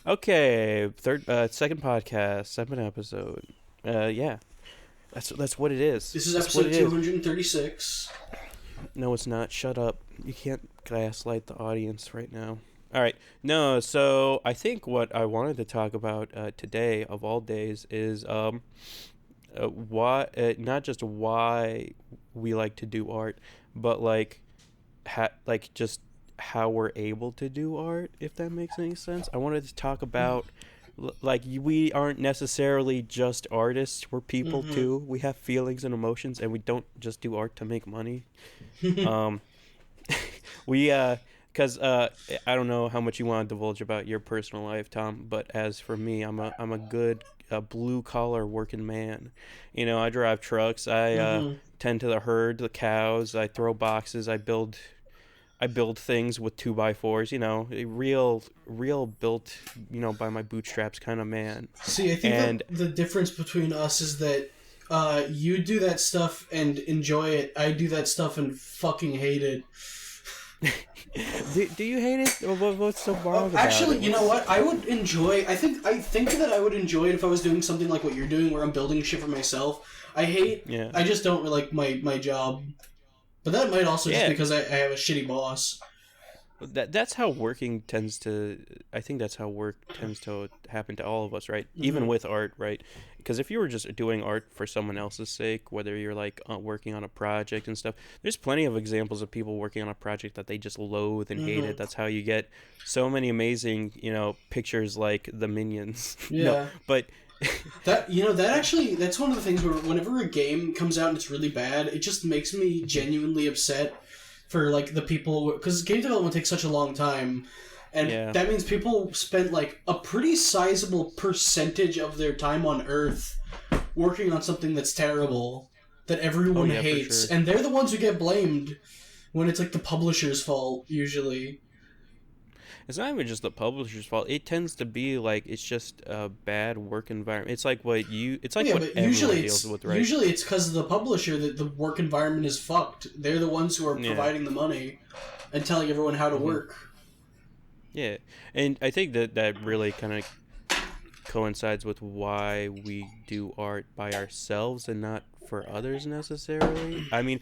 Okay, second podcast, second episode. Yeah, that's what it is. This is That's what episode it is. 236. No, it's not. Shut up. You can't gaslight the audience right now. All right. No, so I think what I wanted to talk about today, of all days, is why not just why we like to do art, but like just how we're able to do art, if that makes any sense. I wanted to talk about like we aren't necessarily just artists, we're people Mm-hmm. too. We have feelings and emotions, and we don't just do art to make money. um we because I don't know how much you want to divulge about your personal life, Tom, but as for me, I'm a good blue collar working man. I drive trucks. I Mm-hmm. tend to the herd, the cows. I throw boxes. I build things with 2x4s. A real built, by my bootstraps kind of man. See, I think that And the difference between us is that you do that stuff and enjoy it. I do that stuff and fucking hate it. do you hate it? What's so wrong about Actually, it? you know what? I would enjoy. I think that I would enjoy it if I was doing something like what you're doing, where I'm building shit for myself. I hate. Yeah. I just don't like my job. But that might also just Yeah. because I have a shitty boss. That's how working tends to. I think that's how work tends to happen to all of us, right? Mm-hmm. Even with art, right? Because if you were just doing art for someone else's sake, whether you're like working on a project and stuff, there's plenty of examples of people working on a project that they just loathe and hate Mm-hmm. it. That's how you get so many amazing, pictures like the Minions. No, Yeah. but That's one of the things where whenever a game comes out and it's really bad, it just makes me genuinely upset for like the people, because game development takes such a long time, and Yeah. that means people spent like a pretty sizable percentage of their time on Earth working on something that's terrible that everyone yeah, for hates, sure. and they're the ones who get blamed when it's like the publisher's fault usually. It's not even just the publisher's fault. It tends to be like it's just a bad work environment. It's like what you. It's like Yeah, what but everyone usually deals it's with, right? usually it's because of the publisher that the work environment is fucked. They're the ones who are Yeah. providing the money and telling everyone how to Mhm. work. Yeah, and I think that really kind of coincides with why we do art by ourselves and not for others necessarily. I mean,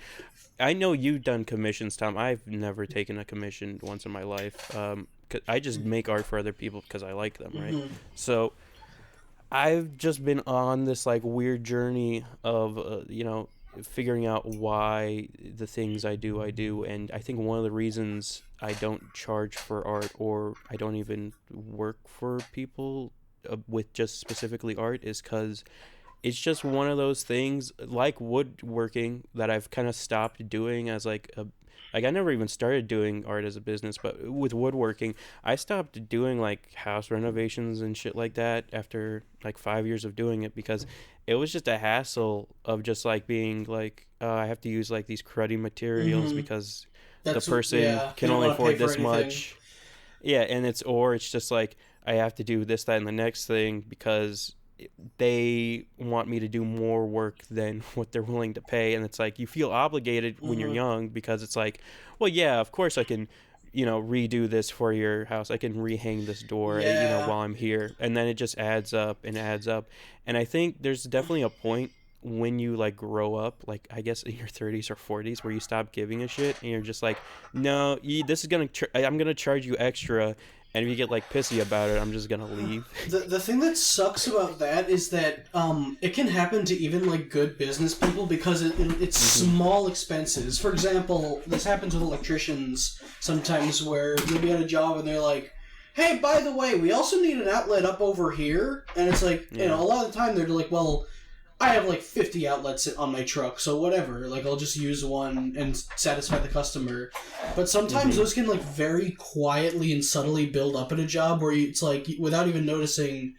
I know you've done commissions, Tom. I've never taken a commission once in my life. 'Cause I just make art for other people because I like them, right? Hmm. So I've just been on this like weird journey of figuring out why the things I do, and I think one of the reasons I don't charge for art, or I don't even work for people with just specifically art, is because it's just one of those things like woodworking that I've kind of stopped doing as like I never even started doing art as a business, but with woodworking, I stopped doing like house renovations and shit like that after like 5 years of doing it because it was just a hassle of just like being like I have to use like these cruddy materials Hmm. because the That's person yeah. They can don't only want to pay afford for this anything. much. Yeah, and it's just like I have to do this, that, and the next thing because they want me to do more work than what they're willing to pay, and it's like you feel obligated when you're Hmm. young because it's like, well, yeah, of course I can, redo this for your house. I can rehang this door, Yeah. while I'm here, and then it just adds up and adds up. And I think there's definitely a point when you like grow up, like I guess in your 30s or 40s, where you stop giving a shit and you're just like, no, this is I'm gonna charge you extra, and if you get like pissy about it, I'm just gonna leave. The thing that sucks about that is that it can happen to even like good business people because it's Hmm. small expenses. For example, this happens with electricians sometimes where you'll be at a job and they're like, "Hey, by the way, we also need an outlet up over here," and it's like Yeah. a lot of the time they're like, "Well, I have like 50 outlets on my truck, so whatever. Like, I'll just use one and satisfy the customer." But sometimes Hmm. those can like very quietly and subtly build up in a job where it's like without even noticing,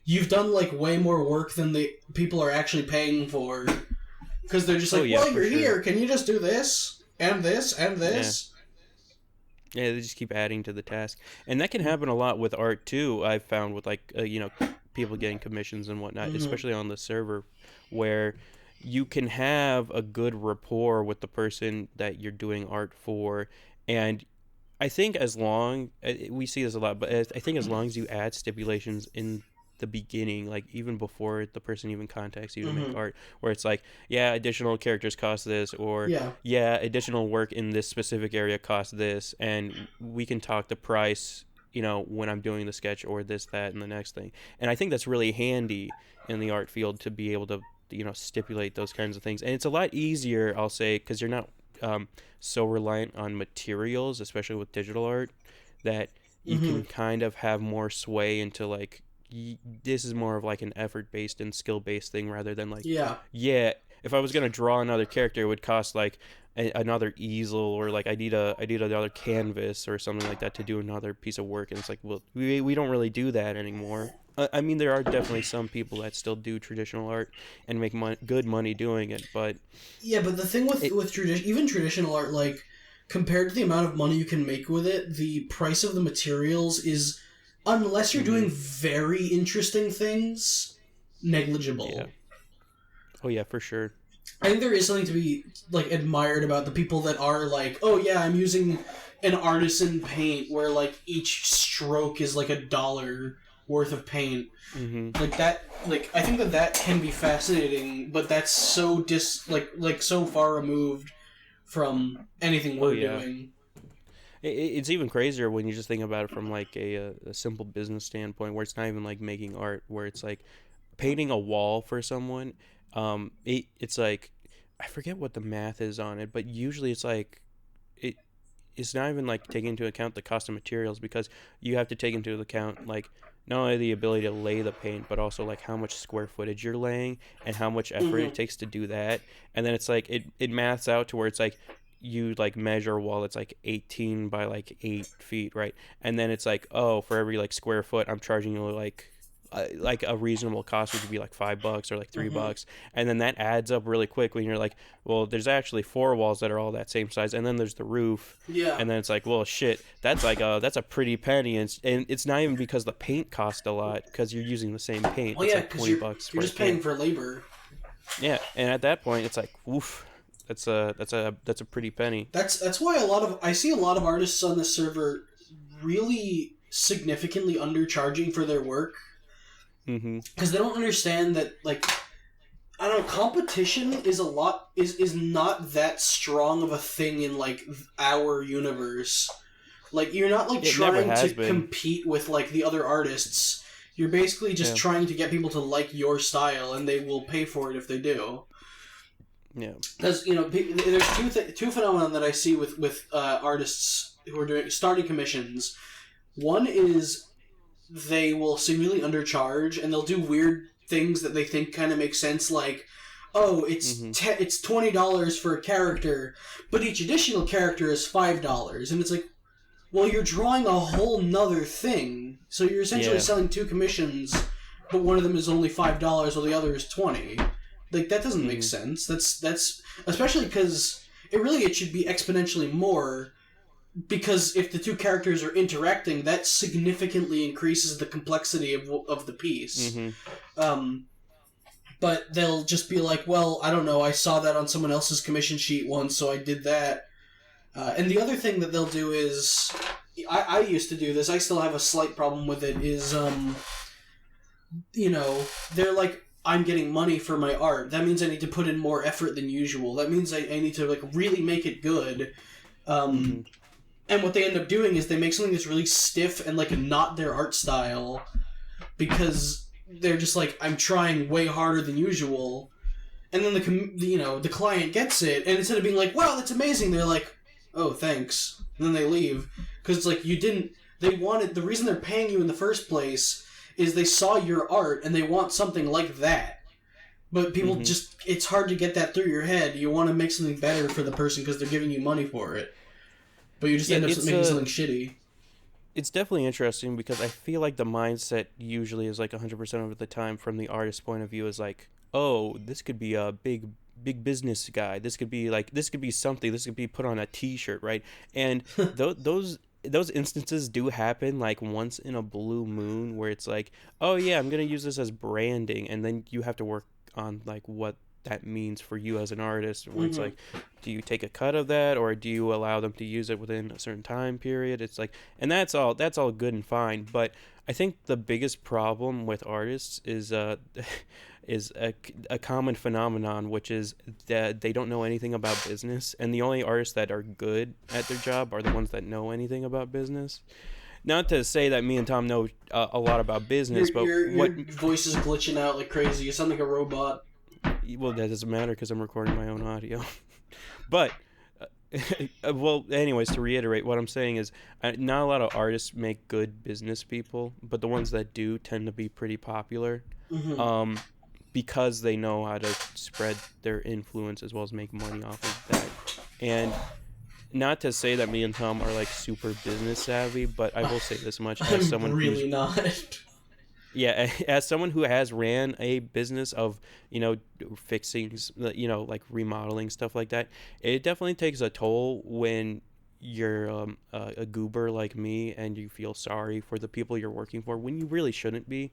you've done like way more work than the people are actually paying for. Because they're just Oh like, yeah, "Well, for you're sure. here. Can you just do this and this and Yeah. this?" Yeah, they just keep adding to the task, and that can happen a lot with art too. I've found with like people getting commissions and whatnot, Mm-hmm. especially on the server, where you can have a good rapport with the person that you're doing art for, and I think as long we see this a lot, but I think as long as you add stipulations in the beginning, like even before the person even contacts you to make Mm-hmm. art, where it's like, yeah, additional characters cost this, or Yeah. yeah, additional work in this specific area costs this, and we can talk the price, when I'm doing the sketch or this, that, and the next thing. And I think that's really handy in the art field to be able to, stipulate those kinds of things. And it's a lot easier, I'll say, because you're not um, so reliant on materials, especially with digital art, that you Mm-hmm. can kind of have more sway into like this is more of like an effort based and skill based thing rather than like, Yeah. yeah, if I was gonna draw another character, it would cost like another easel, or like I need another canvas or something like that to do another piece of work. And it's like, well, we don't really do that anymore. I mean, there are definitely some people that still do traditional art and make good money doing it, but Yeah, but the thing with it, tradition, even traditional art, like compared to the amount of money you can make with it, the price of the materials is, unless you're mm-hmm, doing very interesting things, yeah, negligible. oh yeah, for sure. I think there is something to be like admired about the people that are like, oh yeah, I'm using an artisan paint where like each stroke is like $1 worth of paint. Mm-hmm. Like that, like I think that that can be fascinating, but that's so like so far removed from anything Oh we're yeah. doing. It's even crazier when you just think about it from like a simple business standpoint, where it's not even like making art, where it's like painting a wall for someone. It's like, I forget what the math is on it, but usually it's like it it's not even like taking into account the cost of materials, because you have to take into account like not only the ability to lay the paint, but also like how much square footage you're laying and how much effort Mm-hmm. it takes to do that. And then it's like it maths out to where it's like you like measure a wall that's like 18 by like 8 feet, right? And then it's like, oh, for every like square foot I'm charging you like a reasonable cost would be like $5 or like three Mm-hmm. bucks and then that adds up really quick when you're like, well, there's actually four walls that are all that same size, and then there's the roof, Yeah. and then it's like, well, shit, that's a pretty penny. And it's not even because the paint cost a lot, because you're using the same paint Well, that's yeah, like because 20 bucks you're for a just paying can. for labor. Yeah, and at that point it's like, oof, that's a pretty penny. That's why a lot of I see a lot of artists on this server really significantly undercharging for their work Mm-hmm. because they don't understand that like I don't know, competition is a lot is not that strong of a thing in like our universe. Like you're not like It never trying to has been. compete with like the other artists. You're basically just Yeah. trying to get people to like your style, and they will pay for it if they do. Yeah. Because there's two phenomena that I see with artists who are doing starting commissions. One is they will seemingly undercharge, and they'll do weird things that they think kind of make sense, like, oh, Mm-hmm. it's $20 for a character, but each additional character is $5, and it's like, well, you're drawing a whole nother thing, so you're essentially Yeah. selling two commissions, but one of them is only $5 while the other is 20. Like that doesn't make Mm-hmm. sense. That's especially because it should be exponentially more, because if the two characters are interacting, that significantly increases the complexity of the piece. Mm-hmm. Um, but they'll just be like, well, I don't know, I saw that on someone else's commission sheet once, so I did that. And the other thing that they'll do is, I used to do this, I still have a slight problem with it, is, they're like, I'm getting money for my art. That means I need to put in more effort than usual. That means I need to, like, really make it good. Mm-hmm. And what they end up doing is they make something that's really stiff and, like, not their art style, because they're just like, I'm trying way harder than usual. And then the client gets it, and instead of being like, wow, that's amazing, they're like, oh, thanks. And then they leave. Because it's like, the reason they're paying you in the first place is they saw your art, and they want something like that. But people Mm-hmm. just, it's hard to get that through your head. You want to make something better for the person because they're giving you money for it. But you just Yeah, end up it's making something shitty. it's definitely interesting, because I feel like the mindset usually is like 100% of the time from the artist's point of view is like, oh, this could be a big business guy. This could be something. This could be put on a T-shirt, right? And those instances do happen like once in a blue moon, where it's like, oh yeah, I'm gonna use this as branding, and then you have to work on like what that means for you as an artist, where it's Mm-hmm. like, do you take a cut of that, or do you allow them to use it within a certain time period? It's like, and that's all good and fine, but I think the biggest problem with artists is is a common phenomenon, which is that they don't know anything about business, and the only artists that are good at their job are the ones that know anything about business. Not to say that me and Tom know a lot about Your business, but your what, your voice is glitching out like crazy. You sound like a robot. well, that doesn't matter because I'm recording my own audio. But well, anyways, to reiterate, what I'm saying is, not a lot of artists make good business people, but the ones that do tend to be pretty popular, Mm-hmm. um, because they know how to spread their influence as well as make money off of that. And not to say that me and Tom are like super business savvy, but I will say this much as I'm someone who's, really not. yeah, as someone who has ran a business of, fixing, like remodeling stuff like that, it definitely takes a toll when you're a goober like me and you feel sorry for the people you're working for when you really shouldn't be.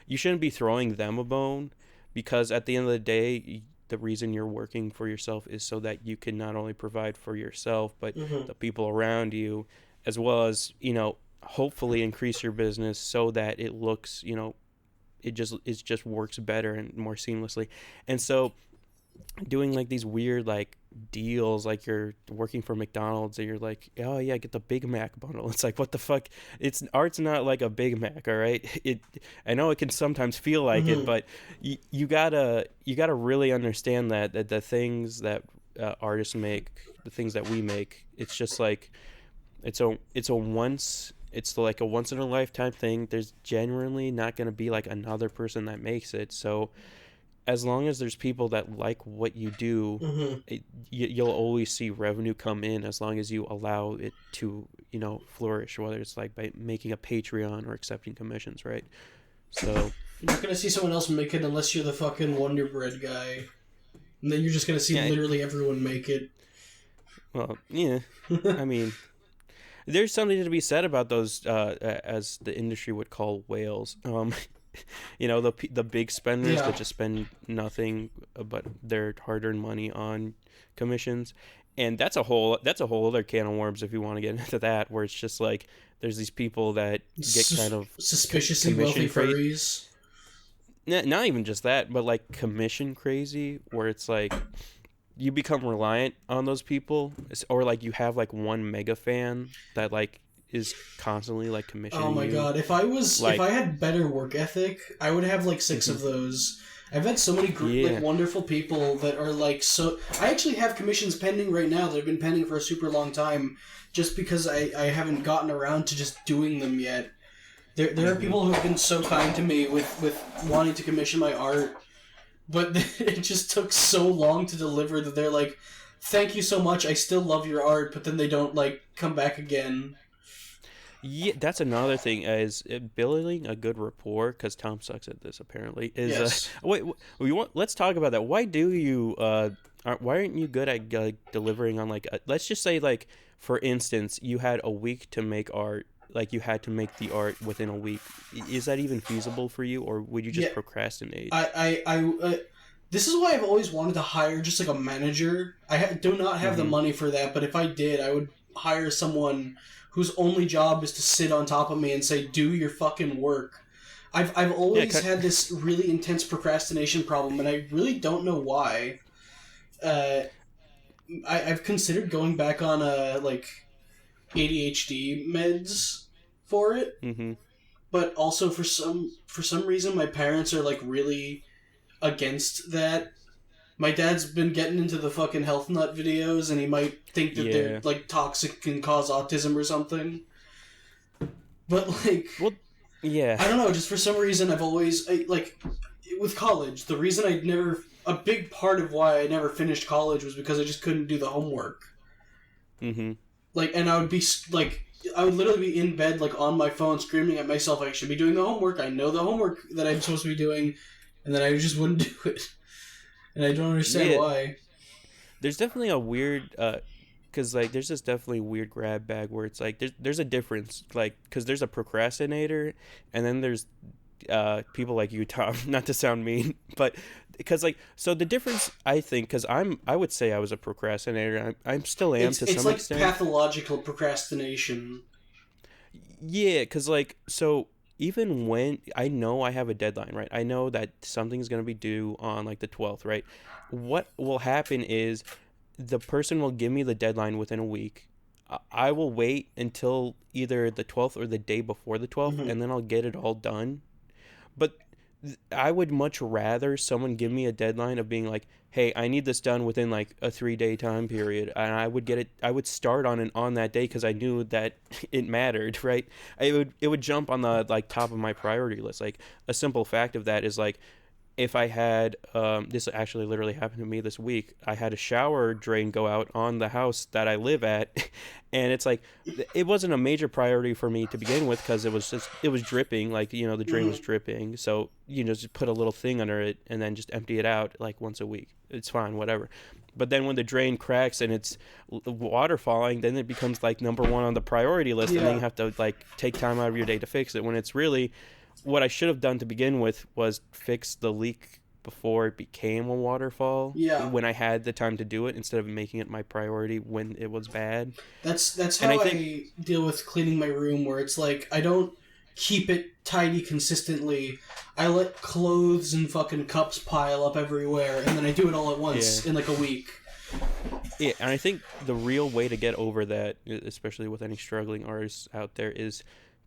You shouldn't be throwing them a bone, because at the end of the day, the reason you're working for yourself is so that you can not only provide for yourself, but Mm-hmm. the people around you, as well as, hopefully increase your business so that it looks, it just works better and more seamlessly. And so doing like these weird like deals, like you're working for McDonald's and you're like, oh yeah, get the Big Mac bundle. It's like, what the fuck? It's art's not like a Big Mac, all right? It I know it can sometimes feel like it, Mm-hmm. but you gotta really understand that the things that artists make, the things that we make, it's just like it's like a once in a lifetime thing. There's genuinely not going to be like another person that makes it. So as long as there's people that like what you do, Mm-hmm. you'll always see revenue come in, as long as you allow it to, flourish, whether it's like by making a Patreon or accepting commissions, right? So You're not gonna see someone else make it unless you're the fucking Wonder Bread guy, and then you're just gonna see yeah, literally everyone make it. well, yeah, I mean, there's something to be said about those, as the industry would call whales. The big spenders Yeah. that just spend nothing but their hard-earned money on commissions, and that's a whole other can of worms if you want to get into that, where it's just like there's these people that get kind of Suspiciously wealthy commission crazy. furries. Not even just that, but like commission crazy, where it's like you become reliant on those people, or like you have like one mega fan that like is constantly like Oh commissioning my you, god, if like. I had better work ethic, I would have like six Mhm. of those. I've had so many like Yeah. wonderful people that are like so. I actually have commissions pending right now that have been pending for a super long time, just because I haven't gotten around to just doing them yet. There are Hmm. people who have been so kind to me with wanting to commission my art, but it just took so long to deliver that they're like, "Thank you so much. I still love your art," but then they don't like come back again. Yeah, that's another thing, is building a good rapport, because Tom sucks at this apparently. Is Yes. wait, let's talk about that. Why do you why aren't you good at delivering on like let's just say, like, for instance, you had a week to make art, like you had to make the art within a week. Is that even feasible for you, or would you Yeah. just procrastinate? This is why I've always wanted to hire just like a manager. Do not have the Mm-hmm. money for that, but if I did, I would hire someone whose only job is to sit on top of me and say, "Do your fucking work." I've Yeah, always had this really intense procrastination problem, and I really don't know why. Uh, I've considered going back on like ADHD meds for it, mm-hmm. but also for some reason my parents are like really against that. My dad's been getting into the fucking health nut videos, and he might think that they're Yeah. like toxic and cause autism or something. But like, Well, yeah. I don't know. Just for some reason, I've always like with college. The reason I never a big part of why I never finished college was because I just couldn't do the homework. Mm-hmm. Like, and I would be like, I would literally be in bed, like on my phone, screaming at myself, "I should be doing the homework. I know the homework that I'm supposed to be doing," and then I just wouldn't do it. And I don't understand Yeah. why. There's definitely a weird, because like there's this definitely weird grab bag where it's like there's a difference, like, because there's a procrastinator, and then there's people like you, Tom. Not to sound mean, but because like so the difference I think because I would say I was a procrastinator. I still am to It's some like extent. pathological procrastination. Yeah, because like so even when I know I have a deadline, right? I know that something's gonna be due on like the 12th, right? What will happen is the person will give me the deadline within a week. I will wait until either the 12th or the day before the 12th, Hmm. and then I'll get it all done. But I would much rather someone give me a deadline of being like, "Hey, I need this done within like a 3 day time period," and I would get it. I would start on it on that day because I knew that it mattered, right? It would jump on the like top of my priority list. Like a simple fact of that is like if I had this actually literally happened to me this week. I had a shower drain go out on the house that I live at, and it's like it wasn't a major priority for me to begin with because it was dripping, like the drain was Hmm. dripping. So just put a little thing under it and then just empty it out like once a week. It's fine, whatever. But then when the drain cracks and it's water falling, then it becomes like number one on the priority list, and then you Yeah. have to like take time out of your day to fix it when it's really what I should have done to begin with was fix the leak before it became a waterfall Yeah. when I had the time to do it instead of making it my priority when it was bad. That's And I how think I deal with cleaning my room, where it's like I don't keep it tidy consistently. I let clothes and fucking cups pile up everywhere, and then I do it all at yeah. once in like a week. Yeah, and I think the real way to get over that, especially with any struggling artists out there, is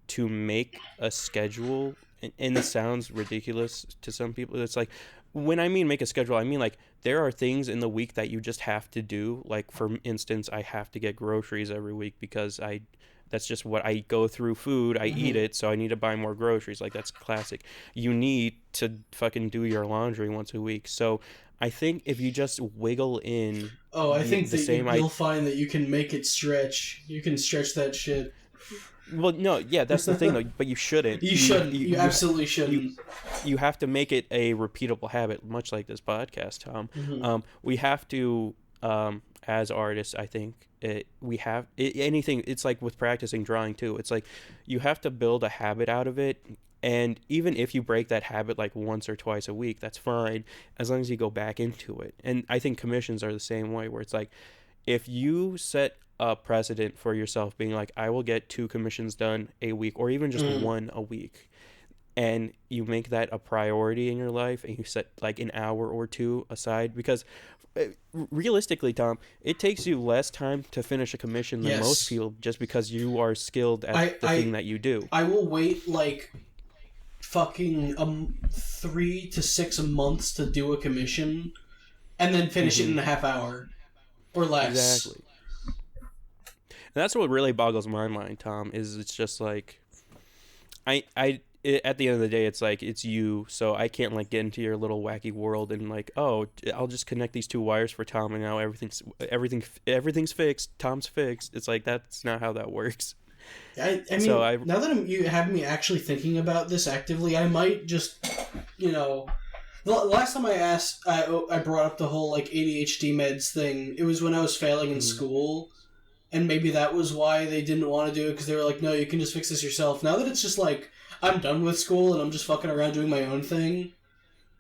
to make a schedule. And this sounds ridiculous to some people. It's like when I mean make a schedule, I mean like there are things in the week that you just have to do. Like for instance, I have to get groceries every week because I that's just what I go through food, I eat Hmm. it, so I need to buy more groceries. Like that's classic. You need to fucking do your laundry once a week. So I think if you just wiggle in Oh, I think the that same you'll find that you can make it stretch. You can stretch that shit. well no yeah that's the thing though but you shouldn't You shouldn't. You absolutely you shouldn't. you have to make it a repeatable habit much like this podcast, Tom. Hmm. We have to as artists I think we have anything. It's like with practicing drawing too. It's like you have to build a habit out of it, and even if you break that habit like once or twice a week, that's fine as long as you go back into it. And I think commissions are the same way, where it's like if you set a precedent for yourself being like I will get 2 commissions done a week or even just Hmm. one a week, and you make that a priority in your life and you set like an hour or two aside because uh, realistically, Tom, it takes you less time to finish a commission than most Yes. people just because you are skilled at I the thing I that you do. I will wait like fucking 3 to 6 months to do a commission, and then finish it Hmm. in a half hour or less. Exactly. And that's what really boggles my mind, Tom, is it's just like at the end of the day, it's like it's you, so I can't like get into your little wacky world and like, oh, I'll just connect these 2 wires for Tom, and now everything's fixed. Tom's fixed. It's like that's not how that works. I So mean, I now that you have me actually thinking about this actively, I might just, you know, the last time I brought up the whole like ADHD meds thing. It was when I was failing in mhm, school, and maybe that was why they didn't want to do it because they were like, no, you can just fix this yourself. Now that it's just like I'm done with school and I'm just fucking around doing my own thing.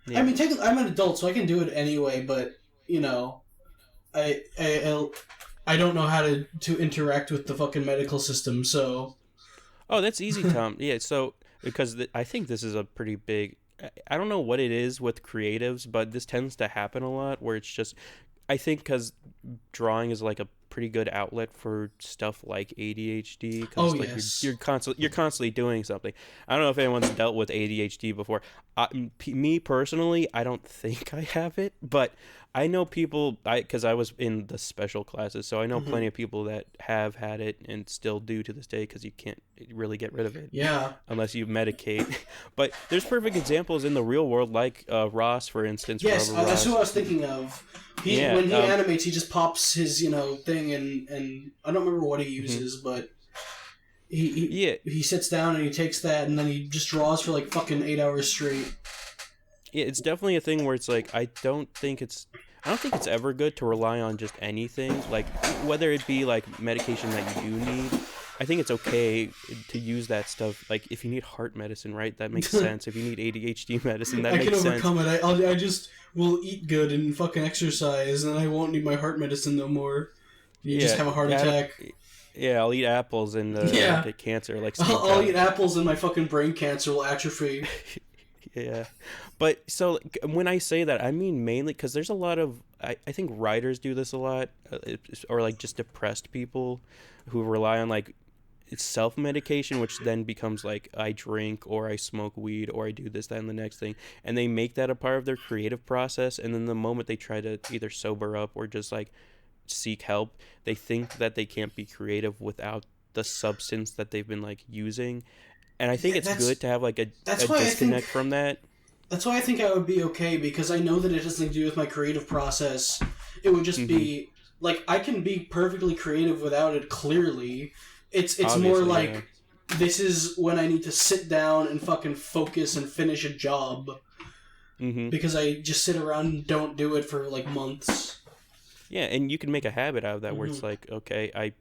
I yeah. mean, I'm an adult, so I can do it anyway. But you know, I I, I don't know how to interact with the fucking medical system. So Oh, that's easy, Tom. Yeah. So because I think this is a pretty big. I don't know what it is with creatives, but this tends to happen a lot where it's just I think because drawing is like a pretty good outlet for stuff like ADHD oh because like yes, you're constantly doing something. I don't know if anyone's dealt with ADHD before. Me personally, I don't think I have it, but I know people. Because I was in the special classes, so I know hmm plenty of people that have had it and still do to this day because you can't really get rid of it yeah. unless you medicate. But there's perfect examples in the real world, like Ross, for instance, Yes, Robert that's who Ross. I was thinking of. He Yeah. when he animates, he just pops his thing, and I don't remember what he Mhm. uses, but he Yeah. he sits down and he takes that, and then he just draws for like fucking 8 hours straight. Yeah, it's definitely a thing where it's like I don't think it's ever good to rely on just anything, like whether it be like medication that you do need. I think it's okay to use that stuff. Like if you need heart medicine, right? That makes sense. If you need ADHD medicine, that I can makes sense. overcome it. I just will eat good and fucking exercise, and I won't need my heart medicine no more. You just Yeah, have a heart attack. yeah. I'll eat apples and won't Yeah. get cancer like Steve I'll eat Jobs. apples and my fucking brain cancer will atrophy. Yeah, but so like, when I say that, I mean mainly because there's a lot of I think writers do this a lot, or like just depressed people who rely on like self medication, which then becomes like I drink or I smoke weed or I do this, that, and the next thing, and they make that a part of their creative process. And then the moment they try to either sober up or just like seek help, they think that they can't be creative without the substance that they've been like using. And I think Yeah, it's good to have like that's a why I think disconnect from that. that's why I think I would be okay because I know that it has nothing to do with my creative process. It would just Hmm. be like I can be perfectly creative without it. Clearly, it's more Obviously, yeah. like this is when I need to sit down and fucking focus and finish a job Hmm. because I just sit around and don't do it for like months. Yeah, and you can make a habit out of that where Hmm. it's like, okay, I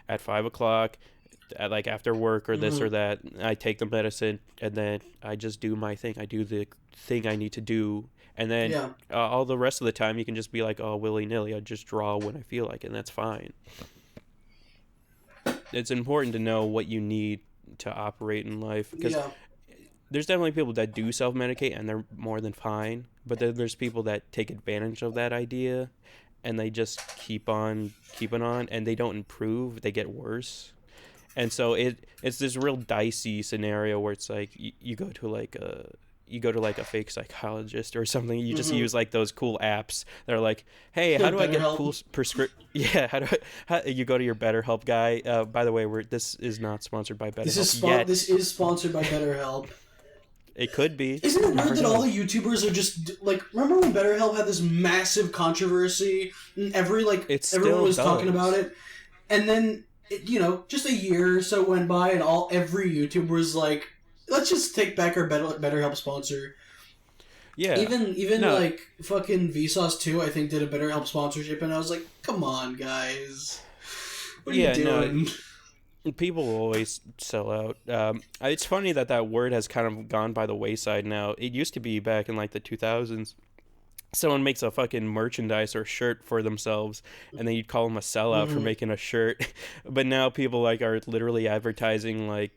at 5 o'clock, at like after work or this or Hmm. that, I take the medicine and then I just do my thing. I do the thing I need to do, and then Yeah, all the rest of the time you can just be like, oh, willy nilly. I just draw when I feel like it, and that's fine. It's important to know what you need to operate in life because yeah. there's definitely people that do self medicate and they're more than fine, but then there's people that take advantage of that idea and they just keep on keeping on and they don't improve, they get worse. And so it's this real dicey scenario where it's like you go to like a fake psychologist or something. You just Hmm. use like those cool apps that are like, hey, how do I Better get help. cool yeah, you go to your BetterHelp guy. By the way, this is not sponsored by BetterHelp yet. This is sponsored by BetterHelp. It could be. Isn't You it never weird that all know. the YouTubers are just like? Remember when BetterHelp had this massive controversy and It everyone still was talking about does. it, and then just a year or so went by and every YouTuber was like, let's just take back our BetterHelp sponsor. Yeah. Even No. like fucking Vsauce too, I think did a BetterHelp sponsorship, and I was like, come on guys, what are you Yeah. No. doing? People will always sell out. It's funny that that word has kind of gone by the wayside now. It used to be back in like the 2000s. Someone makes a fucking merchandise or shirt for themselves, and then you'd call them a sellout for Hmm. making a shirt. But now people like are literally advertising like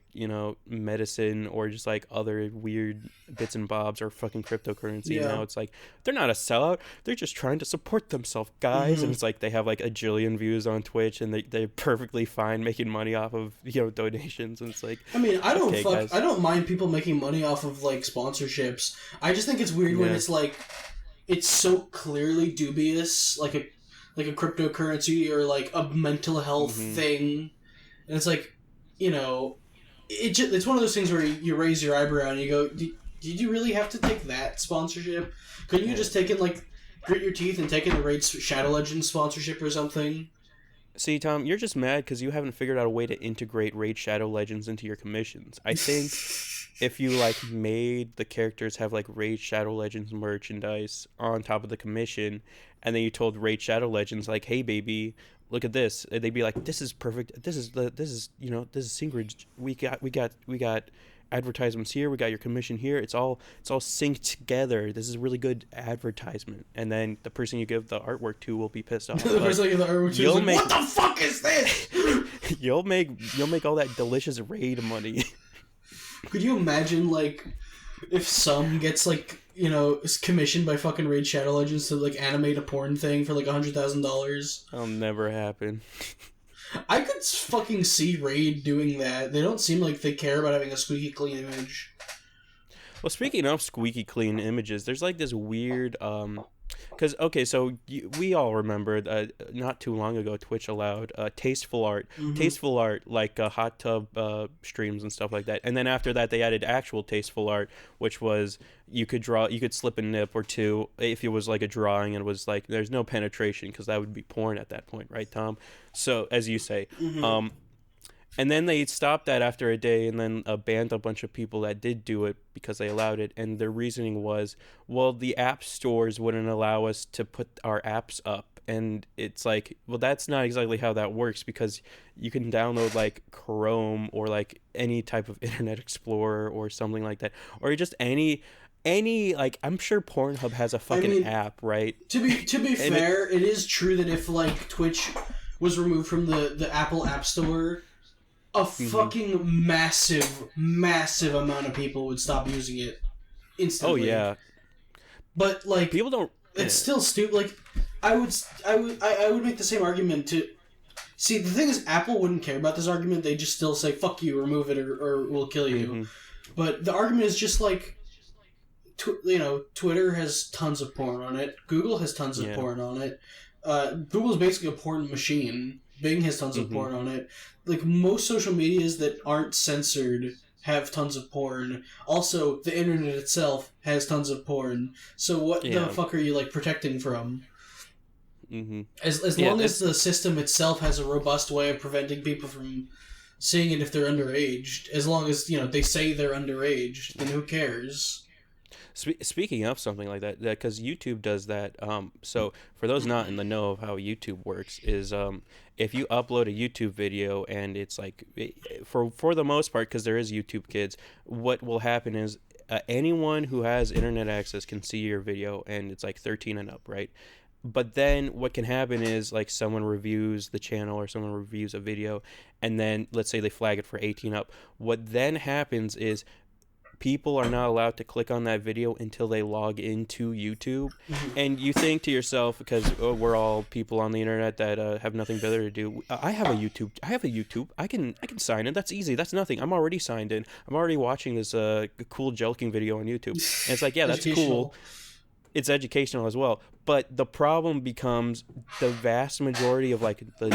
medicine or just like other weird bits and bobs or fucking cryptocurrency. And Yeah. now it's like they're not a sellout. They're just trying to support themselves, guys. And Hmm. it's like they have like a jillion views on Twitch, and they're perfectly fine making money off of donations. And it's like, I mean, okay, guys, I don't mind people making money off of like sponsorships. I just think it's weird when yeah. it's like it's so clearly dubious, like a cryptocurrency or like a mental health Hmm. thing, and it's like, it's one of those things where you raise your eyebrow and you go, did you really have to take that sponsorship? Couldn't you Yeah. just take in like grit your teeth and take in the Raid Shadow Legends sponsorship or something? See, Tom, you're just mad because you haven't figured out a way to integrate Raid Shadow Legends into your commissions. I think if you like made the characters have like Raid Shadow Legends merchandise on top of the commission, and then you told Raid Shadow Legends like, "Hey, baby, look at this," and they'd be like, "This is perfect. This is secret. We got advertisements here. We got your commission here. It's all synced together. This is really good advertisement." And then the person you give the artwork to will be pissed off. The But person like in the artwork is you'll like, make what the fuck is this? you'll make all that delicious raid money. Could you imagine, like, if some gets, like, is commissioned by fucking Raid Shadow Legends to, like, animate a porn thing for, like, $100,000? That'll never happen. I could fucking see Raid doing that. They don't seem like they care about having a squeaky clean image. Well, speaking of squeaky clean images, there's like this weird because okay, so we all remember not too long ago Twitch allowed Mm-hmm. tasteful art like hot tub streams and stuff like that, and then after that they added actual tasteful art, which was you could slip a nip or two if it was like a drawing and it was like there's no penetration because that would be porn at that point, right, Tom? So as you say, Mm-hmm. and then they stopped that after a day and then banned a bunch of people that did do it because they allowed it. And their reasoning was, well, the app stores wouldn't allow us to put our apps up. and it's like, well, that's not exactly how that works, because you can download like Chrome or like any type of Internet Explorer or something like that, or just any like, I'm sure Pornhub has a I fucking mean, app, right? to be And it fair, it is true that if like Twitch was removed from the Apple App Store, a mhm. fucking massive amount of people would stop using it Oh instantly. yeah, But like, people don't it's still stupid. Like, I would make the same argument to. See, the thing is, Apple wouldn't care about this argument. They just still say "fuck you," remove it, or we'll kill you. hmm But the argument is just like, Twitter has tons of porn on it. Google has tons of yeah. porn on it. Google's basically a porn machine. Bing has tons of hmm porn on it. Like, most social medias that aren't censored have tons of porn. Also, the internet itself has tons of porn. So what the Yeah. fuck are you like protecting from? hmm As Yeah, long as it's the system itself has a robust way of preventing people from seeing it if they're underage, as long as they say they're underage, then who cares? Speaking of something like that, because YouTube does that. So for those not in the know of how YouTube works, is if you upload a YouTube video and it's like, for the most part, because there is YouTube Kids, what will happen is, anyone who has internet access can see your video, and it's like 13 and up, right? But then what can happen is, like, someone reviews the channel or someone reviews a video, and then let's say they flag it for 18 up. What then happens is, people are not allowed to click on that video until they log into YouTube. And you think to yourself, because we're all people on the internet that have nothing better to do. I have a YouTube. I have a YouTube. I can sign in. That's easy. That's nothing. I'm already signed in. I'm already watching this cool joking video on YouTube. And it's like, yeah, that's cool. Educational. It's educational as well, but the problem becomes the vast majority of like the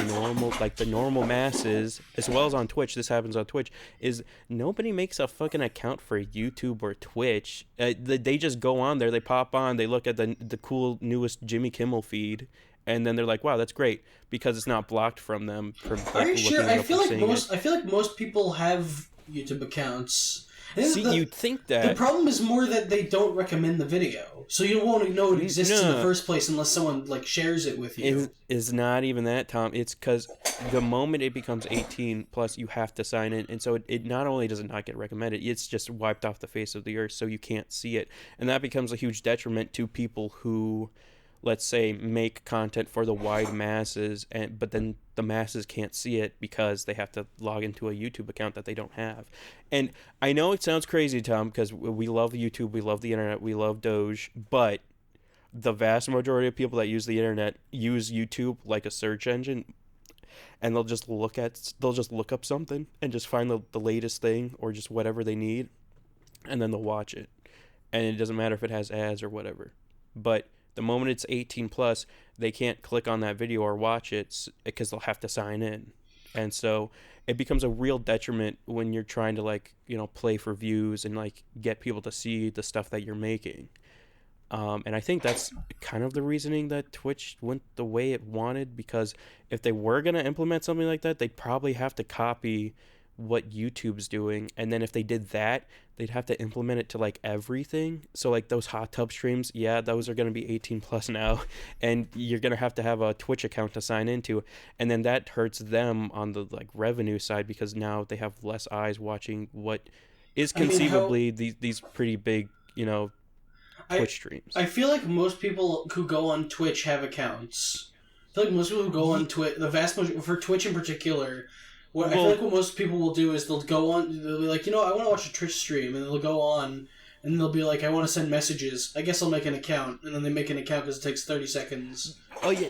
normal masses, as well as on Twitch, this happens on Twitch, is nobody makes a fucking account for YouTube or Twitch. They just go on there, they pop on, they look at the cool newest Jimmy Kimmel feed, and then they're like, wow, that's great, because it's not blocked from them for Are like you sure? looking it up or seeing it. I feel like most people have YouTube accounts. I think See, that you'd think the that. problem is more that they don't recommend the video, so you won't know it exists in the No, first place unless someone like shares it with is you. is not even that, Tom. It's because the moment it becomes 18 plus, you have to sign in, and so it not only does it not get recommended, it's just wiped off the face of the earth, so you can't see it, and that becomes a huge detriment to people who, let's say, make content for the wide masses, and but then the masses can't see it because they have to log into a YouTube account that they don't have. And I know it sounds crazy, Tom, because we love YouTube, we love the internet, we love Doge, but the vast majority of people that use the internet use YouTube like a search engine, and they'll just look up something and just find the latest thing or just whatever they need, and then they'll watch it, and it doesn't matter if it has ads or whatever. But the moment it's 18 plus, they can't click on that video or watch it because they'll have to sign in. And so it becomes a real detriment when you're trying to, like, play for views and like get people to see the stuff that you're making. And I think that's kind of the reasoning that Twitch went the way it wanted, because if they were going to implement something like that, they'd probably have to copy what YouTube's doing. And then if they did that, they'd have to implement it to like everything. So like those hot tub streams, yeah, those are going to be 18 plus now. And you're going to have a Twitch account to sign into. And then that hurts them on the like revenue side, because now they have less eyes watching what is I mean, how conceivably these pretty big, I Twitch streams. I feel like most people who go on Twitch have accounts. I feel like most people who go on Twitch, the vast majority for Twitch in particular, what I feel Well, like what most people will do is they'll go on, they'll be like, I want to watch a Twitch stream, and they'll go on, and they'll be like, I want to send messages. I guess I'll make an account, and then they make an account because it takes 30 seconds. oh yeah,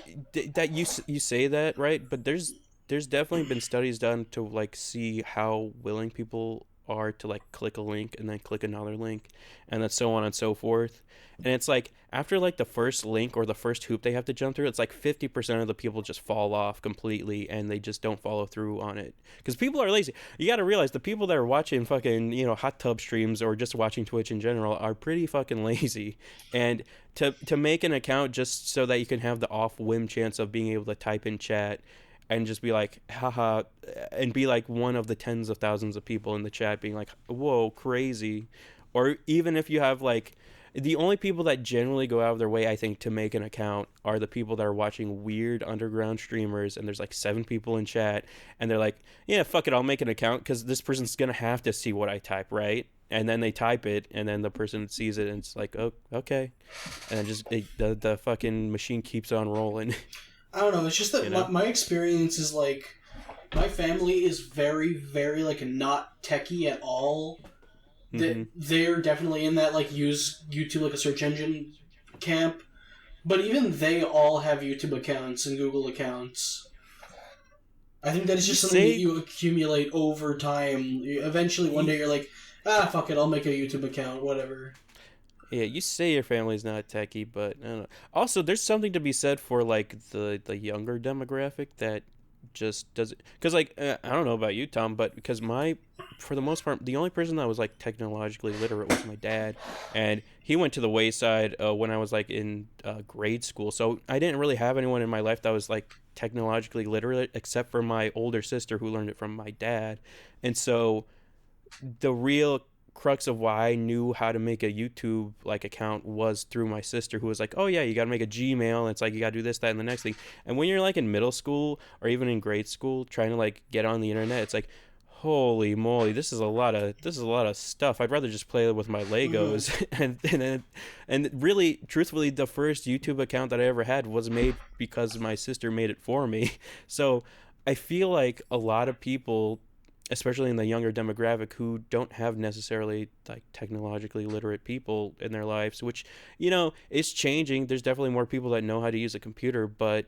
that you say that, right? But there's definitely been studies done to like see how willing people are to like click a link and then click another link, and then so on and so forth. And it's like, after like the first link or the first hoop they have to jump through, it's like 50% of the people just fall off completely, and they just don't follow through on it because people are lazy. You got to realize the people that are watching fucking hot tub streams or just watching Twitch in general are pretty fucking lazy. And to make an account just so that you can have the off whim chance of being able to type in chat and just be like, haha, and be like one of the tens of thousands of people in the chat being like, whoa, crazy. Or even if you have like, The only people that generally go out of their way, I think, to make an account are the people that are watching weird underground streamers, and there's like 7 people in chat, and they're like, "Yeah, fuck it, I'll make an account because this person's gonna have to see what I type, right?" And then they type it, and then the person sees it, and it's like, "Oh, okay," and then the fucking machine keeps on rolling, I don't know. It's just that you know? my experience is like my family is very, very like not techie at all. That Mm-hmm. they're definitely in that like use YouTube like a search engine camp, but even they all have YouTube accounts and Google accounts. I think that is You just something that say you accumulate over time. Eventually, one day you're like, fuck it, I'll make a YouTube account, whatever. Yeah, you say your family's not techie, but I don't know. Also, there's something to be said for like the younger demographic that just does it. Because like I don't know about you, Tom, but because for the most part, the only person that was like technologically literate was my dad, and he went to the wayside when I was like in grade school. So I didn't really have anyone in my life that was like technologically literate, except for my older sister who learned it from my dad, and so the real crux of why I knew how to make a YouTube like account was through my sister who was like, "Oh yeah, you got to make a Gmail. And it's like you got to do this, that, and the next thing." And when you're like in middle school or even in grade school trying to like get on the internet, it's like, "Holy moly, this is a lot of stuff. I'd rather just play with my Mm-hmm. Legos." And really truthfully the first YouTube account that I ever had was made because my sister made it for me. So I feel like a lot of people, especially in the younger demographic, who don't have necessarily like technologically literate people in their lives, which, it's changing. There's definitely more people that know how to use a computer, but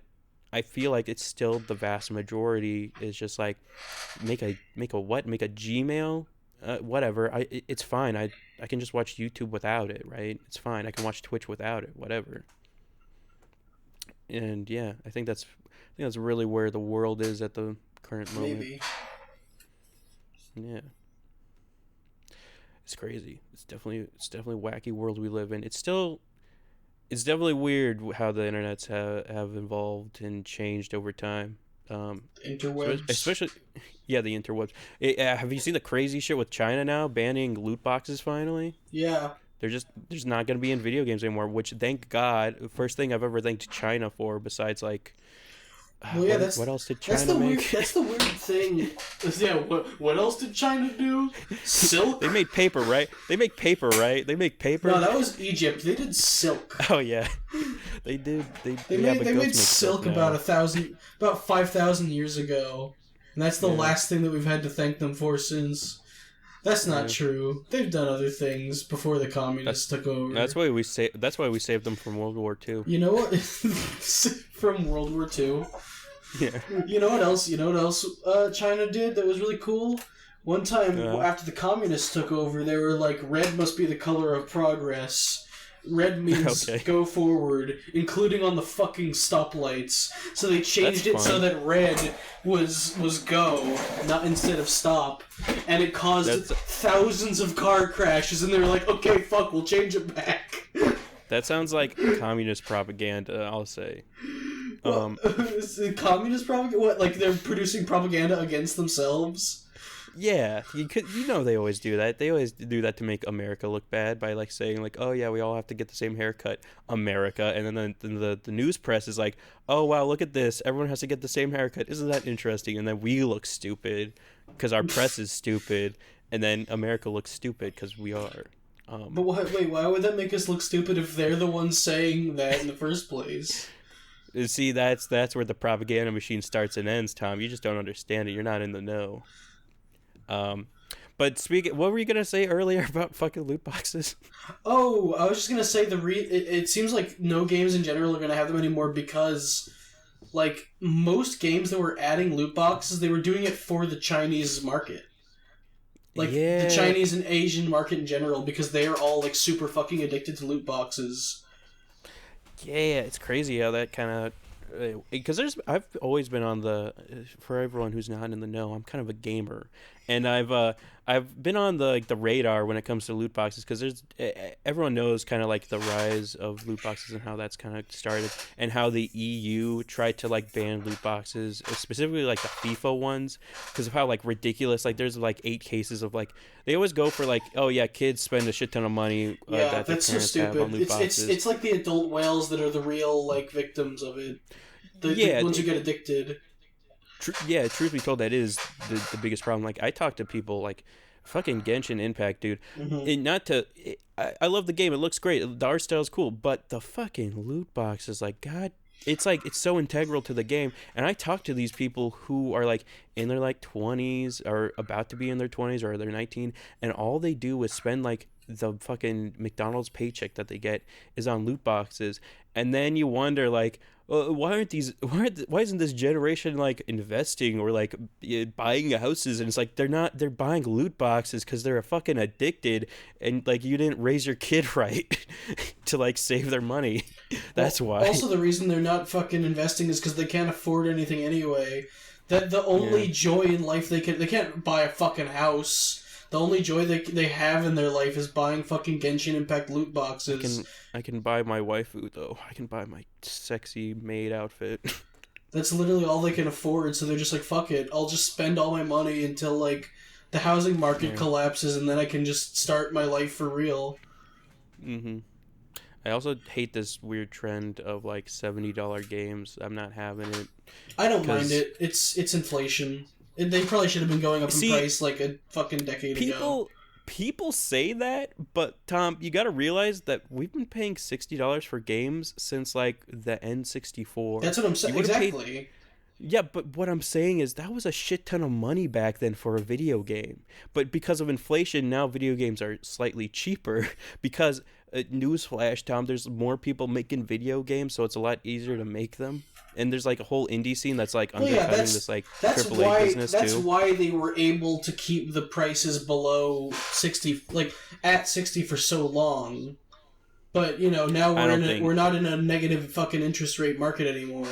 I feel like it's still the vast majority is just like make a Gmail, whatever. It's fine. I can just watch YouTube without it, right? It's fine. I can watch Twitch without it, whatever. And yeah, I think that's really where the world is at the current moment. Maybe. Yeah. It's crazy. It's definitely a wacky world we live in. It's definitely weird how the internets have evolved and changed over time. Interwebs. Especially, yeah, the interwebs. Have you seen the crazy shit with China now banning loot boxes finally? Yeah. There's not gonna be in video games anymore. Which thank God. First thing I've ever thanked China for, besides like, Well, yeah, what else did China that's make? the weird thing. Yeah, what else did China do? They Silk? made paper, right? They make paper, right? They make No, paper. that was Egypt. They did silk. Oh yeah, they did. They They Yeah, made but they made goats make silk silk about now. about 5,000 years ago, and that's the Yeah, last thing that we've had to thank them for since. That's not yeah. true. They've done other things before the That's communists took over. that's why we saved them from World War Two. You know what? From World War II. Yeah. You know what else? You know what else? China did that was really cool. One time Uh, after the communists took over, they were like, "Red must be the color of progress. Red means okay, go forward, including on the fucking stoplights." So they that's changed it so fun. that red was go, not instead of stop, and it caused That's thousands of car crashes. And they were like, "Okay, fuck, we'll change it back." that sounds like communist propaganda. I'll say. Well, Um, is the communist propaganda? What? Like they're producing propaganda against themselves? yeah, they always do that. They always do that to make America look bad by like saying like, oh yeah, we all have to get the same haircut, America, and then the news press is like, oh wow, look at this, everyone has to get the same haircut. Isn't that interesting? And then we look stupid because our press is stupid, and then America looks stupid because we are. But Um, wait, why would that make us look stupid if they're the ones saying that in the first place? See, that's where the propaganda machine starts and ends, Tom. You just don't understand it. You're not in the know. Um, but what were you gonna say earlier about fucking loot boxes? Oh, I was just gonna say it seems like no games in general are gonna have them anymore because, like, most games that were adding loot boxes, they were doing it for the Chinese market. Like, the Yeah, Chinese and Asian market in general, because they are all, like, super fucking addicted to loot boxes. yeah, it's crazy how that kind of because I've always been on the for everyone who's not in the know, I'm kind of a gamer, and I've been on the radar when it comes to loot boxes because everyone knows kind of like the rise of loot boxes and how that's kind of started and how the EU tried to like ban loot boxes, specifically like the FIFA ones, because of how like ridiculous, like there's like 8 cases of like they always go for like, oh yeah, kids spend a shit ton of money Yeah, that their that's so parents have on stupid. loot It's boxes. like the adult whales that are the real like victims of it. The Yeah, ones who get addicted. yeah, truth be told, that is the biggest problem. Like, I talk to people like fucking Genshin Impact, dude. Hmm. And not to, I love the game. It looks great. The art style's cool, but the fucking loot box is like, God, it's like it's so integral to the game. And I talk to these people who are like in their like 20s or about to be in their 20s or they're 19, and all they do is spend like the fucking McDonald's paycheck that they get is on loot boxes. And then you wonder like, why aren't these why isn't this generation like investing or like buying houses? And it's like they're buying loot boxes because they're fucking addicted, and like you didn't raise your kid right to like save their money. That's Well, why. also the reason they're not fucking investing is because they can't afford anything anyway. That the only Yeah, joy in life they can't buy a fucking house. The only joy they have in their life is buying fucking Genshin Impact loot i boxes. can I can buy my waifu though. I can buy my sexy maid outfit. That's literally all they can afford, so they're just like, fuck it, I'll just spend all my money until like the housing market Yeah. collapses and then I can just start my life for real. Mm-hmm. I also hate this weird trend of like $70 games. I'm not having it I don't mind because it. It's inflation. They probably should have been going up in see, price like a fucking decade ago. people say that, but Tom, you got to realize that we've been paying $60 for games since like the N64. That's what I'm You saying. would have paid. Exactly. Yeah, but what I'm saying is that was a shit ton of money back then for a video game. But because of inflation, now video games are slightly cheaper because newsflash, Tom, there's more people making video games, so it's a lot easier to make them. And there's like a whole indie scene that's like Well, yeah, undercutting this like that's AAA why business that's too. why they were able to keep the prices below 60, like at 60 for so long. But now I don't think we're not in a negative fucking interest rate market anymore.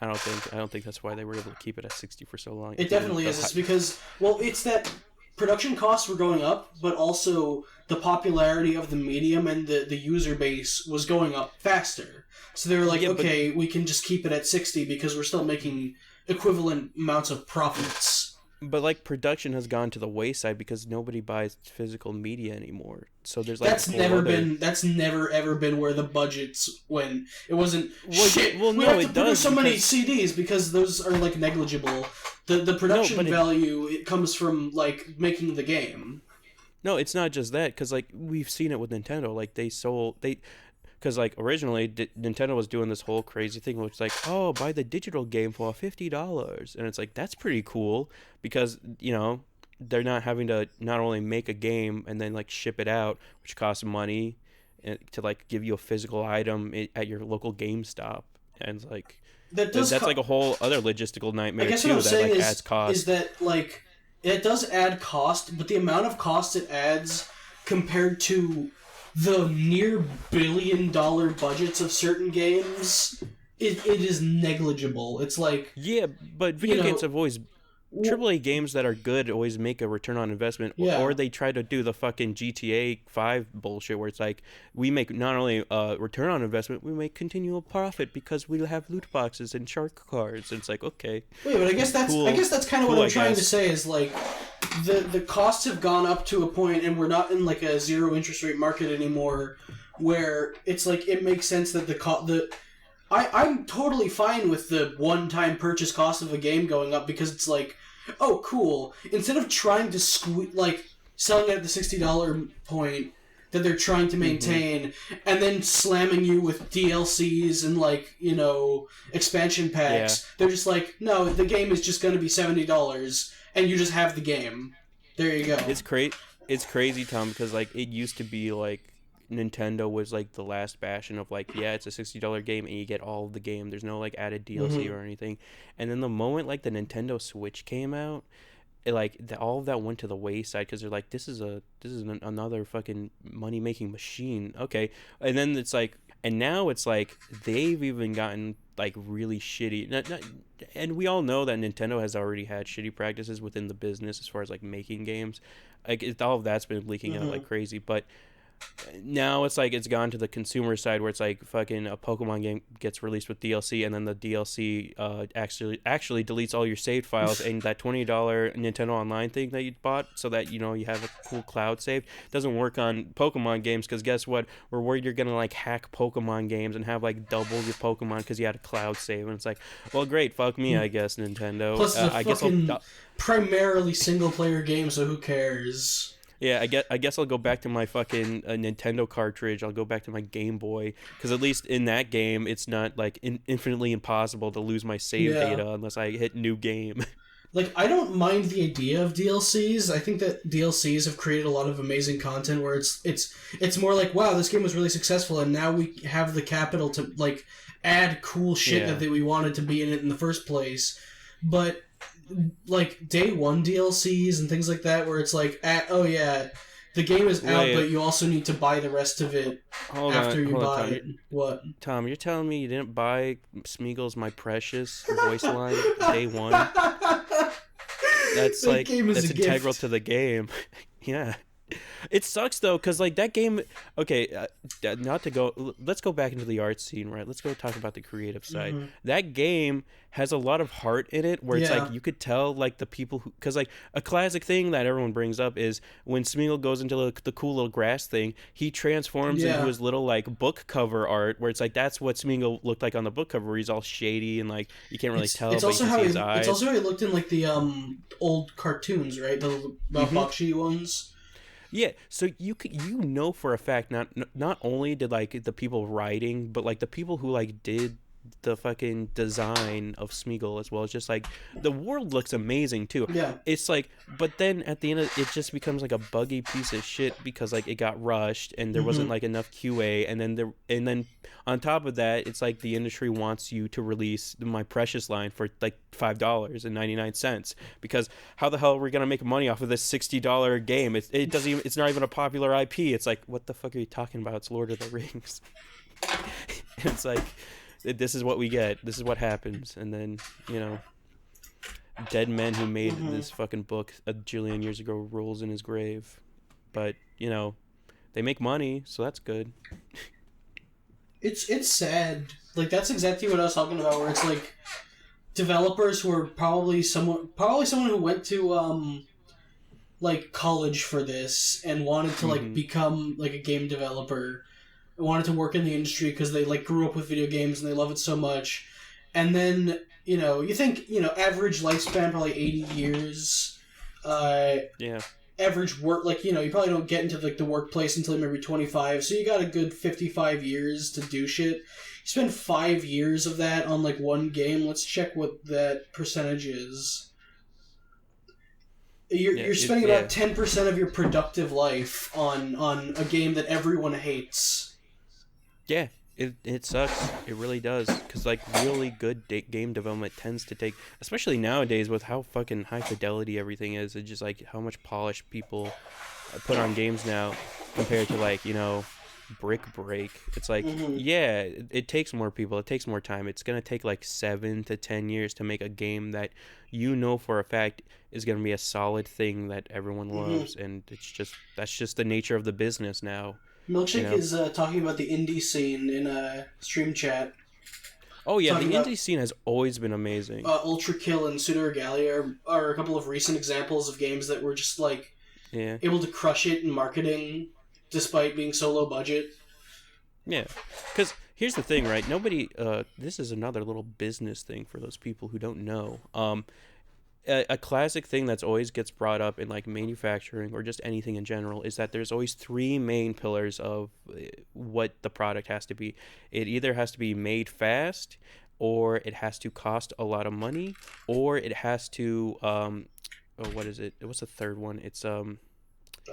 I don't think that's why they were able to keep it at 60 for so long. It definitely is. It's because, well, it's that production costs were going up, but also the popularity of the medium and the user base was going up faster. So they were like, Yeah, but okay, we can just keep it at 60 because we're still making equivalent amounts of profits. like production has gone to the wayside because nobody buys physical media anymore. So there's like That's a whole never other. been. That's never ever been where the budgets went. It wasn't Well, shit. well, We no, have to it produce does so many because CDs because those are like negligible. The no, production but value it comes from like making the game. no, it's not just that. Because like we've seen it with Nintendo. Like they because like originally Nintendo was doing this whole crazy thing, which is like, oh, buy the digital game for $50, and it's like that's pretty cool because they're not having to not only make a game and then like ship it out, which costs money, to like give you a physical item at your local GameStop, and it's like That does. that's like a whole other logistical I nightmare guess what I'm too that saying like adds is cost. that like it does add cost, but the amount of cost it adds compared to the near $1 billion budgets of certain games, it is negligible. It's like Yeah, but you video games know, have always AAA games that are good always make a return on investment, or yeah. they try to do the fucking GTA 5 bullshit where it's like we make not only return on investment, we make continual profit because we have loot boxes and shark cards. And it's like, okay, Wait, but I cool, guess that's kind of what cool, I'm I trying to guess. say is like the costs have gone up to a point, and we're not in like a zero interest rate market anymore, where it's like it makes sense that I'm totally fine with the one time purchase cost of a game going up because it's like, oh cool, instead of trying to like selling it at the $60 point that they're trying to Hmm. maintain and then slamming you with DLCs and like, expansion Yeah, packs. They're just like, no, the game is just going to be $70 and you just have the game. There you go. it's great. It's crazy, Tom, because like it used to be like Nintendo was like the last bastion of like, yeah, it's a $60 game and you get all of the game. There's no like added DLC Hmm. or anything. And then the moment like the Nintendo Switch came out, like all of that went to the wayside because they're like, this is another fucking money making machine. Okay, and then it's like And now it's like they've even gotten like really shitty. And we all know that Nintendo has already had shitty practices within the business as far as like making games. Like all of that's been leaking out like crazy. But now it's like it's gone to the consumer side where it's like fucking a Pokemon game gets released with DLC, and then the DLC actually deletes all your saved files, and that $20 Nintendo Online thing that you bought so that you have a cool cloud save doesn't work on Pokemon games, because guess what, we're worried you're gonna like hack Pokemon games and have like double your Pokemon because you had a cloud save, and it's like, well, great, fuck me, I guess, Nintendo. Plus, it's a I guess primarily single player game, so who cares? Yeah, I guess I'll go back to my fucking Nintendo cartridge. I'll go back to my Game Boy, because at least in that game, it's not like infinitely impossible to lose my save data unless I hit new game. Like, I don't mind the idea of DLCs. I think that DLCs have created a lot of amazing content where it's more like, wow, this game was really successful, and now we have the capital to like add cool shit that we wanted to be in it in the first place. But like day one DLCs and things like that, where it's like, oh yeah, the game is out, but you also need to buy the rest of it after you buy it. What? Tom, you're telling me you didn't buy Smeagol's My Precious voice line day one? That's like, that's integral to the game. Yeah. It sucks though, because like that game, okay, not to go, let's go back into the art scene, right? Let's go talk about the creative side. That game has a lot of heart in it, where it's like you could tell like the people who, because like a classic thing that everyone brings up is when Smeagol goes into the cool little grass thing, he transforms into his little like book cover art, where it's like that's what Smeagol looked like on the book cover, where he's all shady and like you can't really tell, but you can see his eyes. It's also how he looked in like the old cartoons, right? The Bakshi ones. Yeah, so you know for a fact, not only did like the people writing, but like the people who like did the fucking design of Smeagol as well. It's just like the world looks amazing too. Yeah. It's like, but then at the end of it just becomes like a buggy piece of shit because like it got rushed and there wasn't like enough QA, and then on top of that, it's like the industry wants you to release the My Precious line for like $5.99, because how the hell are we gonna make money off of this $60 game? It doesn't even, it's not even a popular IP. It's like, what the fuck are you talking about? It's Lord of the Rings. It's like, this is what we get. This is what happens. And then, dead men who made this fucking book a jillion years ago rolls in his grave. But, they make money, so that's good. It's sad. Like, that's exactly what I was talking about, where it's like developers who are probably someone who went to like college for this and wanted to like become like a game developer, wanted to work in the industry because they like grew up with video games and they love it so much. And then, you think, average lifespan probably 80 years. Average work, like, you probably don't get into like the workplace until maybe 25, so you got a good 55 years to do shit. You spend 5 years of that on like one game. Let's check what that percentage is. You're spending about 10% of your productive life on a game that everyone hates. Yeah, it sucks. It really does. Because, like, really good game development tends to take... Especially nowadays with how fucking high fidelity everything is. It's just, like, how much polish people put on games now compared to, like, Brick Break. It's like, it takes more people. It takes more time. It's going to take, like, 7 to 10 years to make a game that for a fact is going to be a solid thing that everyone loves. And that's just the nature of the business now. Milkshake is talking about the indie scene in stream chat. Oh yeah, the indie scene has always been amazing. Ultra Kill and Pseudo Regalia are a couple of recent examples of games that were just like able to crush it in marketing despite being so low budget. Yeah, because here's the thing, right? Nobody. This is another little business thing for those people who don't know. A classic thing that's always gets brought up in like manufacturing or just anything in general is that there's always 3 main pillars of what the product has to be. It either has to be made fast, or it has to cost a lot of money, or it has to what is it? What's the third one? It's the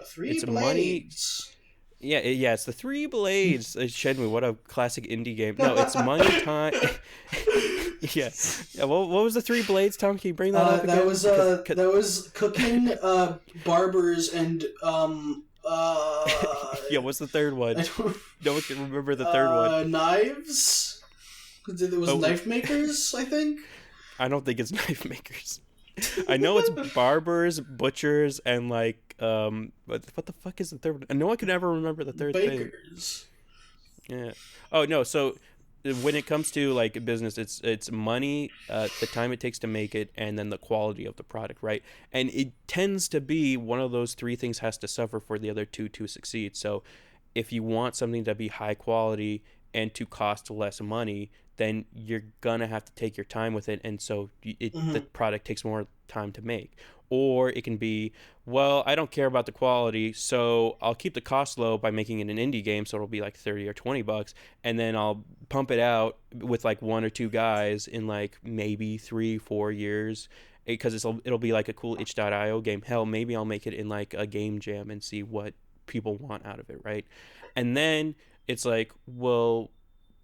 3 it's blades. Money. Yeah, it's the 3 blades. Shenmue, what a classic indie game. No, it's money, time. Yeah. What was the 3 blades, Tom? Can you bring that up again? That was cooking, barbers, and Yeah, what's the third one? I don't. No one can remember the third one. Knives. It was Oh, knife makers, I think. I don't think it's knife makers. I know it's barbers, butchers, and like what the fuck is the third one? No one can ever remember the third thing. Bakers. Yeah. Oh no. So when it comes to like business, it's money, the time it takes to make it, and then the quality of the product, right? And it tends to be one of those three things has to suffer for the other two to succeed. So if you want something to be high quality and to cost less money, then you're gonna have to take your time with it, and so the product takes more time to make. Or it can be, well, I don't care about the quality, so I'll keep the cost low by making it an indie game, so it'll be like 30 or $20, and then I'll pump it out with like one or two guys in like maybe 3-4 years, because it'll be like a cool itch.io game. Hell, maybe I'll make it in like a game jam and see what people want out of it, right? And then it's like, well,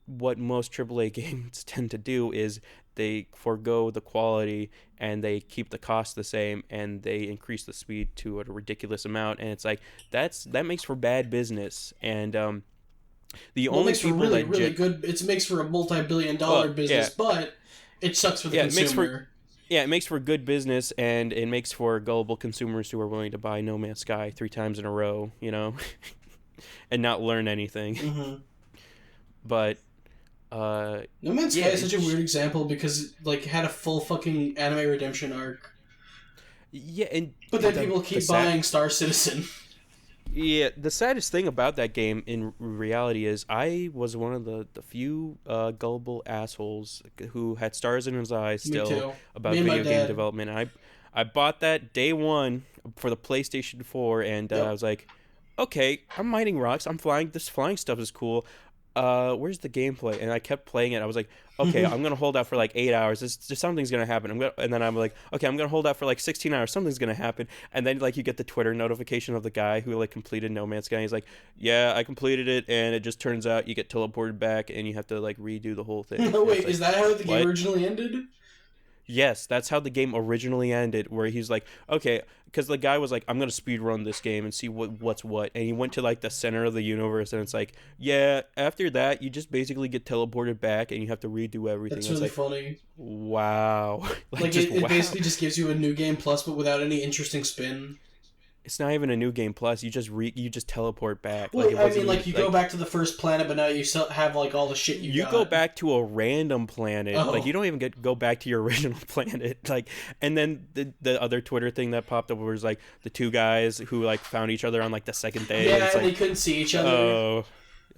what most AAA games tend to do is they forego the quality and they keep the cost the same and they increase the speed to a ridiculous amount, and it's like that makes for bad business. And the Well, it only makes for people really, that really good. It makes for a multi-billion-dollar business, but it sucks for the consumer. It makes for good business, and it makes for gullible consumers who are willing to buy No Man's Sky 3 times in a row, and not learn anything. But No Man's Sky is such a weird example because it had a full fucking anime redemption arc. Yeah, but then people keep buying Star Citizen. Yeah, the saddest thing about that game in reality is I was one of the few gullible assholes who had stars in his eyes still about video game development. I bought that day one for the PlayStation 4, and I was like, okay, I'm mining rocks. I'm flying. This flying stuff is cool. Where's the gameplay? And I kept playing it. I was like, okay, I'm gonna hold out for like 8 hours. Something's gonna happen. And then I'm like, okay, I'm gonna hold out for like 16 hours. Something's gonna happen. And then like you get the Twitter notification of the guy who like completed No Man's Sky. And he's like, yeah, I completed it, and it just turns out you get teleported back, and you have to like redo the whole thing. No, wait, is that how the game originally ended? Yes, that's how the game originally ended, where he's like, okay, because the guy was like, I'm going to speed run this game and see what's what. And he went to like the center of the universe, and it's like, yeah, after that, you just basically get teleported back and you have to redo everything. That's really funny. Wow. It basically just gives you a new game plus, but without any interesting spin. It's not even a new game plus. You just teleport back. Well, you go back to the first planet, but now you still have like all the shit you got. You go back to a random planet. Oh. Like you don't even go back to your original planet. Like, and then the other Twitter thing that popped up was like the two guys who like found each other on like the second day. Yeah, and they couldn't see each other. Oh,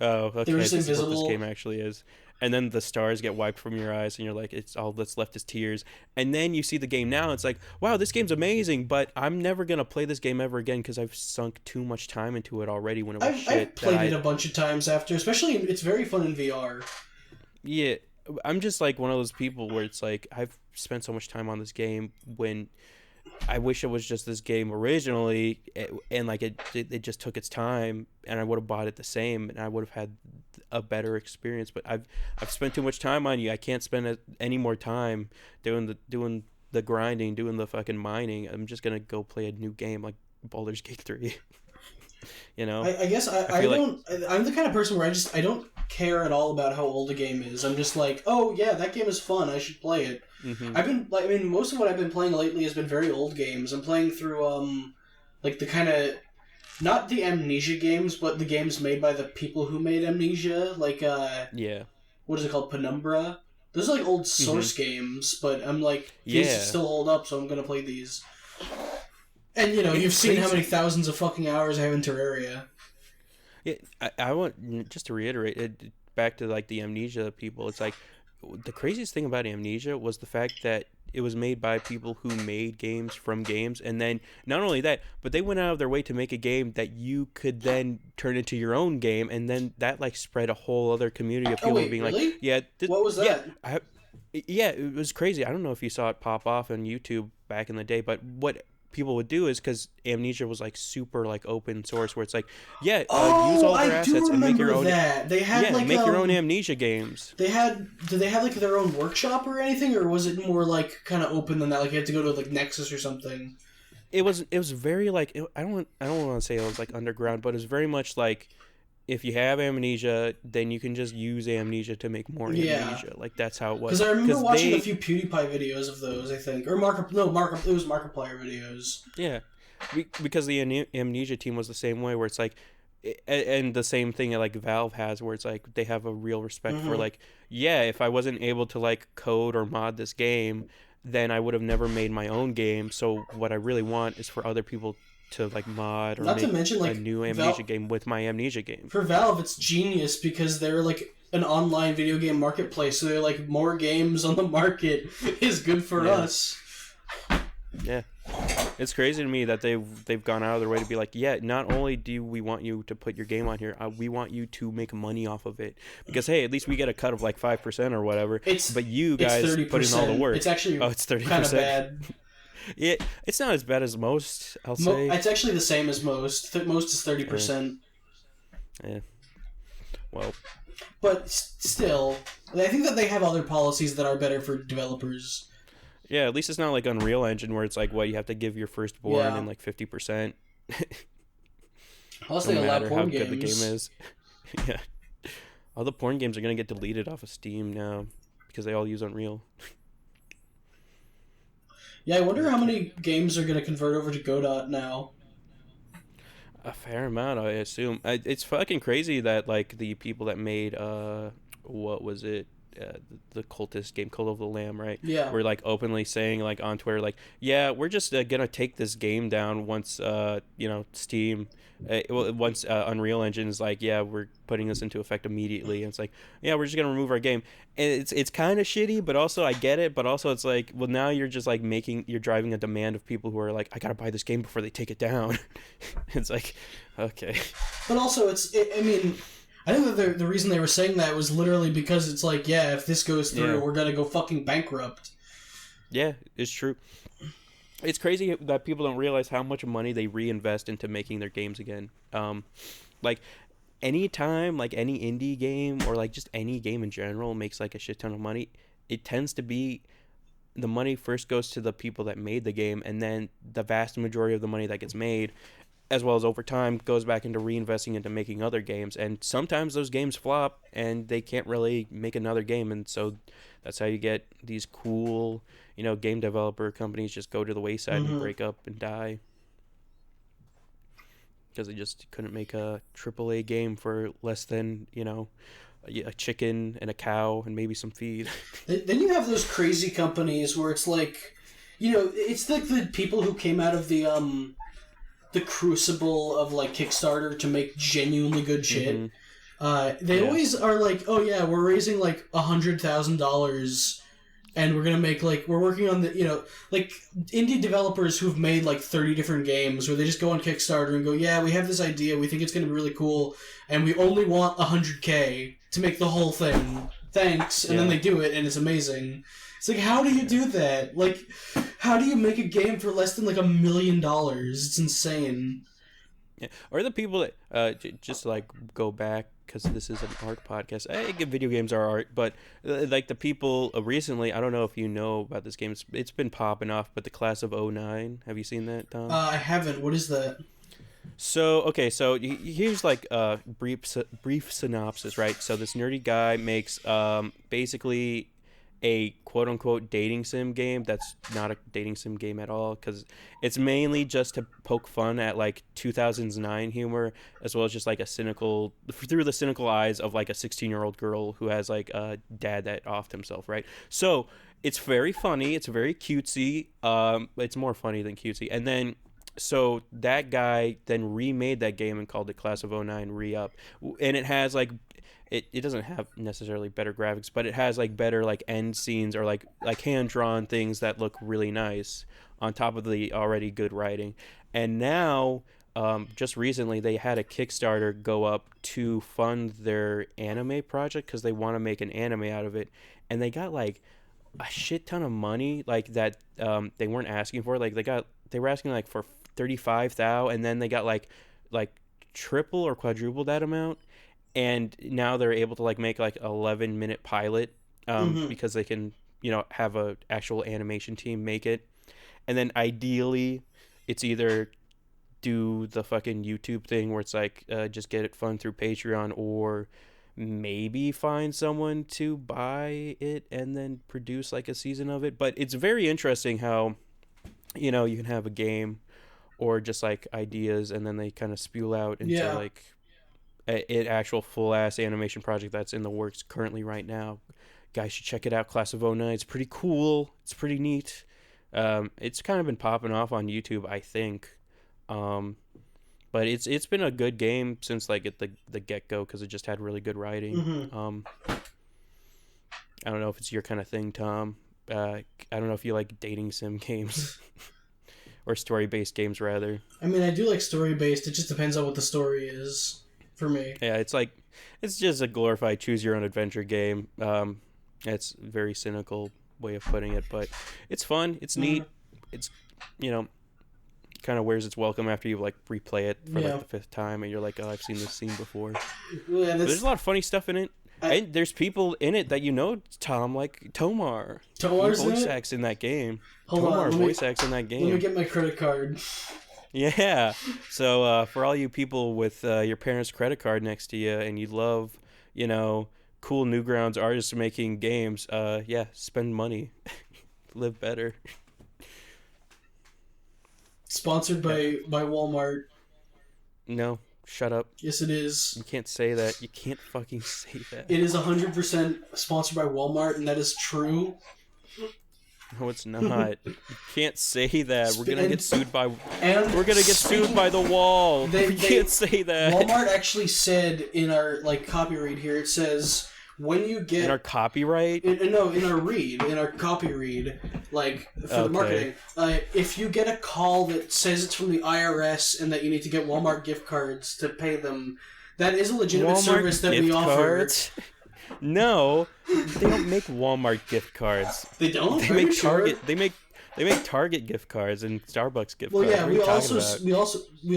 okay. They were just invisible. This is what this game actually is. And then the stars get wiped from your eyes, and you're like, it's all that's left is tears. And then you see the game now, and it's like, wow, this game's amazing, but I'm never gonna play this game ever again because I've sunk too much time into it already. When it was I've played it a bunch of times after, especially it's very fun in VR. Yeah, I'm just like one of those people where it's like I've spent so much time on this game when I wish it was just this game originally, and like it just took its time, and I would have bought it the same, and I would have had a better experience. But I've spent too much time on you. I can't spend any more time doing the grinding, doing the fucking mining. I'm just gonna go play a new game like Baldur's Gate 3. I guess I don't. I'm the kind of person where I don't care at all about how old a game is. I'm just like, oh yeah, that game is fun. I should play it. Mm-hmm. Most of what I've been playing lately has been very old games. I'm playing through the kind of not the Amnesia games, but the games made by the people who made Amnesia. What is it called? Penumbra. Those are like old Source games, but I'm like, these still hold up, so I'm gonna play these. And you've seen how many thousands of fucking hours I have in Terraria. Yeah, I want just to reiterate it back to like the Amnesia people. It's like the craziest thing about Amnesia was the fact that it was made by people who made games from games, and then not only that, but they went out of their way to make a game that you could then turn into your own game, and then that like spread a whole other community of people being really? like, yeah, what was that? Yeah, it was crazy. I don't know if you saw it pop off on YouTube back in the day, but what people would do is because Amnesia was like super like open source, where it's like, use all their assets and make your own. They had make your own Amnesia games. Did they have like their own workshop or anything, or was it more like kind of open than that? Like you had to go to like Nexus or something. it was very like I don't want to say it was like underground, but it's very much like if you have amnesia, then you can just use amnesia to make more Yeah. amnesia. Like that's how it was. Because I remember Because watching a they few PewDiePie videos of those, I think. Or Mark... No, Mark... It was Markiplier videos. yeah, because the amnesia team was the same way, where it's like, and the same thing like Valve has, where it's like they have a real respect for Mm-hmm. like, yeah, if I wasn't able to like code or mod this game, then I would have never made my own game. So what I really want is for other people to like mod or Not to make mention, a like, new amnesia game with my amnesia game. for Valve, it's genius because they're, like, an online video game marketplace. So they're like, more games on the market is good for Yeah, us. yeah. It's crazy to me that they've gone out of their way to be like, yeah, not only do we want you to put your game on here, we want you to make money off of it because hey, at least we get a cut of like 5% or whatever. It's But you it's guys put in all the 30%. work. It's actually Oh, it's thirty kind of percent. bad. It's not as bad as most, I'll say. It's actually the same as most. Most is Yeah, 30%. yeah. Well, But still, I think that they have other policies that are better for developers. yeah. At least it's not like Unreal Engine where it's like what you have to give your firstborn Yeah. in like 50%, Plus, no they allow matter how porn good the game games. is. Yeah. All the porn games are gonna get deleted off of Steam now because they all use Unreal. Yeah, I wonder how Okay. many games are going to convert over to Godot now. A fair amount, I assume. It's fucking crazy that like the people that made what was it? The cultist game, Cult of the Lamb, right? Yeah. Were like openly saying like on Twitter, like, yeah, we're just gonna take this game down once Steam, once Unreal Engine is like, yeah, we're putting this into effect immediately. And it's like, yeah, we're just gonna remove our game, and it's kind of shitty, but also I get it, but also it's like, well, now you're just like you're driving a demand of people who are like, I gotta buy this game before they take it down. It's like, okay, But also, I mean, I think that the reason they were saying that was literally because it's like, yeah, if this goes through, yeah. we're going to go fucking bankrupt. Yeah, it's true. It's crazy that people don't realize how much money they reinvest into making their games again. Like anytime like any indie game or like just any game in general makes like a shit ton of money, it tends to be the money first goes to the people that made the game, and then the vast majority of the money that gets made, as well as over time, goes back into reinvesting into making other games. And sometimes those games flop and they can't really make another game, and so that's how you get these cool, game developer companies just go to the wayside and Mm-hmm. break up and die because they just couldn't make a AAA game for less than a chicken and a cow and maybe some feed. Then you have those crazy companies where it's like, it's like the people who came out of the crucible of like Kickstarter to make genuinely good shit. Mm-hmm. They Yeah. always are like, oh yeah, we're raising like $100,000, and we're gonna make like we're working on the like indie developers who've made like 30 different games where they just go on Kickstarter and go, yeah, we have this idea, we think it's gonna be really cool, and we only want 100K to make the whole thing. Thanks, and then Yeah. they do it, and it's amazing. It's like, how do you do that? Like, how do you make a game for less than like $1 million? It's insane. Yeah. Or the people that just like go back because this is an art podcast. I get video games are art, but like the people recently, I don't know if you know about this game. It's been popping off, but the Class of '09. Have you seen that, Tom? I haven't. What is that? So okay, so here's like a brief synopsis, right? So this nerdy guy makes basically a quote unquote dating sim game that's not a dating sim game at all, because it's mainly just to poke fun at like 2009 humor, as well as just like through the cynical eyes of like a 16-year-old girl who has like a dad that offed himself, right? So it's very funny, it's very cutesy, it's more funny than cutesy. And then so that guy then remade that game and called it Class of '09 Re-Up, and it has like it doesn't have necessarily better graphics, but it has like better like end scenes or like hand drawn things that look really nice on top of the already good writing. And now just recently they had a Kickstarter go up to fund their anime project because they want to make an anime out of it, and they got like a shit ton of money like that they weren't asking for. Like they were asking like for 35,000, and then they got like triple or quadruple that amount, and now they're able to like make like 11-minute pilot Mm-hmm. because they can have a actual animation team make it, and then ideally it's either do the fucking YouTube thing where it's like just get it fun through Patreon, or maybe find someone to buy it and then produce like a season of it. But it's very interesting how, you can have a game or just like ideas, and then they kind of spew out into Yeah. like an actual full ass animation project that's in the works currently right now. Guys should check it out. Class of '09. It's pretty cool. It's pretty neat. It's kind of been popping off on YouTube, I think. Um, but it's been a good game since like at the get go, because it just had really good writing. Mm-hmm. I don't know if it's your kind of thing, Tom. I don't know if you like dating sim games or story based games rather. I mean, I do like story based. It just depends on what the story is for me. Yeah, it's just a glorified choose your own adventure game. It's a very cynical way of putting it, but it's fun. It's neat. It's you know kind of wears its welcome after you like replay it for like the fifth time, and you're like, oh, I've seen this scene before. Yeah, But there's a lot of funny stuff in it. And there's people in it that Tom, like Tomar. Tomar's voice in it? acts in that game. Hold Tomar on, voice acts in that Let me game. get my credit card. Yeah. So for all you people with your parents' credit card next to you, and you love, cool Newgrounds artists making games, yeah, spend money, live better. Sponsored by Walmart. No, shut up. Yes, it is. You can't say that. You can't fucking say that. It is 100% sponsored by Walmart, and that is true. No, it's not. You can't say that. We're gonna get sued by. And We're gonna get sued by the wall. We can't say that. Walmart actually said in our copyright here. It says when you get in our copyright. In our copy read, for the marketing. If you get a call that says it's from the IRS and that you need to get Walmart gift cards to pay them, that is a legitimate service that we offer. Cards? No, they don't make Walmart gift cards. They don't. They make Target. Sure? They make Target gift cards and Starbucks gift cards. Well, yeah, we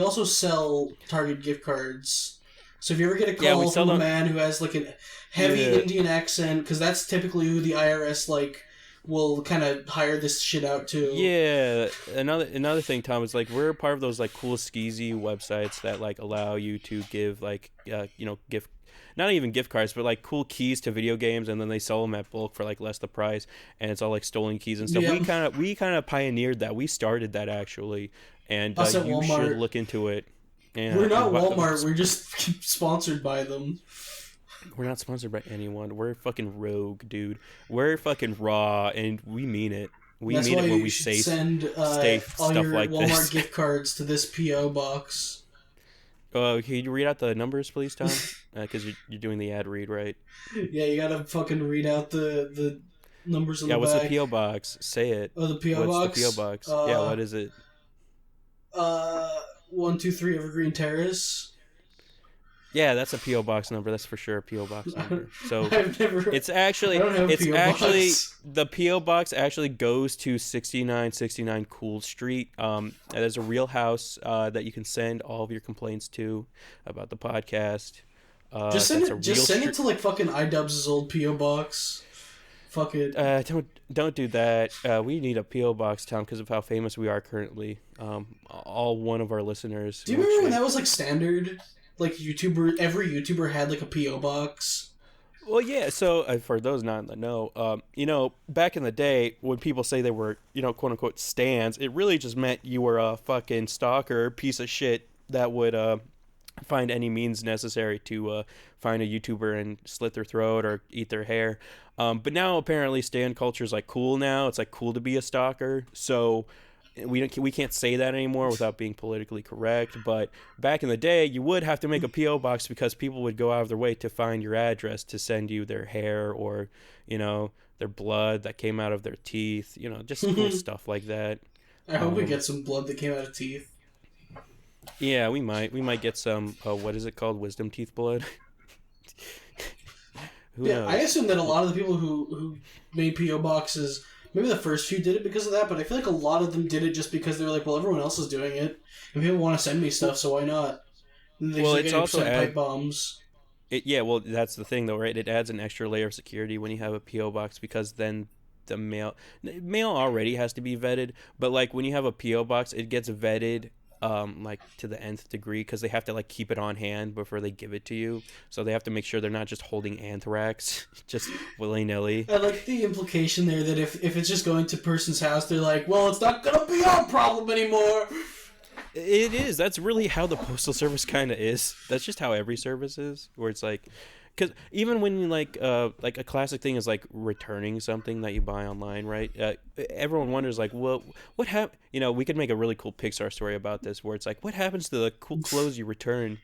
also sell Target gift cards. So if you ever get a call from a man who has like a heavy Indian accent, because that's typically who the IRS will kind of hire this shit out to. Yeah, another thing, Tom, is we're part of those cool skeezy websites that allow you to give gift. Not even gift cards, but cool keys to video games, and then they sell them at bulk for less the price, and it's all stolen keys and stuff. Yeah. We kind of pioneered that. We started that actually, and you Walmart. Should look into it. Yeah, we're not Walmart. We're just sponsored by them. We're not sponsored by anyone. We're fucking rogue, dude. We're fucking raw, and we mean it. That's mean why it when you we should send all stuff your like Walmart this. gift cards to this PO box. Can you read out the numbers, please, Tom? Because you're doing the ad read, right? Yeah, you gotta fucking read out the numbers on the back. Yeah, what's the PO box? Say it. Oh, the PO box. What's the PO box? Yeah, what is it? 123 Evergreen Terrace. Yeah, that's a PO box number. That's for sure a PO box number. So it's PO actually box. The PO box actually goes to 6969 Cool Street. There's a real house that you can send all of your complaints to about the podcast. Just send it to fucking iDubbbz's old PO box. Fuck it. Don't do that. We need a PO box, Tom, because of how famous we are currently. All one of our listeners. Do you remember when that was standard? Every YouTuber had a PO box. Well, yeah. So for those not in the know, back in the day when people say they were, quote unquote stans, it really just meant you were a fucking stalker piece of shit that would find any means necessary to find a YouTuber and slit their throat or eat their hair. But now apparently stan culture is cool now. It's cool to be a stalker. So we can't say that anymore without being politically correct. But back in the day, you would have to make a PO box because people would go out of their way to find your address to send you their hair or their blood that came out of their teeth. Just cool stuff like that. I hope we get some blood that came out of teeth. Yeah, we might get some. What is it called? Wisdom teeth blood. Who knows? I assume that a lot of the people who made PO boxes. Maybe the first few did it because of that, but I feel like a lot of them did it just because they were well, everyone else is doing it, and people want to send me stuff, so why not? And it's also pipe bombs. Well, that's the thing, though, right? It adds an extra layer of security when you have a PO box because then the mail already has to be vetted, but like when you have a PO box, it gets vetted like to the nth degree because they have to like keep it on hand before they give it to you. So they have to make sure they're not just holding anthrax just willy nilly. I like the implication there that if it's just going to person's house, they're like, well, it's not gonna be our problem anymore. It is. That's really how the postal service kind of is. That's just how every service is, where it's like, because even when you like a classic thing is like returning something that you buy online, right? Everyone wonders like, well, what happened? You know, we could make a really cool Pixar story about this, where it's like, what happens to the cool clothes you return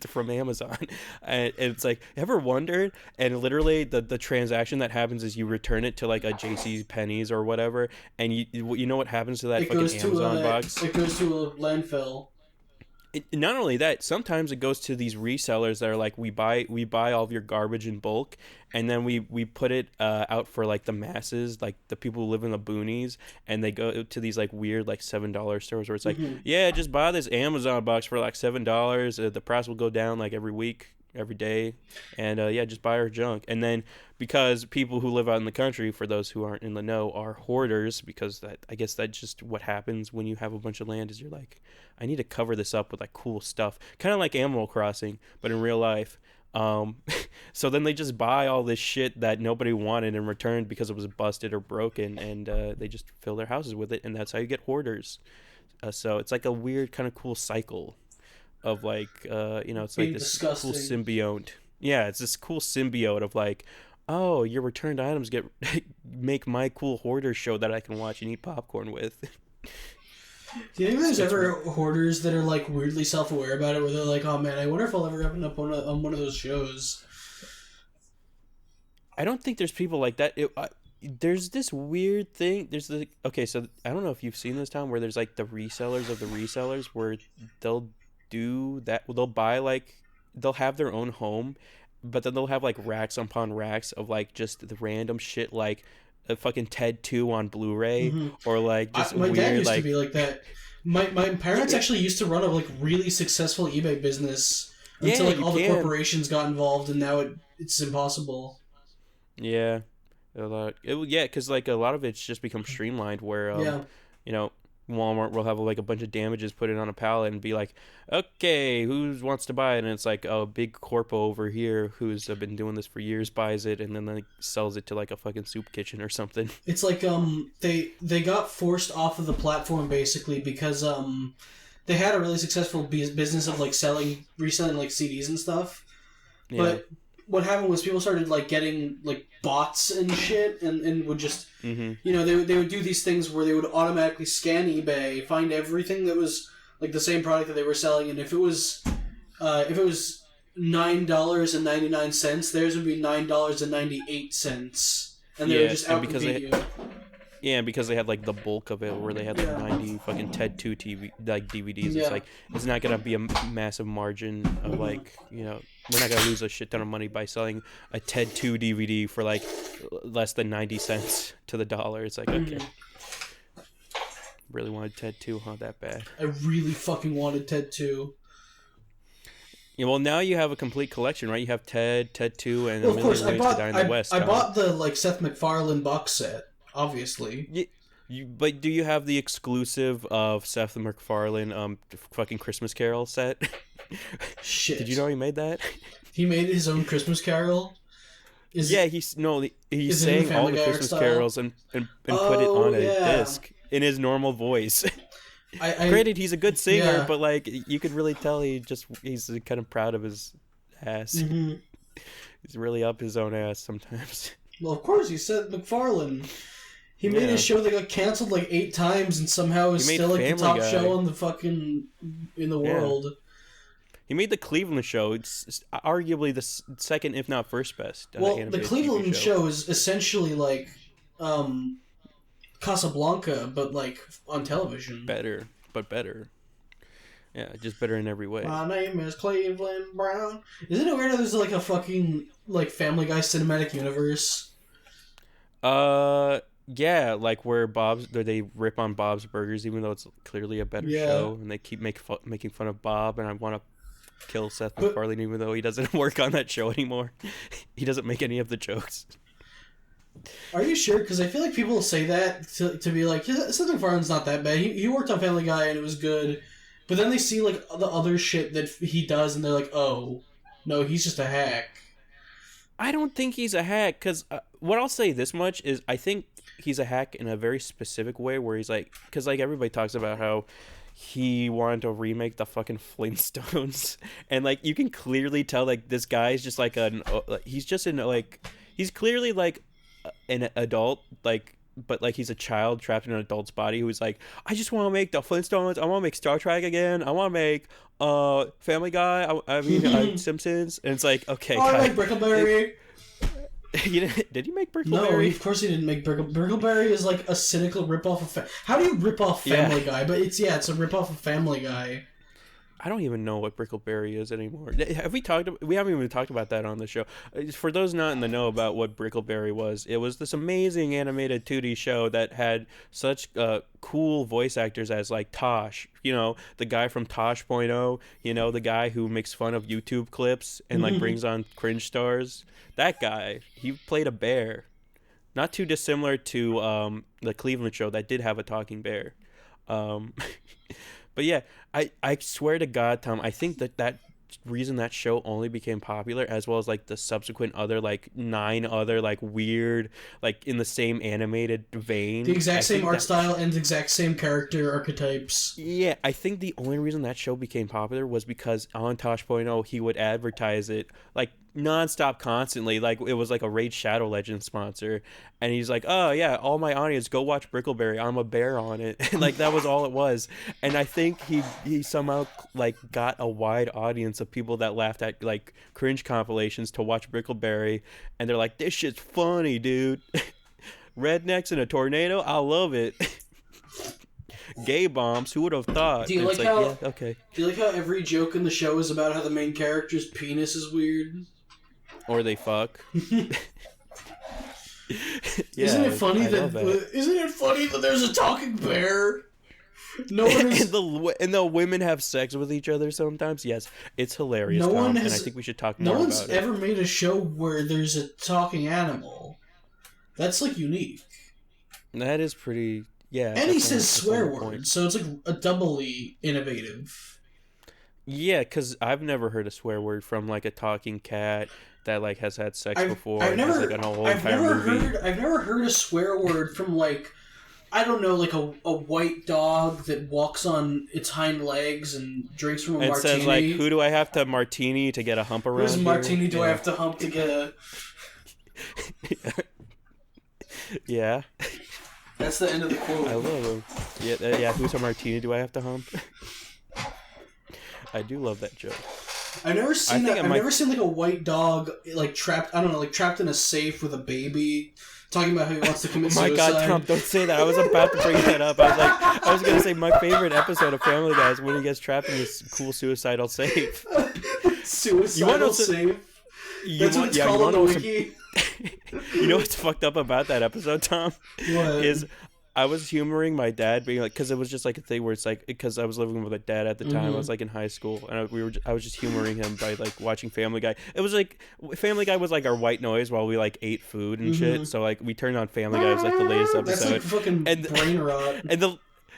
from Amazon? And it's like, ever wondered? And literally, the transaction that happens is you return it to like a JC Penney's or whatever, and you know what happens to that fucking Amazon box? It goes to a landfill. Not only that, sometimes it goes to these resellers that are like, we buy all of your garbage in bulk, and then we put it out for like the masses, like the people who live in the boonies, and they go to these like weird like $7 stores where it's like, yeah, just buy this Amazon box for like $7. The price will go down like every week, every day, and yeah, just buy our junk. And then because people who live out in the country, for those who aren't in the know, are hoarders, because that, I guess that's just what happens when you have a bunch of land, is you're like, I need to cover this up with like cool stuff, kind of like Animal Crossing but in real life. So then they just buy all this shit that nobody wanted and returned because it was busted or broken, and they just fill their houses with it, and that's how you get hoarders. So it's like a weird kind of cool cycle of like it's like this disgusting. cool symbiote. Yeah, it's this cool symbiote of like, oh, your returned items get make my cool hoarder show that I can watch and eat popcorn with. Do you think there's ever hoarders that are like weirdly self-aware about it, where they're like, oh man, I wonder if I'll ever end up on one of those shows? I don't think there's people like that. There's this weird thing. There's the okay, so I don't know if you've seen this, Tom, where there's like the resellers of the resellers, where they'll do that. They'll buy like, they'll have their own home, but then they'll have like racks upon racks of like just the random shit, like a fucking Ted 2 on Blu-ray, or like just my weird, dad used like, to be like that. My parents actually used to run a like really successful eBay business until like all the corporations got involved, and now it's impossible. Yeah, because like a lot of it's just become streamlined, where you know, Walmart will have like a bunch of damages put it on a pallet and be like, okay, who wants to buy it? And it's like a big corpo over here who's been doing this for years buys it, and then like sells it to like a fucking soup kitchen or something. It's like they got forced off of the platform basically because they had a really successful business of like reselling like CDs and stuff. Yeah. But what happened was people started like getting like bots and shit, and would just they would do these things where they would automatically scan eBay, find everything that was like the same product that they were selling, and if it was $9.99, theirs would be $9.98, and they would just outcompete you. Yeah, because they had like the bulk of it, where they had like 90 fucking Ted 2 TV like DVDs. It's like, it's not gonna be a massive margin of like, we're not gonna lose a shit ton of money by selling a Ted 2 DVD for like less than 90 cents to the dollar. It's like, okay, really wanted Ted 2, huh? That bad? I really fucking wanted Ted 2. Yeah, well, now you have a complete collection, right? You have Ted 2, and A Million Ways to Die in the West. I bought the like Seth MacFarlane box set. Obviously. But do you have the exclusive of Seth MacFarlane fucking Christmas Carol set? Shit. Did you know he made that? He made his own Christmas Carol? He's saying all the Christmas carols and put it on a disc in his normal voice. Granted, he's a good singer, but like you could really tell he's kind of proud of his ass. He's really up his own ass sometimes. Well, of course, he said MacFarlane. He made a show that got canceled like 8 times and somehow is still like the top show on the fucking in the world. He made the Cleveland show. It's arguably the second, if not first best. Well, the Cleveland show is essentially like Casablanca, but like on television. Better. Yeah, just better in every way. My name is Cleveland Brown. Isn't it weird that there's like a fucking like Family Guy cinematic universe? Yeah, like where they rip on Bob's Burgers, even though it's clearly a better show, and they keep making fun of Bob, and I want to kill Seth MacFarlane, even though he doesn't work on that show anymore. He doesn't make any of the jokes. Are you sure? Because I feel like people say that to be like, yeah, Seth MacFarlane's not that bad. He worked on Family Guy and it was good. But then they see like the other shit that he does and they're like, oh, no, he's just a hack. I don't think he's a hack, because what I'll say this much is I think he's a hack in a very specific way, where he's like, because like everybody talks about how he wanted to remake the fucking Flintstones, and like you can clearly tell like this guy's just like he's just in like he's clearly like an adult, like, but like he's a child trapped in an adult's body who's like, I just want to make the Flintstones, I want to make Star Trek again, I want to make Family Guy, I mean Simpsons, and it's like, okay, Oh, I guy, like Brickleberry. did you make No, Brickleberry? of course he didn't make Brickleberry is like a cynical ripoff of... How do you rip off Family Guy? But it's a ripoff of Family Guy. I don't even know what Brickleberry is anymore. Have we talked? We haven't even talked about that on the show. For those not in the know about what Brickleberry was, it was this amazing animated 2D show that had such cool voice actors as like Tosh, the guy from Tosh.0, the guy who makes fun of YouTube clips and like brings on cringe stars. That guy, he played a bear, not too dissimilar to the Cleveland show that did have a talking bear. Um, But yeah, I swear to God, Tom, I think that reason that show only became popular, as well as like the subsequent other like 9 other like weird, like in the same animated vein, the exact same art style and the exact same character archetypes. Yeah, I think the only reason that show became popular was because on Tosh.0 he would advertise it like nonstop, constantly, like it was like a Raid Shadow Legends sponsor, and he's like, oh yeah, all my audience, go watch Brickleberry, I'm a bear on it. And like that was all it was. And I think he somehow like got a wide audience of people that laughed at like cringe compilations to watch Brickleberry, and they're like, this shit's funny, dude. Rednecks in a tornado, I love it. Gay bombs, who would have thought? Do you like how? Yeah, okay. Do you like how every joke in the show is about how the main character's penis is weird? Or they fuck. Yeah, isn't it funny that there's a talking bear? No one is... and the women have sex with each other sometimes. Yes, it's hilarious. No one has, and I think we should talk more about it. No one's ever made a show where there's a talking animal. That's like unique. That is pretty. Yeah. And he says swear words, so it's like a doubly innovative. Yeah, because I've never heard a swear word from like a talking cat that like has had sex before. I've never heard a swear word from like, I don't know, like a white dog that walks on its hind legs and drinks from a martini. And says like, who do I have to martini to get a hump around? Whose martini do I have to hump to get a... Yeah. That's the end of the quote. I love him. Yeah. Who's a martini do I have to hump? I do love that joke. I've never seen like a white dog like trapped. I don't know, like trapped in a safe with a baby, talking about how he wants to commit suicide. My God, Tom, don't say that. I was about to bring that up. I was gonna say my favorite episode of Family Guy is when he gets trapped in this cool suicidal safe. Suicidal safe. That's what it's called on the wiki. You know what's fucked up about that episode, Tom? What? Is I was humoring my dad, being like, because it was just like a thing where it's like, because I was living with a dad at the time, I was like in high school, and I was just humoring him by like watching Family Guy. It was like Family Guy was like our white noise while we like ate food and shit. So like we turned on Family Guy, it was like the latest episode. That's like fucking brain rot.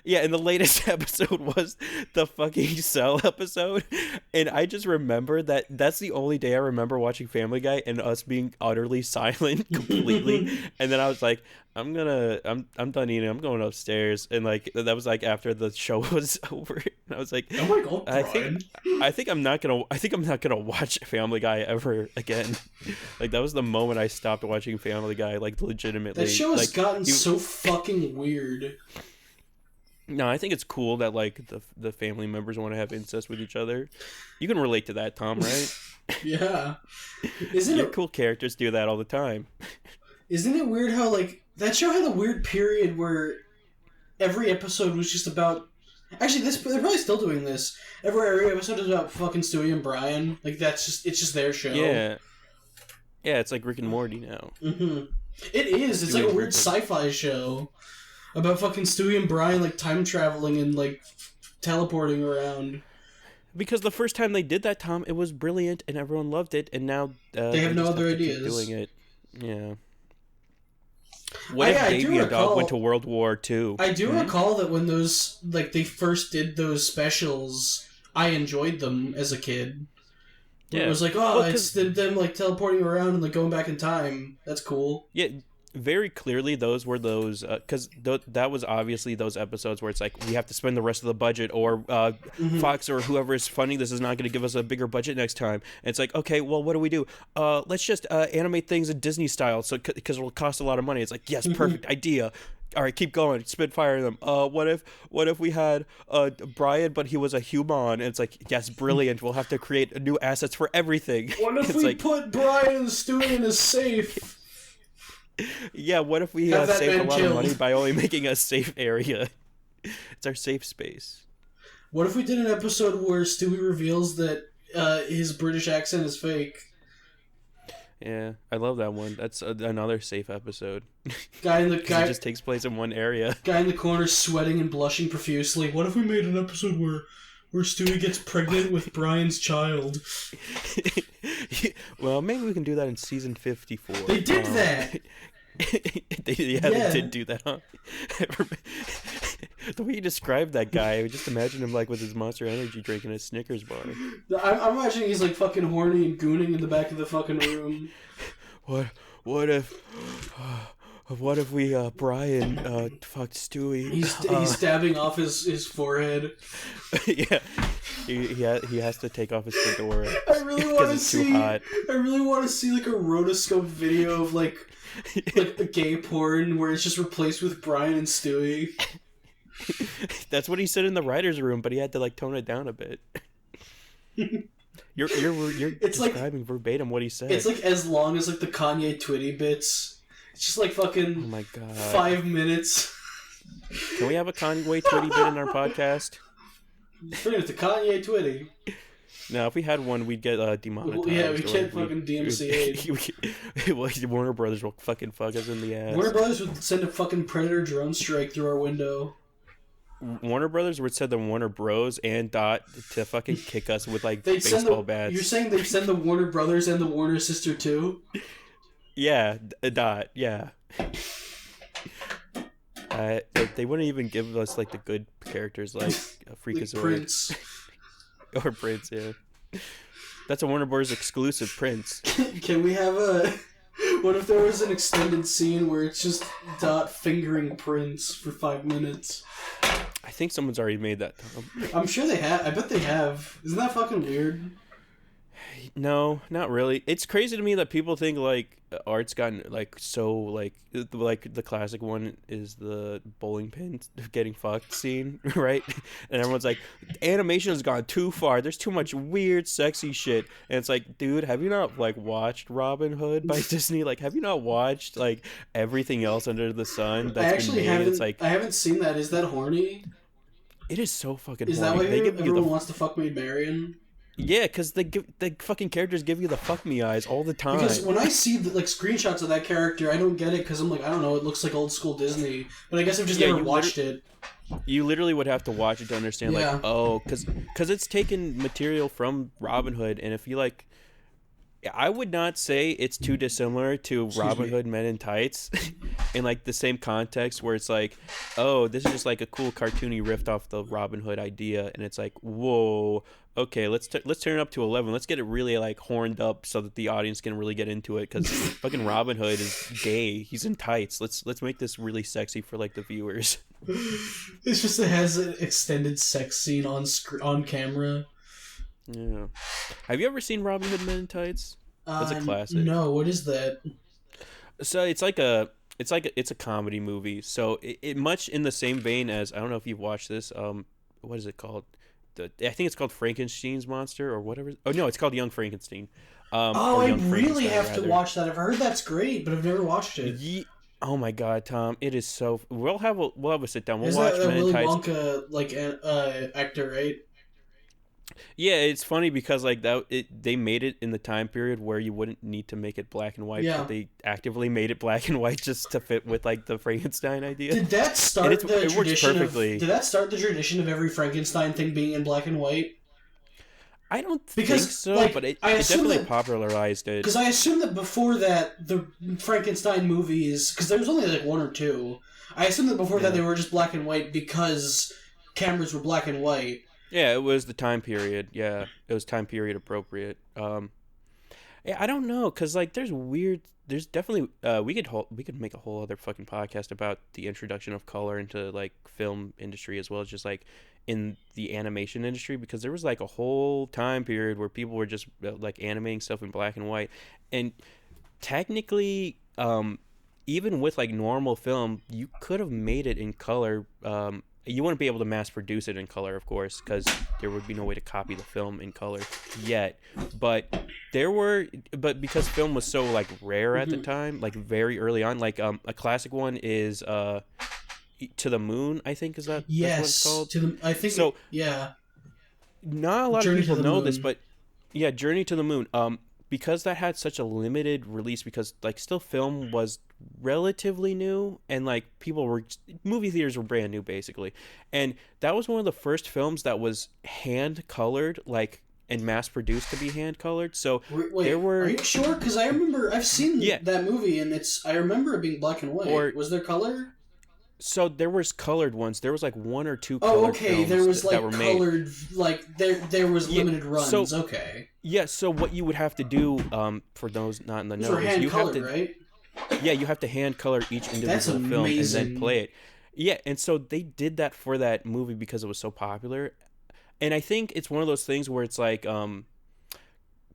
And the latest episode was the fucking Cell episode. And I just remember that's the only day I remember watching Family Guy and us being utterly silent completely. And then I was like, I'm done eating. I'm going upstairs. And like that was like after the show was over. And I was like, oh my God, I think I'm not gonna watch Family Guy ever again. Like that was the moment I stopped watching Family Guy, like legitimately. That show has like, gotten so fucking weird. No, I think it's cool that like the family members want to have incest with each other. You can relate to that, Tom, right? Yeah. Cool characters do that all the time. Isn't it weird how like that show had a weird period where every episode was just about... Actually, they're probably still doing this. Every episode is about fucking Stewie and Brian. Like it's just their show. Yeah. Yeah, it's like Rick and Morty now. Mm-hmm. It is. It's like a weird sci-fi show about fucking Stewie and Brian like time traveling and like teleporting around. Because the first time they did that, Tom, it was brilliant and everyone loved it, and now they have no other ideas doing it. Yeah. What if I do Baby and Dog went to recall. World War II? I do recall that when those like they first did those specials, I enjoyed them as a kid. Where it Yeah. was like, Well, oh, it's because them like teleporting around and like going back in time. That's cool. yeah, very clearly those were those because that was obviously those episodes where it's like we have to spend the rest of the budget, or Mm-hmm. Fox or whoever is funding this is not going to give us a bigger budget next time. And it's like, okay, well, what do we do? Let's just animate things in Disney style, so because it'll cost a lot of money. It's like, yes, perfect idea. All right, keep going, spit fire them. What if we had Brian, but he was a human? And it's like, yes, brilliant. We'll have to create new assets for everything. What if It's we like, put Brian and Stewie in a safe? yeah, what if we Have that save a man lot killed. of money by only making a safe area? It's our safe space. What if we did an episode where Stewie reveals that his British accent is fake? Yeah, I love that one. That's another safe episode. Guy in the Because it guy, just takes place in one area. guy in the corner sweating and blushing profusely. What if we made an episode where Stewie gets pregnant with Brian's child? Well, maybe we can do that in season 54. They did that. They did do that, huh? The way you described that guy, I just imagine him like with his Monster Energy drink and a Snickers bar. I'm imagining he's like fucking horny and gooning in the back of the fucking room. What if we Brian fucked Stewie? He's stabbing off his forehead. Yeah, he has to take off his fedora I really want because to it's too see. hot. I really want to see like a rotoscope video of like a gay porn where it's just replaced with Brian and Stewie. That's what he said in the writers' room, but he had to like tone it down a bit. You're It's like- describing verbatim what he said. It's like as long as like the Kanye Twitty bits. It's just like Oh fucking my god! 5 minutes. Can we have a Conway Twitty bit in our podcast? Bring it to Kanye Twitty. No, if we had one, we'd get demonetized. Yeah, we or, can't like, fucking DMCA. well, Warner Brothers will fucking fuck us in the ass. Warner Brothers would send a fucking Predator drone strike through our window. Warner Brothers would send the Warner Bros and Dot to fucking kick us with like They'd send baseball the. bats. You're saying they'd send the Warner Brothers and the Warner sister too? Yeah, Dot. Yeah. They wouldn't even give us like the good characters like Like Freakazoid Prince. or Prince. Yeah, that's a Warner Bros exclusive. Prince. Can we have a? What if there was an extended scene where it's just Dot fingering Prince for 5 minutes? I think someone's already made that, Tom. I'm sure they have. I bet they have. Isn't that fucking weird? No, not really. It's crazy to me that people think like art's gotten like so like the classic one is the bowling pin getting fucked scene, right? And everyone's like, animation has gone too far. There's too much weird, sexy shit. And it's like, dude, have you not like watched Robin Hood by Disney? Like, have you not watched like everything else under the sun that's I actually been made? haven't. It's like I haven't seen that. Is that horny? it is so fucking. Is that horny. why They give you everyone the wants to fuck Maid Marian? yeah, because the fucking characters give you the fuck me eyes all the time. Because when I see like screenshots of that character, I don't get it because I'm like, I don't know, it looks like old school Disney. But I guess I've just Yeah, never you watched it. You literally would have to watch it to understand, Yeah. like, oh, because it's taken material from Robin Hood, and if you like, I would not say it's too dissimilar to Robin me. Hood Men in Tights, in like the same context where it's like, oh, this is just like a cool cartoony riff off the Robin Hood idea, and it's like, whoa, okay, let's turn it up to 11. Let's get it really like horned up so that the audience can really get into it, because fucking Robin Hood is gay. He's in tights. Let's make this really sexy for like the viewers. It's just it has an extended sex scene on camera. Yeah. Have you ever seen Robin Hood Men in Tights? That's a classic. No, what is that? So it's a comedy movie. So it much in the same vein as, I don't know if you've watched this. What is it called? I think it's called Frankenstein's Monster or whatever. Oh no, it's called Young Frankenstein. I Young really Frankenstein, have to rather. watch that. I've heard that's great, but I've never watched it. Oh my god, Tom! It is so. We'll have a sit down. We'll Is watch that Men in Willy Tights. Wonka like actor, right? Yeah, it's funny because like they made it in the time period where you wouldn't need to make it black and white, Yeah. but they actively made it black and white just to fit with like the Frankenstein idea. Did that start it works tradition perfectly. Did that start the tradition of every Frankenstein thing being in black and white? I don't think Because so, but like I it assume definitely that popularized it. because I assume that before that the Frankenstein movies, because there was only like one or two. I assume that before that Yeah. they were just black and white because cameras were black and white. Yeah, it was the time period. Yeah, it was time period appropriate. Yeah, I don't know, cause like there's definitely we could make a whole other fucking podcast about the introduction of color into like film industry as well as just like in the animation industry because there was like a whole time period where people were just like animating stuff in black and white, and technically, even with like normal film, you could have made it in color. You wouldn't be able to mass produce it in color, of course, because there would be no way to copy the film in color yet. But but because film was so like rare at the Mm-hmm. time, like very early on, like a classic one is To the Moon, I think that's what it's Yes, called. to the I think So yeah, not a lot of Journey to people the know this, Moon. but yeah, Journey to the Moon. Because that had such a limited release, because like still film was relatively new, and like people were movie theaters were brand new basically, and that was one of the first films that was hand colored, like and mass produced to be hand colored. So there Wait, are were you sure? Because I remember I've seen yeah, that movie and I remember it being black and white. or Was there color? so there was colored ones. There was like one or two Oh, colored okay. There films was that like were made. colored, like there was Yeah, limited so runs. Okay, yeah, so what you would have to do, for those not in the those know, were is hand you have colored, to right? yeah, you have to hand color each That's individual film and then amazing. play it. Yeah, and so they did that for that movie because it was so popular. And I think it's one of those things where it's like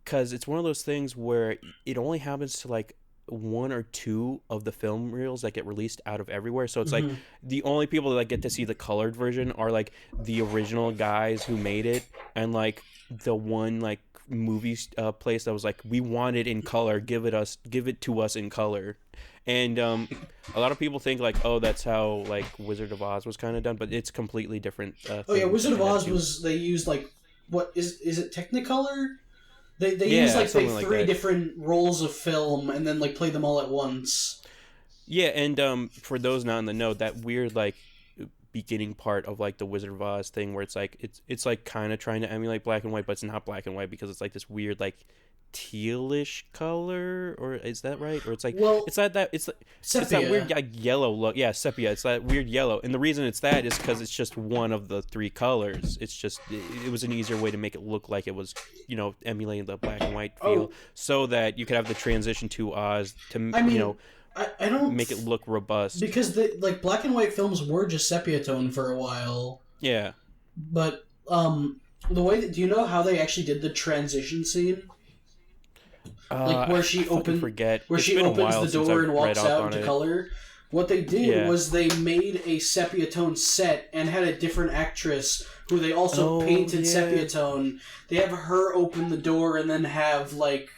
cuz it's one of those things where it only happens to like one or two of the film reels that get released out of everywhere. So it's like Hmm. the only people that get to see the colored version are like the original guys who made it, and like the one like movie place that was like, we want it in color, give it to us in color. And a lot of people think like, oh, that's how like Wizard of Oz was kind of done, but it's completely different Oh yeah, thing. Wizard of It had Oz to was they used like what is it Technicolor? They use yeah, like something like three that. different rolls of film and then like play them all at once. Yeah, and for those not in the know, that weird like beginning part of like the Wizard of Oz thing where it's like it's like kind of trying to emulate black and white, but it's not black and white because it's like this weird like tealish color, or is that right? Or it's like Well, it's not that it's that weird sepia. like yellow look. Yeah, sepia. It's that weird yellow, and the reason it's that is because it's just one of the three colors. It's just it was an easier way to make it look like it was emulating the black and white feel, Oh, so that you could have the transition to Oz to I mean, I don't make it look robust. because the like black and white films were just sepia tone for a while, Yeah. but the way that do you know how they actually did the transition scene? Like I fucking forget. where It's she been a opens while the since door I've and read walks up out on into it. color. What they did Yeah. was they made a sepia tone set and had a different actress who they also Oh painted yeah. sepia tone. They have her open the door and then have like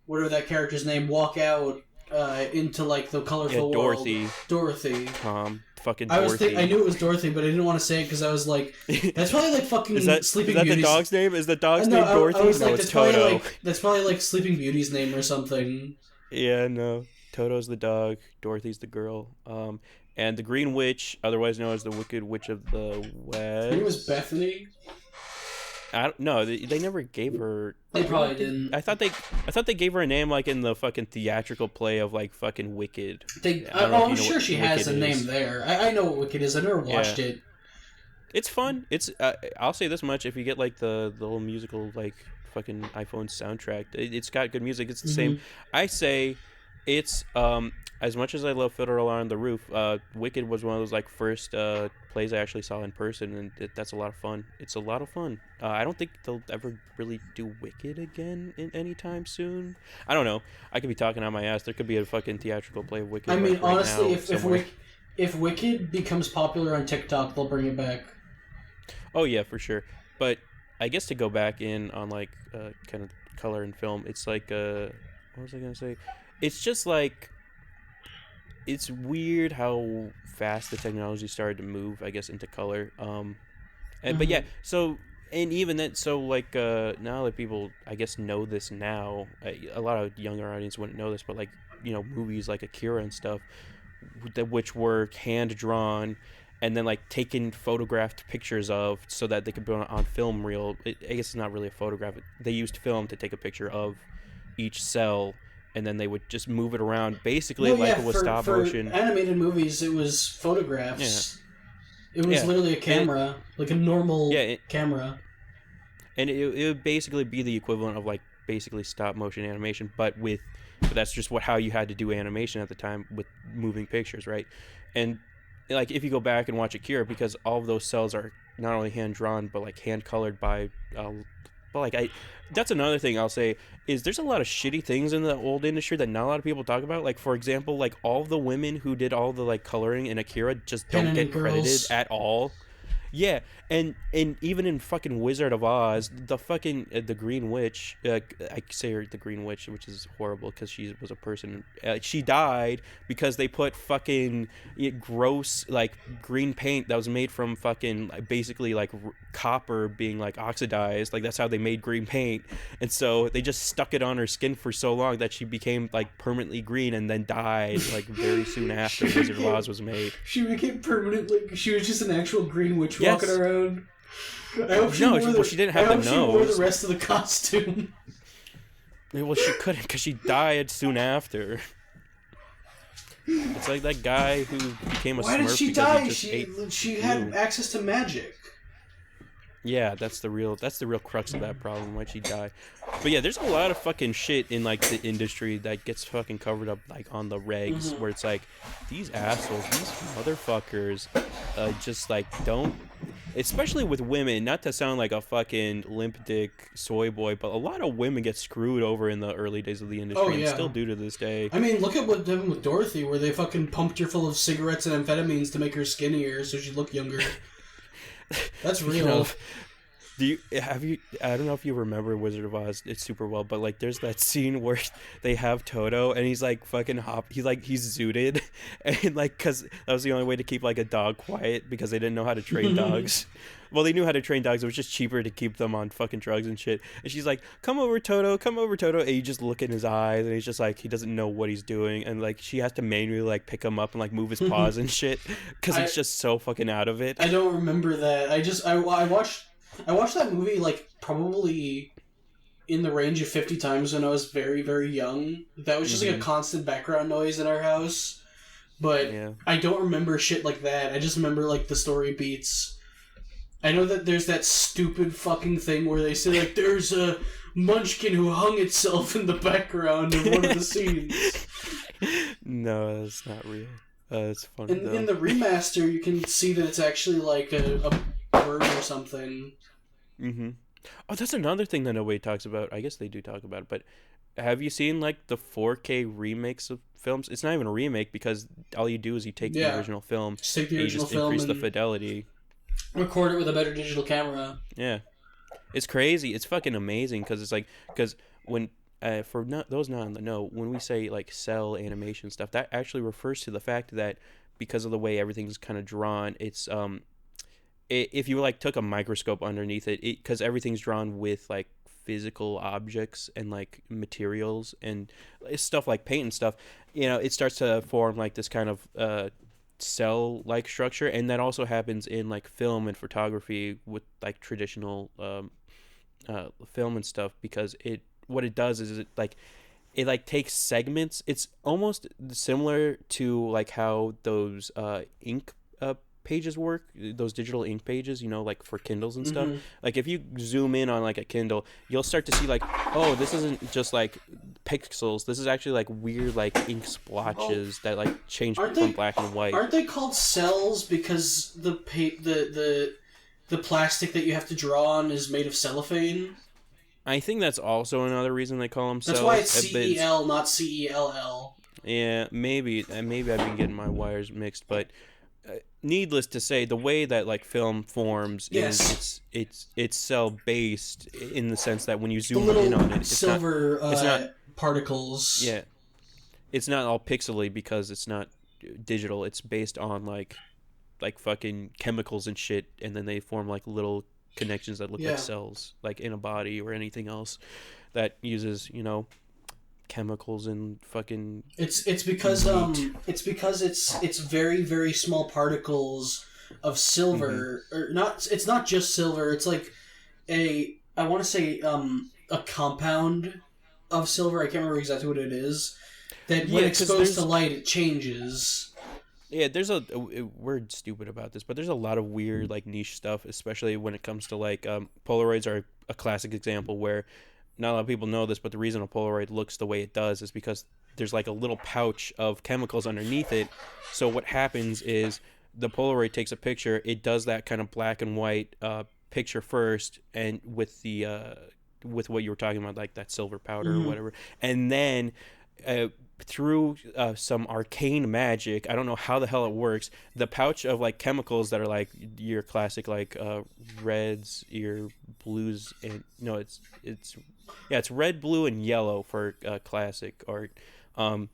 whatever that character's name walk out into like the Yeah, colorful world. Dorothy. Dorothy. Fucking I Dorothy. knew it was Dorothy, but I didn't want to say it because I was like, that's probably like is fucking that is Sleeping that the Beauty's. dog's name? Is the dog's No, name I Dorothy? was No, like, it's Toto. that's probably like Sleeping Beauty's name or something. Yeah, no. Toto's the dog. Dorothy's the girl. And the Green Witch, otherwise known as the Wicked Witch of the Her name was West. Bethany. I don't know. They never gave her. They probably didn't. I thought they gave her a name like in the fucking theatrical play of like fucking Wicked. They. I don't know if I'm you know sure what she has Wicked a name is. there. I know what Wicked is. I've never Yeah. watched it. It's fun. It's I'll say this much: if you get like the little musical like fucking iPhone soundtrack, it's got good music. It's the same. Hmm. I say it's as much as I love Fiddler on the Roof. Wicked was one of those like first plays I actually saw in person, and that's a lot of fun. It's a lot of fun. I don't think they'll ever really do Wicked again in anytime soon. I don't know. I could be talking on my ass. There could be a fucking theatrical play of Wicked I mean, like right honestly, now if somewhere. if Wicked becomes popular on TikTok, they'll bring it back. Oh yeah, for sure. But I guess to go back in on like kind of color and film, it's like what was I gonna say? It's just like it's weird how fast the technology started to move, I guess, into color. But yeah, Hmm. so and even then, so like now that people, I guess, know this now, a lot of younger audience wouldn't know this, but like movies like Akira and stuff, which were hand drawn, and then like taken photographed pictures of so that they could put on film reel. I guess it's not really a photograph. They used film to take a picture of each cell, and then they would just move it around, basically No, like yeah, it was for stop motion. animated movies, it was Yeah, photographs. It was yeah, literally a and camera, like a yeah, normal camera. and it would basically be the equivalent of like basically stop motion animation, but that's just what how you had to do animation at the time with moving pictures, right? And like if you go back and watch Akira, because all of those cells are not only hand drawn but like hand colored by but like I that's another thing I'll say is there's a lot of shitty things in the old industry that not a lot of people talk about. Like for example, like all the women who did all the like coloring in Akira just Pen don't and get ink credited girls. at all. Yeah, and even in fucking Wizard of Oz, the fucking the Green Witch, I say her the Green Witch, which is horrible because she was a person. She died because they put fucking gross like green paint that was made from fucking like, basically like copper being like oxidized. Like that's how they made green paint, and so they just stuck it on her skin for so long that she became like permanently green and then died like very soon after Wizard of Oz was made. She became permanent. Like she was just an actual green witch walking Yes. around. I hope she No, wore the. she didn't I have the hope she wore the nose. rest of the costume. Well, she couldn't because she died soon after. It's like that guy who became a Why did Smurf she because die? he just ate She glue. had access to magic. Yeah, that's the real crux of that problem. Why'd she die? But yeah, there's a lot of fucking shit in like the industry that gets fucking covered up like on the regs where it's like these assholes, these motherfuckers, just like don't. Especially with women, not to sound like a fucking limp dick soy boy, but a lot of women get screwed over in the early days of the industry Oh and yeah. still do to this day. I mean, look at what happened with Dorothy, where they fucking pumped her full of cigarettes and amphetamines to make her skinnier so she'd look younger. That's real. You know, I don't know if you remember Wizard of Oz it's super well, but like there's that scene where they have Toto and he's like fucking he's zooted and like cuz that was the only way to keep like a dog quiet because they didn't know how to train dogs. Well, they knew how to train dogs. It was just cheaper to keep them on fucking drugs and shit. And she's like, come over, Toto. And you just look in his eyes, and he's just like, he doesn't know what he's doing. And like, she has to manually like pick him up and like move his paws and shit because it's just so fucking out of it. I don't remember that. I watched that movie like probably in the range of 50 times when I was very, very young. That was just like a constant background noise in our house. But Yeah. I don't remember shit like that. I just remember like the story beats. I know that there's that stupid fucking thing where they say like there's a munchkin who hung itself in the background of one of the scenes. No, that's not real. It's funny though. In the remaster, you can see that it's actually like a bird or something. Mm-hmm. Oh, that's another thing that nobody talks about. I guess they do talk about it, but have you seen like the 4K remakes of films? It's not even a remake because all you do is you take the original film Just take the and you original just film increase the and fidelity. record it with a better digital camera. Yeah, it's crazy. It's fucking amazing because it's like because when for not those not in the know, when we say like cell animation stuff, that actually refers to the fact that because of the way everything's kind of drawn, it's if you like took a microscope underneath it because everything's drawn with like physical objects and like materials and stuff like paint and stuff, it starts to form like this kind of cell like structure, and that also happens in like film and photography with like traditional film and stuff because what it does is it like takes segments. It's almost similar to like how those ink pages work, those digital ink pages, like for Kindles and stuff. Like if you zoom in on like a Kindle, you'll start to see like, oh, this isn't just like pixels, this is actually like weird like ink splotches that like change from black and white. Aren't they called cells because the plastic that you have to draw on is made of cellophane? I think that's also another reason they call them cells. That's why it's CEL, not CELL. Yeah, maybe I've been getting my wires mixed, but needless to say, the way that like film forms is it's cell based in the sense that when you zoom in on it, it's not particles. Yeah, it's not all pixely because it's not digital. It's based on like fucking chemicals and shit, and then they form like little connections that look like cells, like in a body or anything else that uses chemicals and fucking it's because it's very, very small particles of Mm-hmm. silver, or not. It's not just silver. It's like I want to say a compound of silver. I can't remember exactly what it is. That when Yeah, because exposed to there's light, it changes. yeah, there's we're stupid about this, but there's a lot of weird like niche stuff, especially when it comes to like Polaroids are a classic example where not a lot of people know this, but the reason a Polaroid looks the way it does is because there's like a little pouch of chemicals underneath it. So what happens is the Polaroid takes a picture, it does that kind of black and white picture first, and with what you were talking about, like that silver powder or Mm-hmm. whatever, and then uh, through some arcane magic, I don't know how the hell it works. The pouch of like chemicals that are like your classic like reds, your blues, and no, it's yeah, it's red, blue, and yellow for classic art. Um,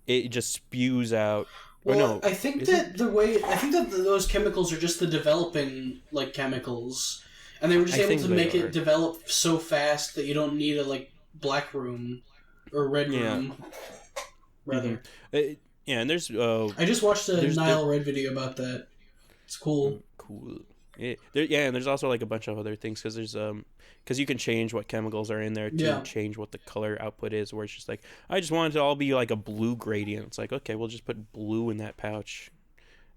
it just spews out. Or Well, no, I think is it? that those chemicals are just the developing like chemicals, and they were just I able think to they make it are. develop so fast that you don't need a like black room or red Yeah. room Mm-hmm. rather. Yeah, and I just watched a there's there Nile Red video about that. It's cool. cool. Yeah, and there's also like a bunch of other things because there's because you can change what chemicals are in there to Yeah. change what the color output is. Where it's just like I just want it to all be like a blue gradient. It's like okay, we'll just put blue in that pouch,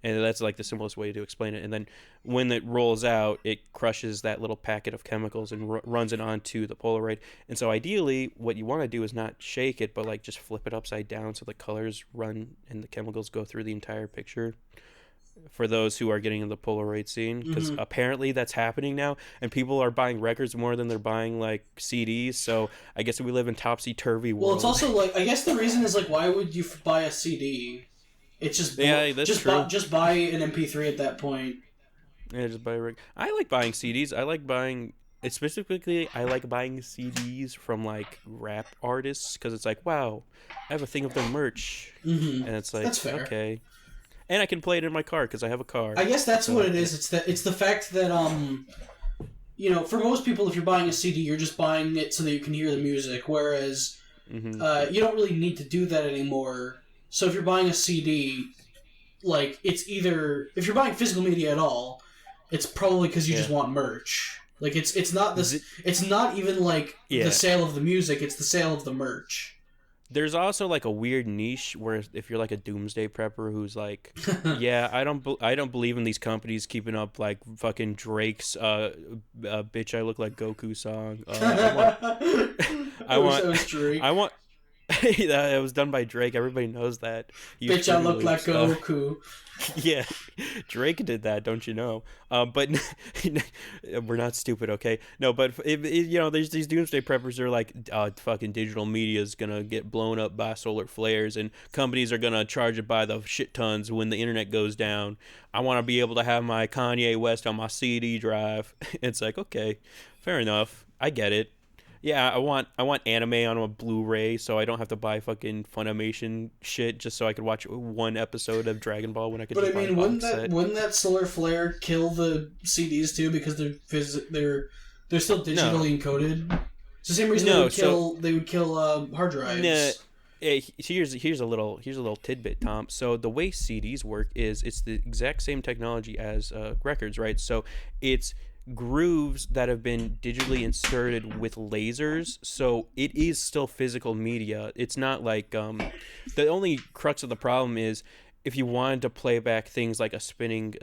and that's like the simplest way to explain it. And then when it rolls out, it crushes that little packet of chemicals and runs it onto the Polaroid. And so ideally, what you want to do is not shake it, but like just flip it upside down so the colors run and the chemicals go through the entire picture for those who are getting in the Polaroid scene because Hmm. apparently that's happening now and people are buying records more than they're buying like CDs. So I guess we live in topsy turvy Well, it's world. also like I guess the reason is like why would you buy a CD? It's Yeah, that's true. just buy an MP3 at that point. Yeah, just buy a record. I like buying CDs. I like buying specifically. I like buying CDs from like rap artists because it's like wow, I have a thing of their merch, Hmm. and it's That's like fair. okay, and I can play it in my car because I have a car. I guess that's what So it is. It's the fact that for most people, if you're buying a CD, you're just buying it so that you can hear the music. Whereas mm-hmm. you don't really need to do that anymore. So if you're buying a CD, like it's either if you're buying physical media at all, it's probably because you Yeah. just want merch. Like it's not this. Z- It's not even like the yeah. sale of the music. It's the sale of the merch. There's also like a weird niche where if you're like a doomsday prepper who's like, yeah, I don't believe in these companies keeping up like fucking Drake's bitch I look like Goku song. I I wish want I was Drake. I want it was done by Drake. Everybody knows that. He used Bitch, I Fruity look like Loops. Goku. Yeah, Drake did that, don't you know? But we're not stupid, okay? No, but there's these doomsday preppers that are like, fucking digital media is gonna get blown up by solar flares, and companies are gonna charge it by the shit tons when the internet goes down. I want to be able to have my Kanye West on my CD drive. It's like, okay, fair enough, I get it. Yeah, I want anime on a Blu-ray so I don't have to buy fucking Funimation shit just so I could watch one episode of Dragon Ball when I could But I just buy a mean, box set. wouldn't that solar flare kill the CDs too because they're still No, digitally encoded? It's the same reason no. So they would kill hard nah, drives. here's a little tidbit, Tom. So the way CDs work is it's the exact same technology as records, right? So it's grooves that have been digitally inserted with lasers, so it is still physical media. It's not like the only crux of the problem is if you wanted to play back things like a spinning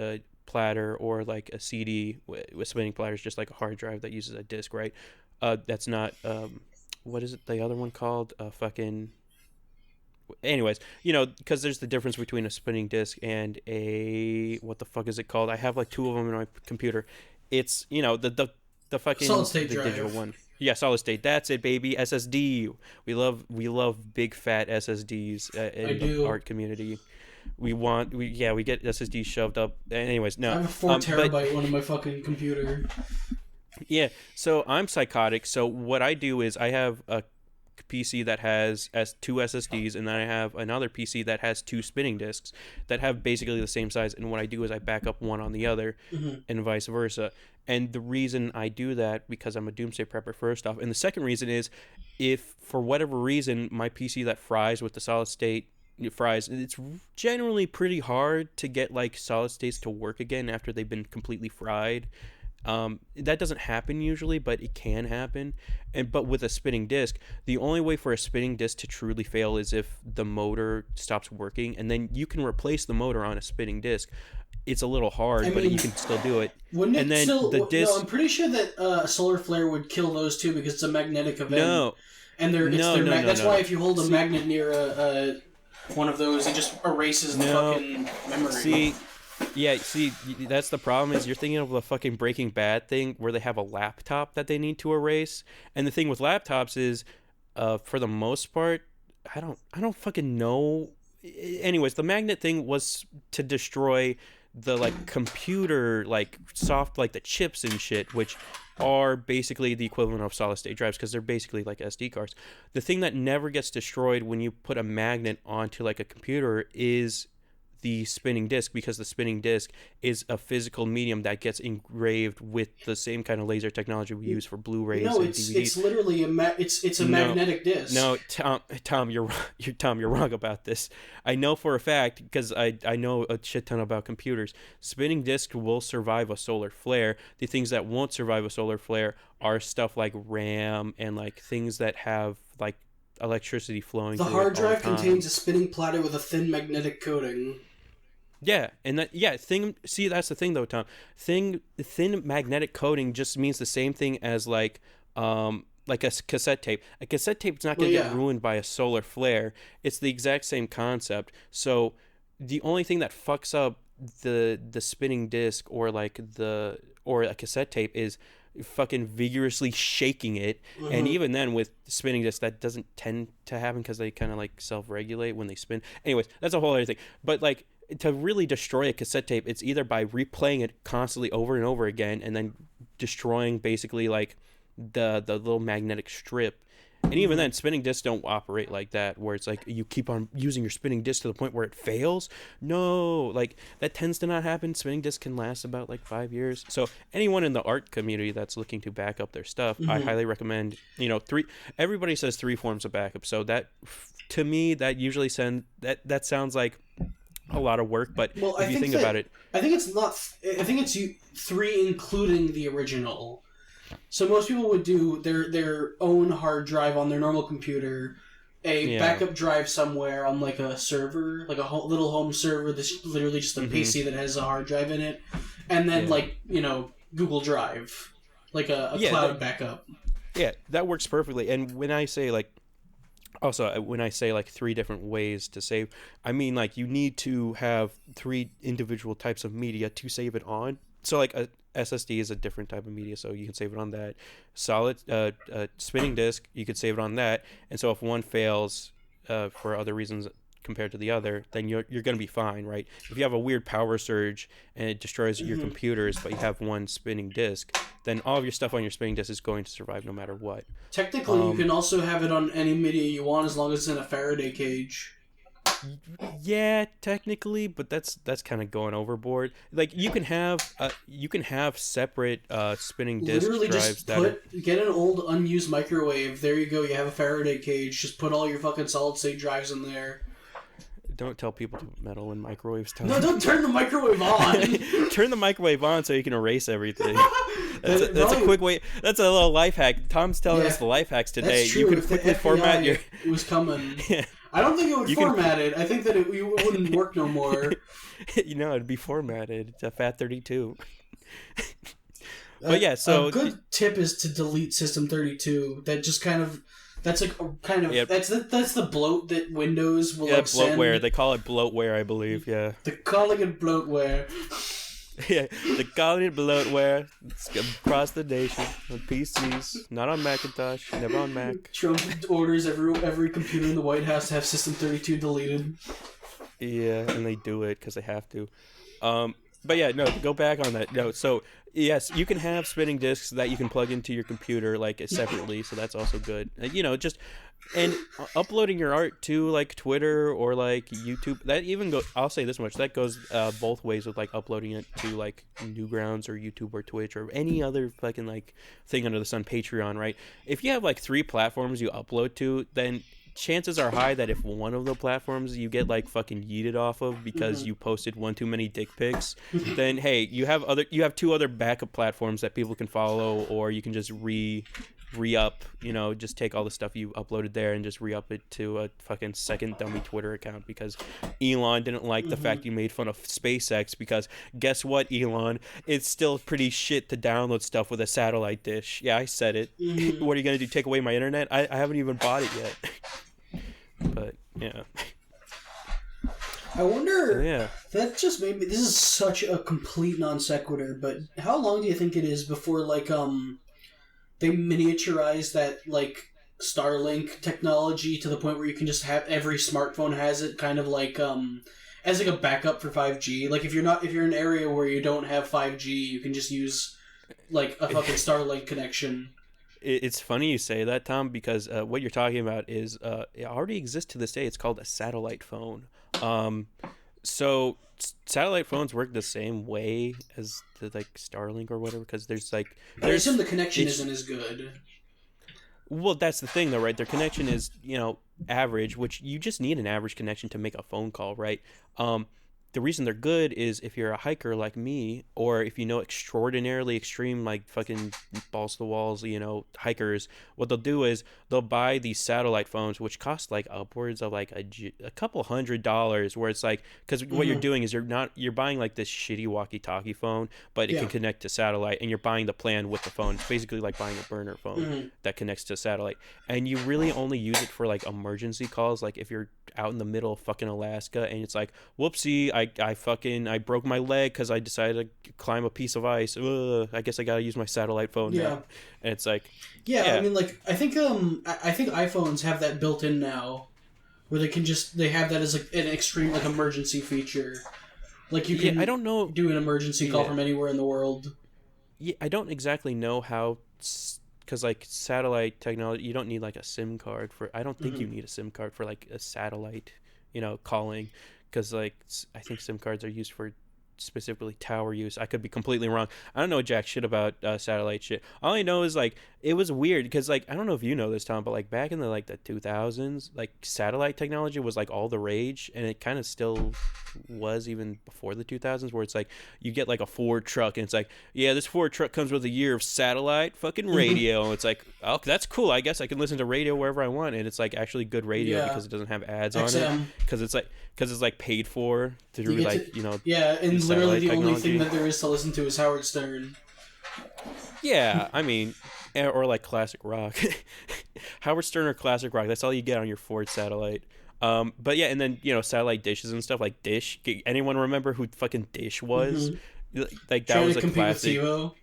platter or like a CD with spinning platters, just like a hard drive that uses a disc, right? That's not what is it the other one called? Fucking anyways, because there's the difference between a spinning disc and a what the fuck is it called? I have like two of them in my computer. It's the Solid fucking state the digital drive. one. Yeah, solid state. That's it, baby. SSD. We love big fat SSDs I in the do. art community. We get SSDs shoved up. Anyways, I no. have a four But terabyte one on my fucking computer. yeah, so I'm psychotic. So what I do is I have a PC that has two SSDs, and then I have another PC that has two spinning disks that have basically the same size. And what I do is I back up one on the other, Hmm. and vice versa. And the reason I do that because I'm a doomsday prepper first off, and the second reason is if for whatever reason my PC that fries with the solid state fries. It's generally pretty hard to get like solid states to work again after they've been completely fried. That doesn't happen usually, but it can happen. But with a spinning disc, the only way for a spinning disc to truly fail is if the motor stops working, and then you can replace the motor on a spinning disc. It's a little hard, but you can still do it. Wouldn't and it then still? the disc. No, I'm pretty sure that a solar flare would kill those too because it's a magnetic event. No, and that's no. why if you hold a magnet near one of those, it just erases the fucking memory. See, that's the problem is you're thinking of the fucking Breaking Bad thing where they have a laptop that they need to erase. And the thing with laptops is, for the most part, I don't fucking know. Anyways, the magnet thing was to destroy the like computer like soft like the chips and shit, which are basically the equivalent of solid state drives because they're basically like SD cards. The thing that never gets destroyed when you put a magnet onto like a computer is the spinning disc, because the spinning disc is a physical medium that gets engraved with the same kind of laser technology we use for Blu-rays and DVDs. It's literally it's a magnetic disc. No, Tom, you're wrong about this. I know for a fact because I know a shit ton about computers. Spinning disc will survive a solar flare. The things that won't survive a solar flare are stuff like RAM and like things that have like electricity flowing. The through hard it all drive the time. contains a spinning platter with a thin magnetic coating. Yeah, and see, that's the thing though, Tom. Thin magnetic coating just means the same thing as like a cassette tape. A cassette tape's not going to get ruined by a solar flare. It's the exact same concept. So the only thing that fucks up the spinning disc or a cassette tape is fucking vigorously shaking it. Mm-hmm. And even then with spinning discs that doesn't tend to happen because they kind of like self-regulate when they spin. Anyways, that's a whole other thing. But like to really destroy a cassette tape, it's either by replaying it constantly over and over again and then destroying basically like the little magnetic strip. And even then, spinning discs don't operate like that, where it's like you keep on using your spinning disc to the point where it fails. No, like that tends to not happen. Spinning discs can last about like 5 years. So anyone in the art community that's looking to back up their stuff, I highly recommend, everybody says 3 forms of backup. So that, to me, that usually that sounds like a lot of work, but if you think about it, I think it's not. I think it's 3 including the original. So most people would do their own hard drive on their normal computer, a backup drive somewhere on like a server, like a little home server that's literally just a PC that has a hard drive in it, and then Google Drive, like a cloud backup. Yeah, that works perfectly. And when I say like 3 different ways to save, I mean like you need to have 3 individual types of media to save it on. So like a SSD is a different type of media, so you can save it on that. Solid spinning disk, you could save it on that. And so if one fails for other reasons compared to the other, then you're going to be fine, right? If you have a weird power surge and it destroys your computers, but you have one spinning disk, then all of your stuff on your spinning disk is going to survive no matter what. Technically, you can also have it on any media you want as long as it's in a Faraday cage. Yeah, technically, but that's kind of going overboard. Like you can have separate spinning disk Literally drives. Get an old unused microwave. There you go. You have a Faraday cage. Just put all your fucking solid state drives in there. Don't tell people to meddle in microwaves. No, don't turn the microwave on. Turn the microwave on so you can erase everything. That's a quick way. That's a little life hack. Tom's telling us the life hacks today. That's true. You can if quickly format your. It was coming. Yeah. I don't think it would format it. I think that it wouldn't work no more. It'd be formatted. It's a FAT32. But yeah, so a good tip is to delete System32. That just kind of. That's like that's the bloat that Windows will bloatware. Send. They call it bloatware, I believe. Yeah. They're calling it bloatware. Yeah, they're calling it bloatware. It's across the nation on PCs, not on Macintosh, never on Mac. Trump orders every computer in the White House to have System32 deleted. Yeah, and they do it because they have to. But yeah, no, go back on that. No, so yes, you can have spinning disks that you can plug into your computer like separately, so that's also good. And uploading your art to like Twitter or like YouTube, that even go. I'll say this much: that goes both ways with like uploading it to like Newgrounds or YouTube or Twitch or any other fucking like thing under the sun, Patreon, right? If you have like 3 platforms you upload to, then chances are high that if one of the platforms you get like fucking yeeted off of because you posted one too many dick pics, then hey, you have two other backup platforms that people can follow, or you can just re-up, just take all the stuff you uploaded there and just re-up it to a fucking second dummy Twitter account because Elon didn't like the fact you made fun of SpaceX, because guess what, Elon? It's still pretty shit to download stuff with a satellite dish. Yeah, I said it. What are you going to do, take away my internet? I haven't even bought it yet. But, yeah. I wonder, So, yeah. that just made me, this is such a complete non sequitur, but how long do you think it is before, like, they miniaturize that, like, Starlink technology to the point where you can just have, every smartphone has it, kind of like, as like a backup for 5G. Like, if you're in an area where you don't have 5G, you can just use, like, a fucking Starlink connection. It's funny you say that, Tom, because what you're talking about is it already exists to this day. It's called a satellite phone. So satellite phones work the same way as the like Starlink or whatever, because I assume the connection isn't as good. Well, that's the thing, though, right? Their connection is, average, which you just need an average connection to make a phone call, right? The reason they're good is if you're a hiker like me, or if you know extraordinarily extreme, like fucking balls to the walls, hikers, what they'll do is they'll buy these satellite phones, which cost like upwards of like a couple $100, where it's like, because what you're doing is you're buying like this shitty walkie-talkie phone, but it can connect to satellite, and you're buying the plan with the phone. It's basically like buying a burner phone that connects to satellite, and you really only use it for like emergency calls, like if you're out in the middle of fucking Alaska and it's like, whoopsie, I broke my leg because I decided to climb a piece of ice. I guess I gotta use my satellite phone now. And it's like, I mean, like, I think iPhones have that built in now, where they have that as like an extreme like emergency feature. Like, you can I don't know, do an emergency call from anywhere in the world. Yeah, I don't exactly know how, because like satellite technology, you don't need like a SIM card for. I don't think you need a SIM card for like a satellite, calling, because like I think SIM cards are used for specifically tower use. I could be completely wrong. I don't know jack shit about satellite shit. All I know is like it was weird because like I don't know if you know this, Tom, but like back in the 2000s, like satellite technology was like all the rage, and it kind of still was even before the 2000s, where it's like you get like a Ford truck and it's like, yeah, this Ford truck comes with a year of satellite fucking radio. And it's like, oh, that's cool, I guess I can listen to radio wherever I want, and it's like actually good radio because it doesn't have ads on it, because it's like paid for through and literally the only thing that there is to listen to is Howard Stern. Yeah, I mean, or like classic rock. Howard Stern or classic rock, that's all you get on your Ford satellite. But yeah, and then satellite dishes and stuff, like Dish. Anyone remember who fucking Dish was? Like that Trying was to a compete classic. with TiVo?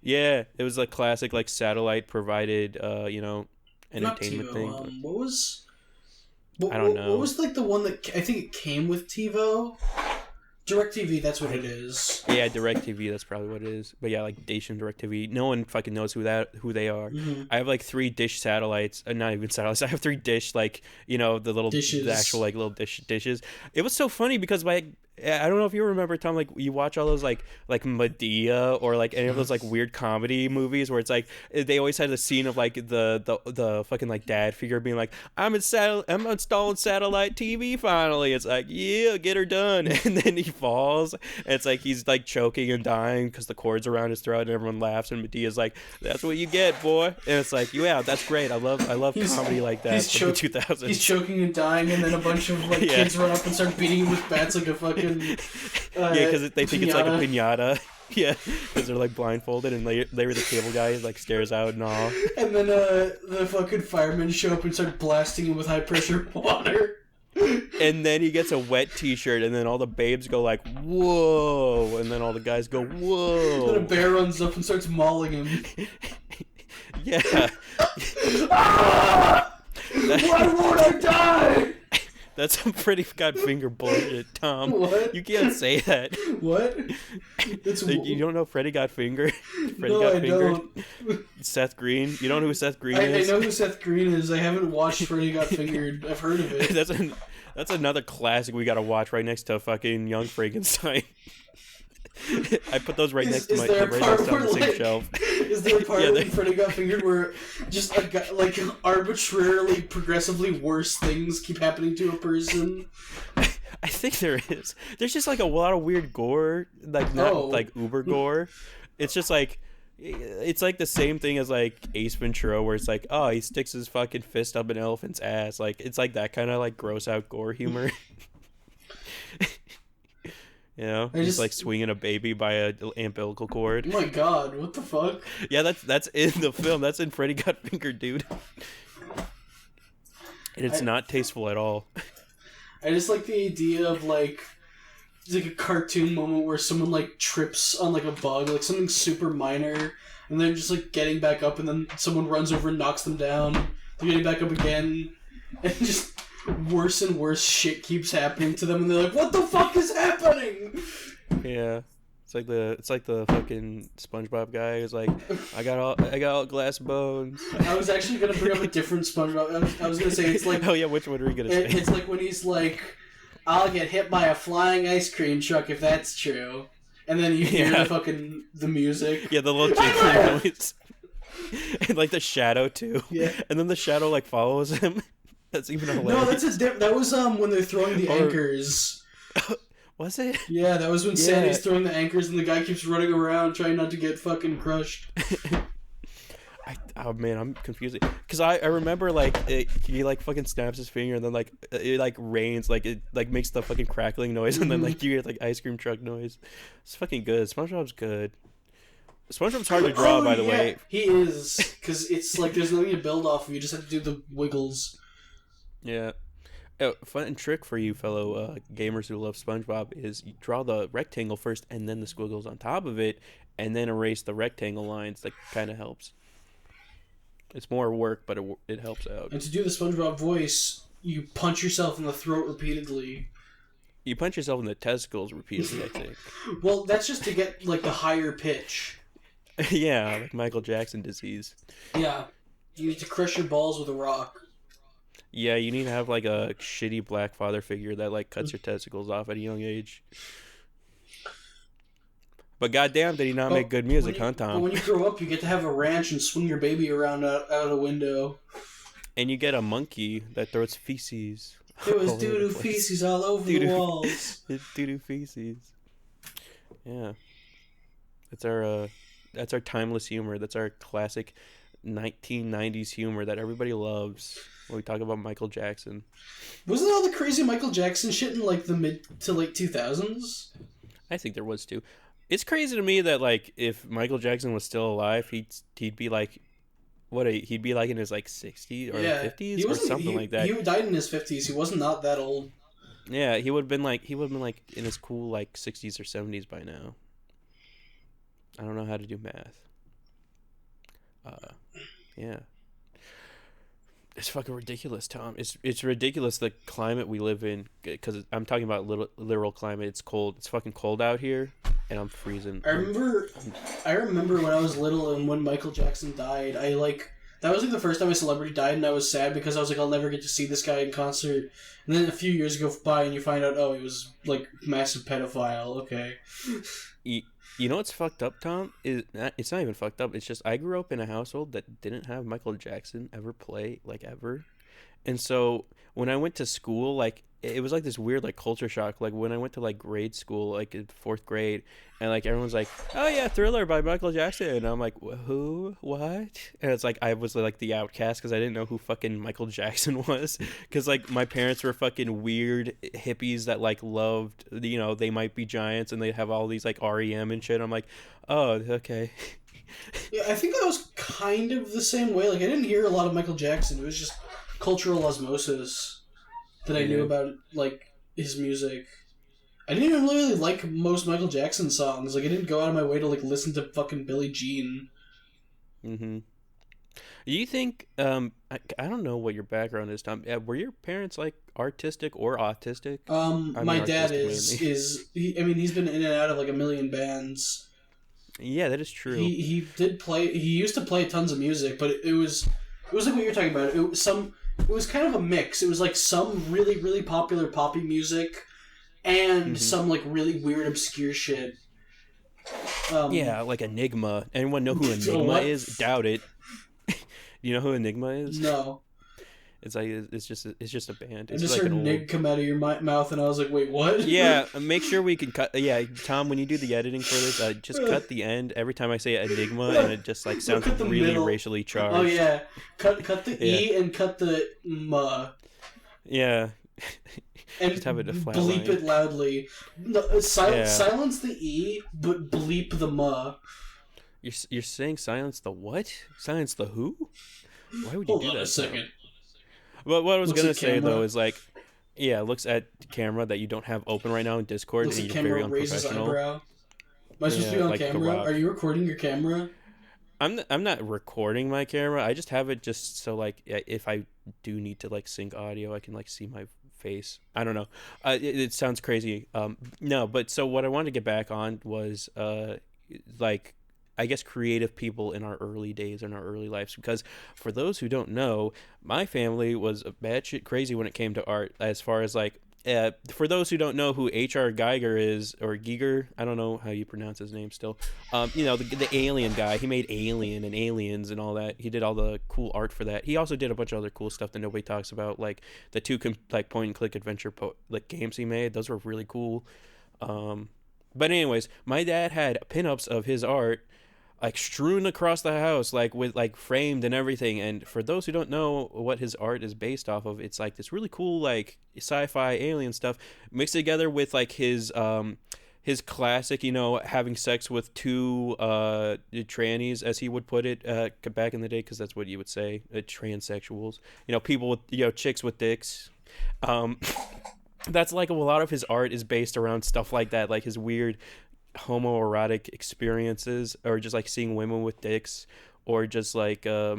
Yeah, it was a classic like satellite provided entertainment Not TiVo. thing. I don't know. What was like the one that I think it came with TiVo? DirecTV, that's what it is. Yeah, DirecTV, that's probably what it is. But yeah, like Dish and DirecTV, no one fucking knows who they are. I have like 3 Dish satellites, not even satellites. I have 3 Dish, like the little dishes. The actual like little dishes. It was so funny because like I don't know if you remember, Tom, like you watch all those like Medea or like any of those like weird comedy movies where it's like they always had the scene of like the fucking like dad figure being like, I'm installing satellite TV finally. It's like, yeah, get her done. And then he falls and it's like he's like choking and dying because the cord's around his throat and everyone laughs, and Medea's like, that's what you get, boy. And it's like, yeah, that's great. I love comedy like that from the 2000s. He's choking and dying, and then a bunch of like kids run up and start beating him with bats like a fucking because they think it's like a piñata. Yeah, because they're like blindfolded, and Larry the Cable Guy like stares out and all. And then the fucking firemen show up and start blasting him with high pressure water. And then he gets a wet T-shirt, and then all the babes go like, whoa, and then all the guys go, whoa. Then a bear runs up and starts mauling him. Yeah. Why won't I die? That's some Freddy Got Finger bullshit, Tom. What? You can't say that. What? You don't know Freddy Got Finger? I don't. Seth Green? You don't know who Seth Green is? I know who Seth Green is. I haven't watched Freddy Got Fingered. I've heard of it. That's another classic we gotta watch right next to fucking Young Frankenstein. I put those right next to on the same shelf. Is there a part Yeah, of when Freddy got fingered where just like arbitrarily, progressively worse things keep happening to a person? I think there is. There's just like a lot of weird gore, like not Oh. like uber gore. It's just like it's like the same thing as like Ace Ventura, where it's like, oh, he sticks his fucking fist up an elephant's ass. Like it's like that kind of like gross out gore humor. You know, I he's just like swinging a baby by a umbilical cord. Oh my god, what the fuck? Yeah, that's in the film. That's in Freddy Got Fingered, dude. And it's not tasteful at all. I just like the idea of like it's like a cartoon moment where someone like trips on like a bug, like something super minor, and they're just like getting back up, and then someone runs over and knocks them down. They're getting back up again, and just worse and worse shit keeps happening to them, and they're like, "What the fuck is happening?" Yeah. It's like the fucking SpongeBob guy who's like, I got all glass bones. I was actually gonna bring up a different SpongeBob. I was gonna say it's like oh yeah, which one are we gonna say? it's like when he's like, "I'll get hit by a flying ice cream truck if that's true," and then you hear the music. Yeah, the little jingling noise, and like the shadow too. Yeah, and then the shadow like follows him. That's even hilarious. No, that was when they're throwing the anchors. Was it? Yeah, that was when Sandy's throwing the anchors and the guy keeps running around trying not to get fucking crushed. Oh man, I'm confused. Because I remember like he like fucking snaps his finger and then like it like rains, like it like makes the fucking crackling noise and then like you get like ice cream truck noise. It's fucking good. SpongeBob's good. SpongeBob's hard to draw, by the way. He is, because it's like there's nothing to build off of. You just have to do the wiggles. Yeah. A fun trick for you fellow gamers who love SpongeBob is you draw the rectangle first and then the squiggles on top of it and then erase the rectangle lines. That kind of helps. It's more work, but it helps out. And to do the SpongeBob voice, you punch yourself in the throat repeatedly. You punch yourself in the testicles repeatedly, I think. Well, that's just to get like the higher pitch. Yeah, like Michael Jackson disease. Yeah. You need to crush your balls with a rock. Yeah, you need to have like a shitty black father figure that like cuts your testicles off at a young age. But goddamn, did he not make good music, huh, Tom? But when you grow up, you get to have a ranch and swing your baby around out a window. And you get a monkey that throws feces. There was doo-doo feces all over the walls. Doo-doo feces. Yeah. That's our timeless humor. That's our classic 1990s humor that everybody loves when we talk about Michael Jackson. Wasn't all the crazy Michael Jackson shit in like the mid to late 2000s? I think there was too. It's crazy to me that like if Michael Jackson was still alive, he'd be like he'd be like in his like 60s or 50s or something like that. He died in his 50s. He wasn't not that old. Yeah, he would have been like in his cool like 60s or 70s by now. I don't know how to do math. Yeah. It's fucking ridiculous, Tom. It's ridiculous the climate we live in, because I'm talking about literal climate. It's cold. It's fucking cold out here, and I'm freezing. I remember when I was little and when Michael Jackson died. That was like the first time a celebrity died, and I was sad because I was like, I'll never get to see this guy in concert. And then a few years go by, and you find out, oh, he was like massive pedophile. Okay. You know what's fucked up, Tom? It's not even fucked up. It's just I grew up in a household that didn't have Michael Jackson ever play, like, ever. And so when I went to school, like, it was like this weird, like, culture shock. Like, when I went to, like, grade school, like, in 4th grade, and, like, everyone's like, oh, yeah, Thriller by Michael Jackson. And I'm like, who? What? And it's like I was, like, the outcast because I didn't know who fucking Michael Jackson was. Because, like, my parents were fucking weird hippies that, like, loved, you know, They Might Be Giants, and they have all these, like, REM and shit. I'm like, oh, okay. Yeah, I think I was kind of the same way. Like, I didn't hear a lot of Michael Jackson. It was just cultural osmosis that I knew about, like, his music. I didn't even really like most Michael Jackson songs. Like, I didn't go out of my way to, like, listen to fucking Billie Jean. Mm-hmm. Do you think, I don't know what your background is, Tom. Were your parents, like, artistic or autistic? My dad he's been in and out of, like, a million bands. Yeah, that is true. He used to play tons of music, but it was like what you're talking about. It was kind of a mix. It was like some really, really popular poppy music and some like really weird obscure shit. Um, Yeah, like Enigma. Anyone know who so Enigma what? is? Doubt it. You know who Enigma is? No. It's like it's just a band. I It's just like heard an old. Nig come out of your mouth, and I was like, wait, what? Yeah, make sure we can cut. Yeah, Tom, when you do the editing for this, just No, cut the end every time I say Enigma, and it just like sounds cut the really middle. racially Oh charged. yeah, cut the Yeah, E and cut the M, yeah. and Just have it a flat bleep line. it loudly. No, Yeah, silence the E, but bleep the M. you're saying silence the what? Silence the who? Why would you Hold do on a that, Tom? second. But what I was Looks gonna at say though camera. is like, yeah, looks at camera that you don't have open right now in Discord, Looks and at you're very camera. Raises unprofessional. eyebrow. Am I supposed to Yeah, be on like The camera? Are Rock. you recording your camera? I'm not recording my camera. I just have it just so like if I do need to like sync audio, I can like see my face. I don't know. It sounds crazy. No, but so what I wanted to get back on was like I guess creative people in our early days in our early lives, because for those who don't know, my family was batshit crazy when it came to art. As far as like for those who don't know who H.R. Geiger is, or Giger, I don't know how you pronounce his name still. The alien guy. He made Alien and Aliens and all that. He did all the cool art for that. He also did a bunch of other cool stuff that nobody talks about, like the two like point and click adventure like games he made. Those were really cool. But anyways, my dad had pinups of his art like strewn across the house, like with like framed and everything. And for those who don't know what his art is based off of, it's like this really cool like sci-fi alien stuff mixed together with like his classic, having sex with two trannies, as he would put it back in the day, because that's what you would say, transsexuals, people with chicks with dicks. um that's like a lot of his art is based around stuff like that, like his weird homoerotic experiences, or just like seeing women with dicks, or just like yeah,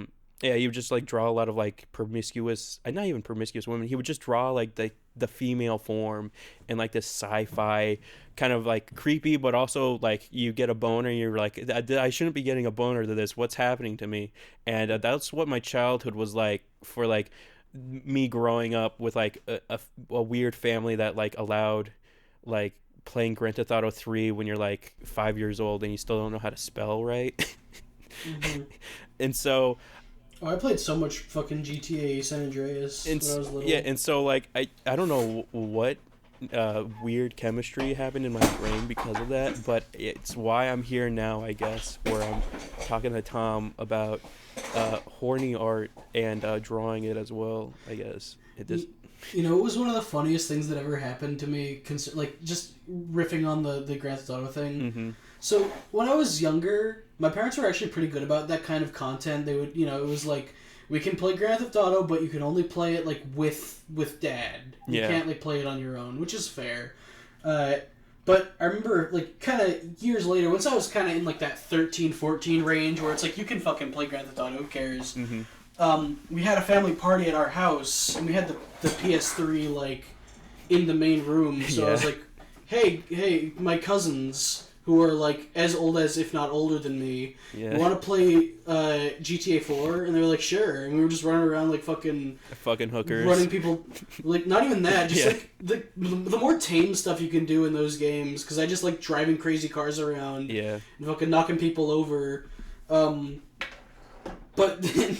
he would just like draw a lot of like promiscuous, not even promiscuous women. He would just draw like the female form and like this sci-fi kind of like creepy, but also like you get a boner and you're like, I shouldn't be getting a boner to this, what's happening to me? And that's what my childhood was like, for like me growing up with like a weird family that like allowed like playing Grand Theft Auto 3 when you're like 5 years old and you still don't know how to spell right. Mm-hmm. And so Oh, I played so much fucking GTA San Andreas when I was yeah, little. and so like I don't know what weird chemistry happened in my brain because of that, but it's why I'm here now, I guess, where I'm talking to Tom about horny art and drawing it as well, I guess. It just It was one of the funniest things that ever happened to me, like, just riffing on the Grand Theft Auto thing. mm-hmm. So, when I was younger, my parents were actually pretty good about that kind of content. They would, it was like, we can play Grand Theft Auto, but you can only play it, like, with Dad. You Yeah. can't, like, play it on your own, which is fair. But I remember, like, kind of years later, once I was kind of in, like, that 13, 14 range, where it's like, you can fucking play Grand Theft Auto, who cares? Mm-hmm. We had a family party at our house, and we had the PS3 like in the main room. So I was like, "Hey, my cousins who are like as old as, if not older than me, want to play GTA 4?" And they were like, "Sure." And we were just running around like fucking hookers, running people, like not even that, just Yeah. like the more tame stuff you can do in those games. Because I just like driving crazy cars around, Yeah. and fucking knocking people over. But then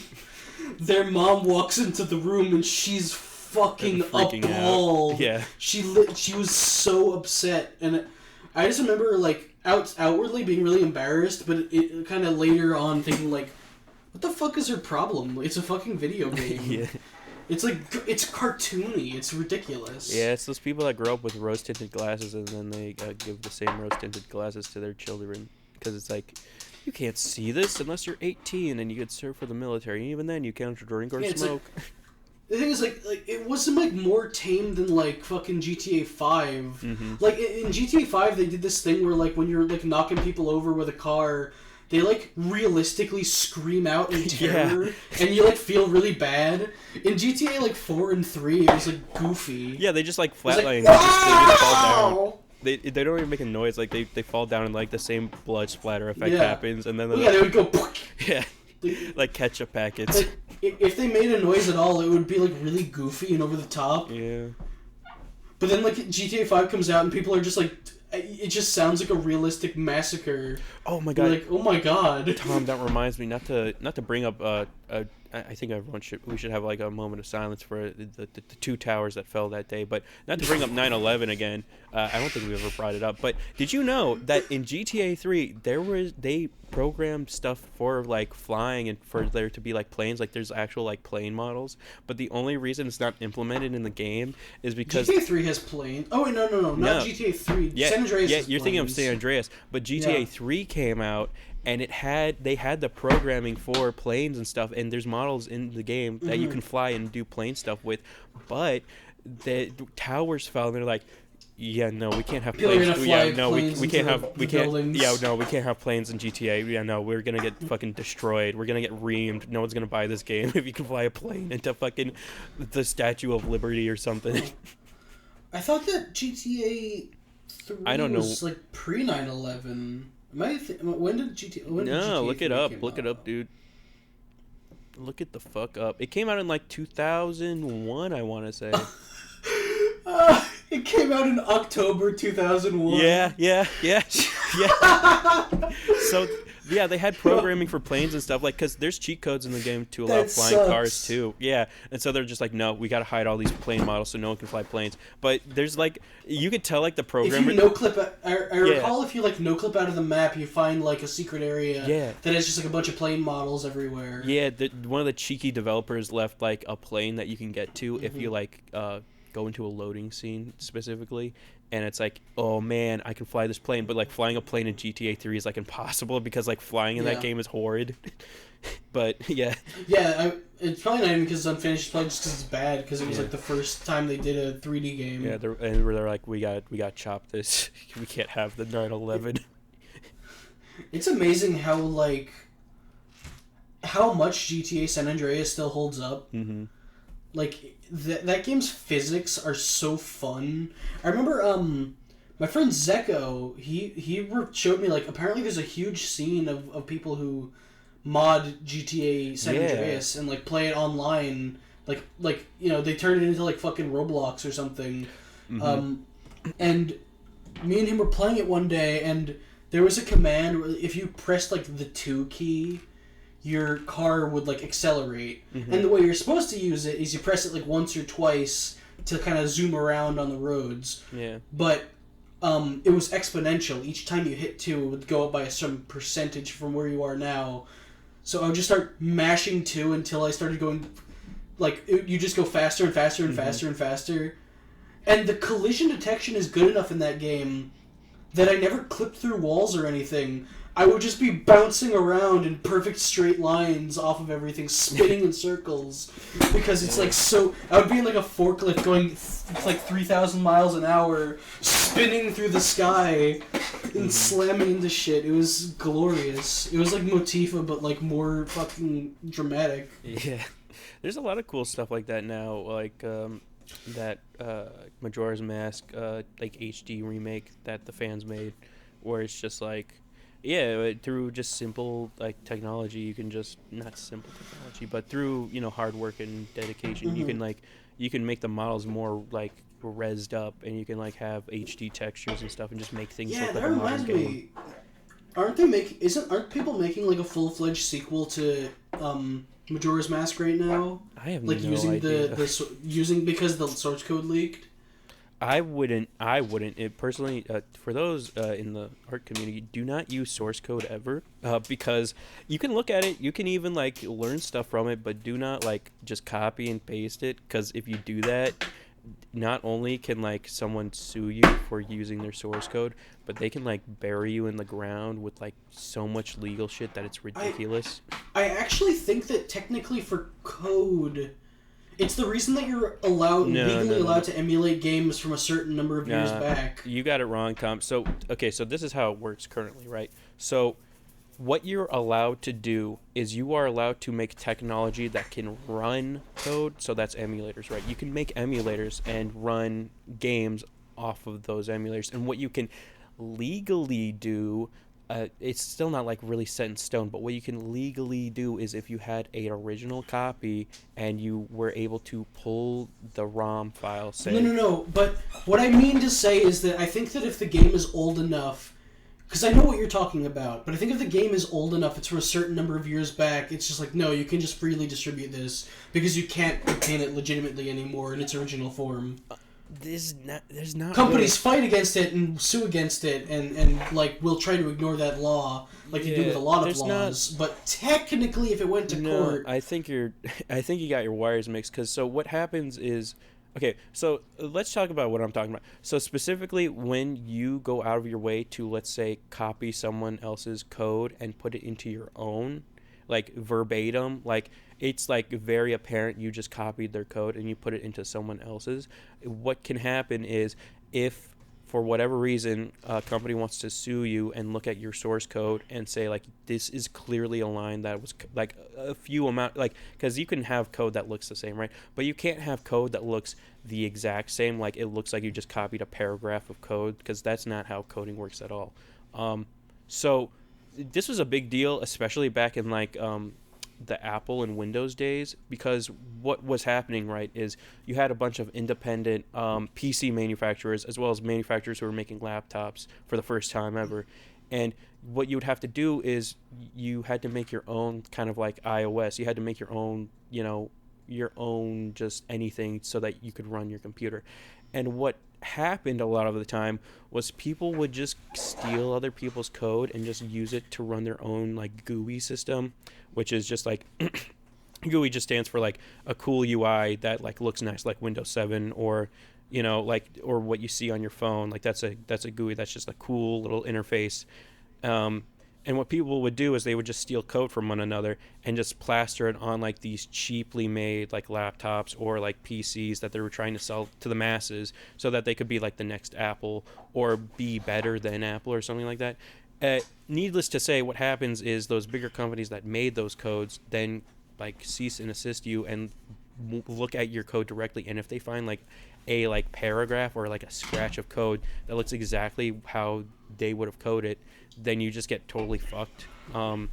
their mom walks into the room and she's fucking Freaking appalled. out. Yeah. She was so upset, and I just remember like outwardly being really embarrassed, but it kind of later on thinking like, what the fuck is her problem? It's a fucking video game. Yeah. It's like, it's cartoony. It's ridiculous. Yeah, it's those people that grow up with rose-tinted glasses and then they give the same rose-tinted glasses to their children. Because it's like, you can't see this unless you're 18 and you get served for the military. And even then, you can't drink or smoke. Like, the thing is, like it wasn't like more tame than like fucking GTA 5. Mm-hmm. Like in GTA 5, they did this thing where like when you're like knocking people over with a car, they like realistically scream out in terror, and you like feel really bad. In GTA like 4 and 3, it was like goofy. Yeah, they just like Like, flatline. They just fall down. "Wow!" They don't even make a noise. Like they fall down and like the same blood splatter effect Yeah. happens, and then Yeah, they would go. yeah, like ketchup packets. Like, if they made a noise at all, it would be like really goofy and over the top. Yeah. But then like GTA 5 comes out and people are just like it just sounds like a realistic massacre. Oh my You're god, like, oh my god. Tom, that reminds me not to bring up. I think we should have like a moment of silence for the two towers that fell that day. But not to bring up 9/11 again. I don't think we ever brought it up. But did you know that in GTA 3 they programmed stuff for like flying and for there to be like planes, like there's actual like plane models. But the only reason it's not implemented in the game is because GTA 3 has planes. Oh wait, no, not GTA 3. yeah, San Andreas. yeah, has you're thinking of planes. San Andreas, but GTA Yeah. 3 came out and they had the programming for planes and stuff, and there's models in the game that you can fly and do plane stuff with, but the towers fell and they're like, yeah, no, we can't have People are planes. gonna fly Yeah, no, we planes can't into have the we can't. buildings. Yeah, no, we can't have planes in GTA. Yeah, no, we're gonna get fucking destroyed. We're gonna get reamed. No one's gonna buy this game if you can fly a plane into fucking the Statue of Liberty or something. I thought that GTA 3 I don't know. was like pre 9/11. When did GTA? When did No, GTA look it 3 up. came Look it out? up, dude. Look it the fuck up. It came out in like 2001, I want to say. It came out in October 2001. Yeah. Yeah. So, yeah, they had programming for planes and stuff, like, because there's cheat codes in the game to allow That flying sucks. cars, too. Yeah, and so they're just like, no, we got to hide all these plane models so no one can fly planes. But there's, like, you could tell, like, the If programmer... you no clip, I recall if you like no clip out of the map, you find like a secret area Yeah. that has just like a bunch of plane models everywhere. Yeah, one of the cheeky developers left, like, a plane that you can get to if you, like, go into a loading scene specifically, and it's like, oh man, I can fly this plane, but like flying a plane in GTA 3 is like impossible because like flying in that game is horrid. But yeah, it's probably not even because it's unfinished play, just because it's bad, because it was like the first time they did a 3D game. yeah, they're like, we got chop this. We can't have the 9/11. It's amazing how like how much GTA San Andreas still holds up. Mm-hmm. Like that game's physics are so fun. I remember my friend Zeko, he showed me like apparently there's a huge scene of people who mod GTA San Andreas and like play it online. Like you know, they turn it into like fucking Roblox or something. Mm-hmm. And me and him were playing it one day, and there was a command where if you pressed like the 2 key, your car would like accelerate. Mm-hmm. And the way you're supposed to use it is you press it like once or twice to kind of zoom around on the roads. Yeah. But it was exponential. Each time you hit 2, it would go up by a certain percentage from where you are now. So I would just start mashing 2 until I started going, like, you just go faster and faster and faster and faster. And the collision detection is good enough in that game that I never clipped through walls or anything. I would just be bouncing around in perfect straight lines off of everything, spinning in circles, because it's like so... I would be in like a forklift going like 3,000 miles an hour, spinning through the sky and slamming into shit. It was glorious. It was like Motifa, but like more fucking dramatic. Yeah. There's a lot of cool stuff like that now, like that Majora's Mask like HD remake that the fans made, where it's just like, yeah, through just simple like technology, you can just not simple technology, but through hard work and dedication, you can make the models more like rezzed up, and you can like have HD textures and stuff, and just make things look like a modern game. Aren't people making like a full-fledged sequel to Majora's Mask right now? I have like no using idea. using because the source code leaked. I wouldn't. It personally, for those in the art community, do not use source code ever, because you can look at it, you can even like learn stuff from it, but do not like just copy and paste it, because if you do that, not only can like someone sue you for using their source code, but they can like bury you in the ground with like so much legal shit that it's ridiculous. I actually think that technically for code, it's the reason that you're legally allowed to emulate games from a certain number of years back. You got it wrong, Tom. So this is how it works currently, right? So what you're allowed to do is you are allowed to make technology that can run code. So that's emulators, right? You can make emulators and run games off of those emulators. And what you can legally do it's still not like really set in stone, but what you can legally do is if you had a original copy and you were able to pull the ROM file, No, no, say, no. But what I mean to say is that I think that if the game is old enough, because I know what you're talking about, but I think if the game is old enough, it's from a certain number of years back, it's just like, no, you can just freely distribute this because you can't obtain it legitimately anymore in its original form. there's not really, Companies fight against it and sue against it and like will try to ignore that law like they do with yeah, a lot of there's not. laws. But technically, if it went to No, court, I think you're. I think you got your wires mixed. Because so what happens is, okay. So let's talk about what I'm talking about. So specifically, when you go out of your way to, let's say, copy someone else's code and put it into your own, like verbatim, like it's like very apparent you just copied their code and you put it into someone else's. What can happen is if for whatever reason a company wants to sue you and look at your source code and say like this is clearly a line that was like a few amount, like because you can have code that looks the same, right? But you can't have code that looks the exact same, like it looks like you just copied a paragraph of code, because that's not how coding works at all. So this was a big deal, especially back in like the Apple and Windows days, because what was happening, right, is you had a bunch of independent PC manufacturers as well as manufacturers who were making laptops for the first time ever. And what you would have to do is you had to make your own kind of like iOS. You had to make your own, your own just anything so that you could run your computer. And what happened a lot of the time was people would just steal other people's code and just use it to run their own like GUI system, which is just like GUI just stands for like a cool UI that like looks nice, like Windows 7 or like or what you see on your phone. Like that's a GUI. That's just a cool little interface. Um, and what people would do is they would just steal code from one another and just plaster it on like these cheaply made like laptops or like PCs that they were trying to sell to the masses so that they could be like the next Apple or be better than Apple or something like that. Needless to say, what happens is those bigger companies that made those codes then like cease and assist you and look at your code directly, and if they find like a like paragraph or like a scratch of code that looks exactly how they would have coded, then you just get totally fucked. I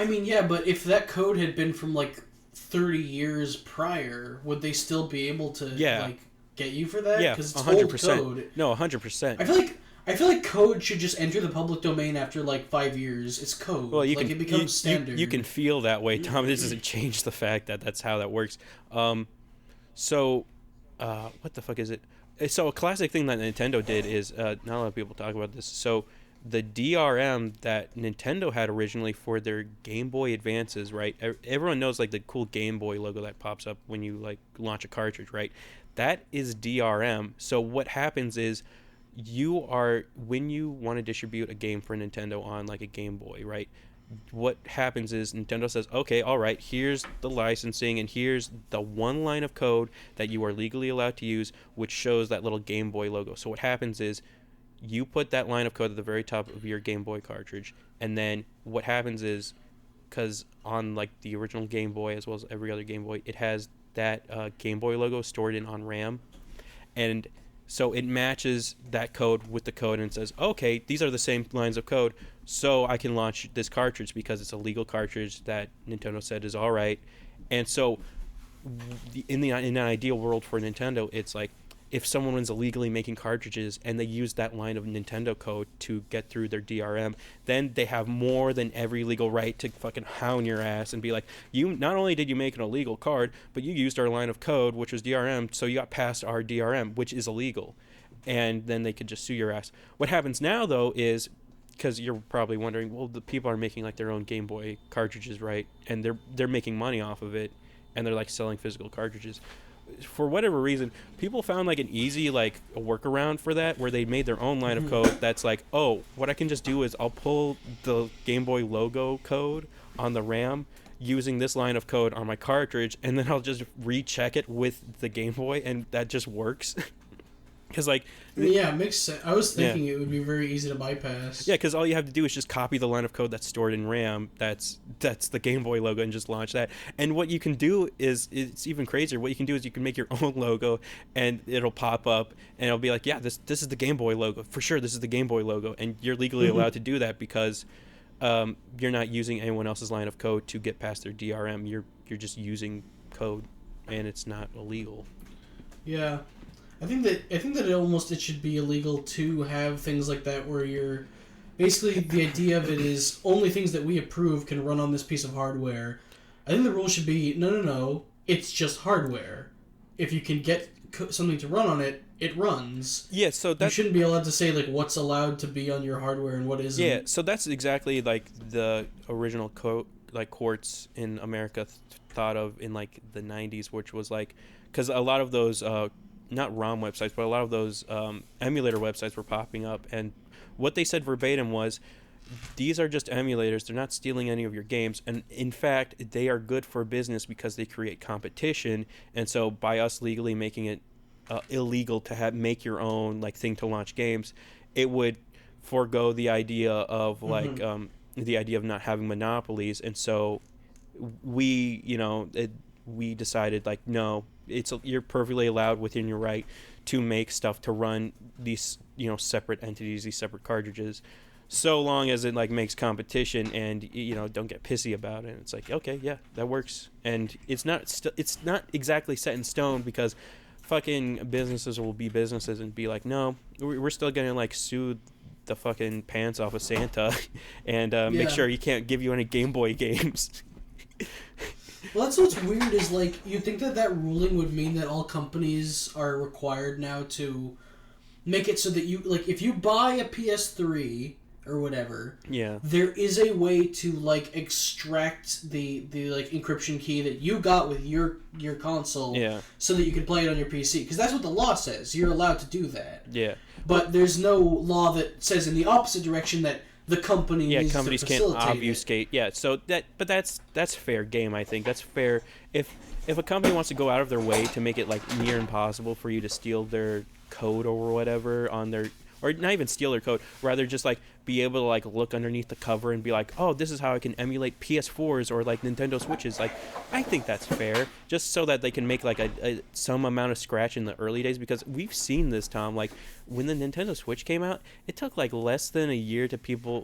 mean, yeah, but if that code had been from like 30 years prior, would they still be able to Yeah, like get you for that? yeah, Because it's old 100%. code. No, 100%. I feel like code should just enter the public domain after like 5 years. It's code. Well, you like can it becomes standard. you can feel that way, Tom. This doesn't change the fact that that's how that works. So, what the fuck is it? So a classic thing that Nintendo did is not a lot of people talk about this. So the DRM that Nintendo had originally for their Game Boy Advances, right? Everyone knows like the cool Game Boy logo that pops up when you like launch a cartridge, right? That is DRM. So what happens is when you want to distribute a game for Nintendo on like a Game Boy, right? What happens is Nintendo says, okay, all right, here's the licensing and here's the one line of code that you are legally allowed to use, which shows that little Game Boy logo. So what happens is you put that line of code at the very top of your Game Boy cartridge, and then what happens is, because on like the original Game Boy as well as every other Game Boy, it has that Game Boy logo stored in on RAM, and so it matches that code with the code and says, okay, these are the same lines of code, so I can launch this cartridge because it's a legal cartridge that Nintendo said is all right. And so in an ideal world for Nintendo, it's like if someone was illegally making cartridges and they use that line of Nintendo code to get through their DRM, then they have more than every legal right to fucking hound your ass and be like, you not only did you make an illegal card, but you used our line of code, which was DRM, so you got past our DRM, which is illegal. And then they could just sue your ass. What happens now, though, is because you're probably wondering, well, the people are making like their own Game Boy cartridges, right? And they're making money off of it, and they're like selling physical cartridges. For whatever reason, people found like an easy like a workaround for that, where they made their own line of code that's like, oh, what I can just do is I'll pull the Game Boy logo code on the RAM using this line of code on my cartridge, and then I'll just recheck it with the Game Boy, and that just works. Because like, I mean, yeah, it makes sense. I was yeah, thinking it would be very easy to bypass. yeah, because all you have to do is just copy the line of code that's stored in RAM. That's the Game Boy logo, and just launch that. And what you can do is it's even crazier. What you can do is you can make your own logo, and it'll pop up, and it'll be like, yeah, this is the Game Boy logo for sure. This is the Game Boy logo, and you're legally allowed to do that because you're not using anyone else's line of code to get past their DRM. You're just using code, and it's not illegal. Yeah, I think that it should be illegal to have things like that where you're basically the idea of it is only things that we approve can run on this piece of hardware. I think the rule should be no, it's just hardware. If you can get something to run on it, it runs. Yeah, so You that shouldn't be allowed to say like what's allowed to be on your hardware and what isn't. yeah, so that's exactly like the original courts in America thought of in like the 90s, which was like because a lot of those not ROM websites, but a lot of those emulator websites were popping up, and what they said verbatim was, these are just emulators. They're not stealing any of your games, and in fact, they are good for business because they create competition. And so, by us legally making it illegal to make your own like thing to launch games, it would forego the idea of like the idea of not having monopolies. And so, we decided like no, you're perfectly allowed within your right to make stuff to run these separate entities, these separate cartridges, so long as it like makes competition and don't get pissy about it. It's like, okay, yeah, that works. And it's not exactly set in stone, because fucking businesses will be businesses and be like, no, we're still gonna like sue the fucking pants off of Santa and make sure he can't give you any Game Boy games. Well, that's what's weird is, like, you'd think that ruling would mean that all companies are required now to make it so that you, like, if you buy a PS3 or whatever, Yeah. there is a way to, like, extract the like, encryption key that you got with your console so that you can play it on your PC. Because that's what the law says. You're allowed to do that. Yeah. But there's no law that says in the opposite direction that the company needs companies to can't facilitate obfuscate. Yeah, so that's fair game. I think that's fair. If a company wants to go out of their way to make it like near impossible for you to steal their code or whatever on their, or not even steal their code, rather just like be able to like look underneath the cover and be like, oh, this is how I can emulate PS4s or like Nintendo Switches. Like, I think that's fair, just so that they can make like a some amount of scratch in the early days, because we've seen this, Tom. Like when the Nintendo Switch came out, it took like less than a year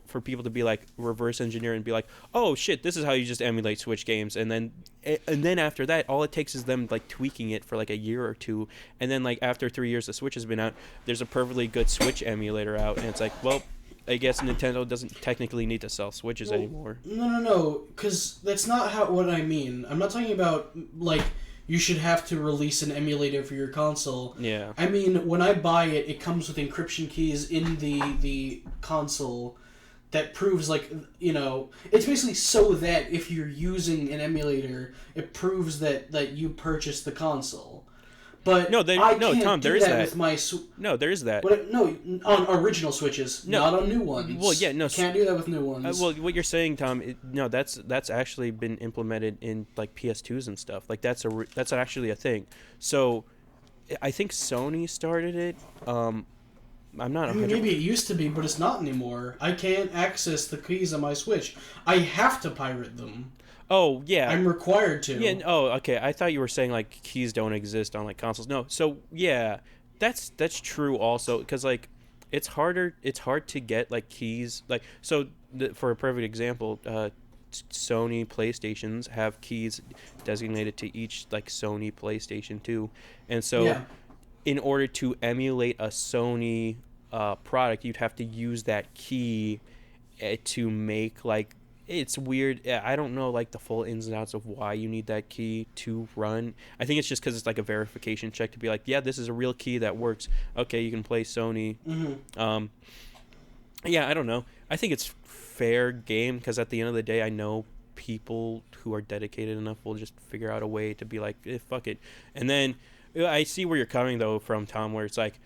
for people to be like reverse engineer and be like, oh shit, this is how you just emulate Switch games. And then after that, all it takes is them like tweaking it for like a year or two, and then like after 3 years the Switch has been out, there's a perfectly good Switch emulator out, and it's like, well, I guess Nintendo doesn't technically need to sell Switches anymore. No, because that's not what I mean. I'm not talking about, like, you should have to release an emulator for your console. Yeah. I mean, when I buy it, it comes with encryption keys in the console that proves, like, it's basically so that if you're using an emulator, it proves that you purchased the console. But Tom, there is that. With my there is that. On original Switches, not on new ones. Well, yeah, no, can't do that with new ones. Well, what you're saying, Tom, that's actually been implemented in like PS2s and stuff. Like that's actually a thing. So, I think Sony started it. I'm not. Maybe it used to be, but it's not anymore. I can't access the keys on my Switch. I have to pirate them. Oh, yeah. I'm required to. Yeah, oh, okay. I thought you were saying, like, keys don't exist on, like, consoles. No, so, yeah, that's true also, because, like, it's hard to get, like, keys. Like, so, for a perfect example, Sony PlayStations have keys designated to each, like, Sony PlayStation 2. And so, in order to emulate a Sony product, you'd have to use that key to make, like, it's weird. I don't know like the full ins and outs of why you need that key to run. I think it's just because it's like a verification check to be like, yeah, this is a real key that works. Okay, you can play Sony. Mm-hmm. Yeah, I don't know. I think it's fair game, because at the end of the day, I know people who are dedicated enough will just figure out a way to be like, fuck it. And then I see where you're coming though from, Tom, where it's like,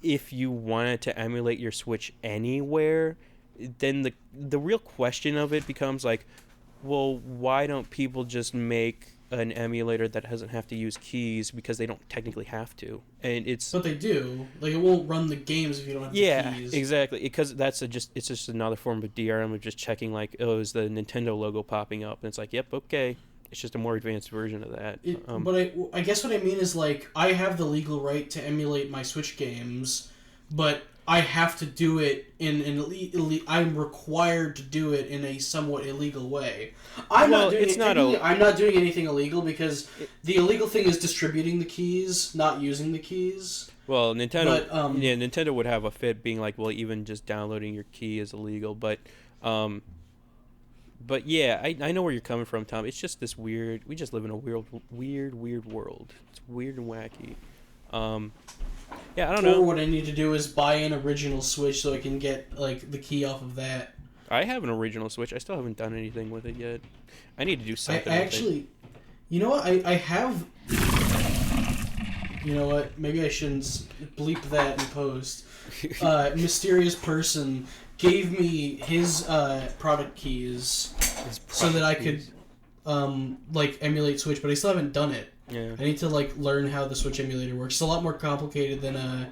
if you wanted to emulate your Switch anywhere, then the real question of it becomes like, well, why don't people just make an emulator that doesn't have to use keys because they don't technically have to, and it's But they do. Like, it won't run the games if you don't have yeah, the keys. exactly, because it's just another form of DRM of just checking like, oh, is the Nintendo logo popping up, and it's like, yep, okay, it's just a more advanced version of that. But I guess what I mean is, like, I have the legal right to emulate my Switch games, but I have to do it in an I'm required to do it in a somewhat illegal way. I'm not doing anything illegal because the illegal thing is distributing the keys, not using the keys. Well, Nintendo would have a fit being like, well, even just downloading your key is illegal, but yeah, I know where you're coming from, Tom. It's just this weird. We just live in a weird world. It's weird and wacky. Yeah, I don't know. Or what I need to do is buy an original Switch so I can get like the key off of that. I have an original Switch. I still haven't done anything with it yet. I need to do something. I actually, you know what? I have. You know what? Maybe I shouldn't bleep that in post. Mysterious person gave me his product keys so that I could like emulate Switch, but I still haven't done it. Yeah. I need to like learn how the Switch emulator works. It's a lot more complicated than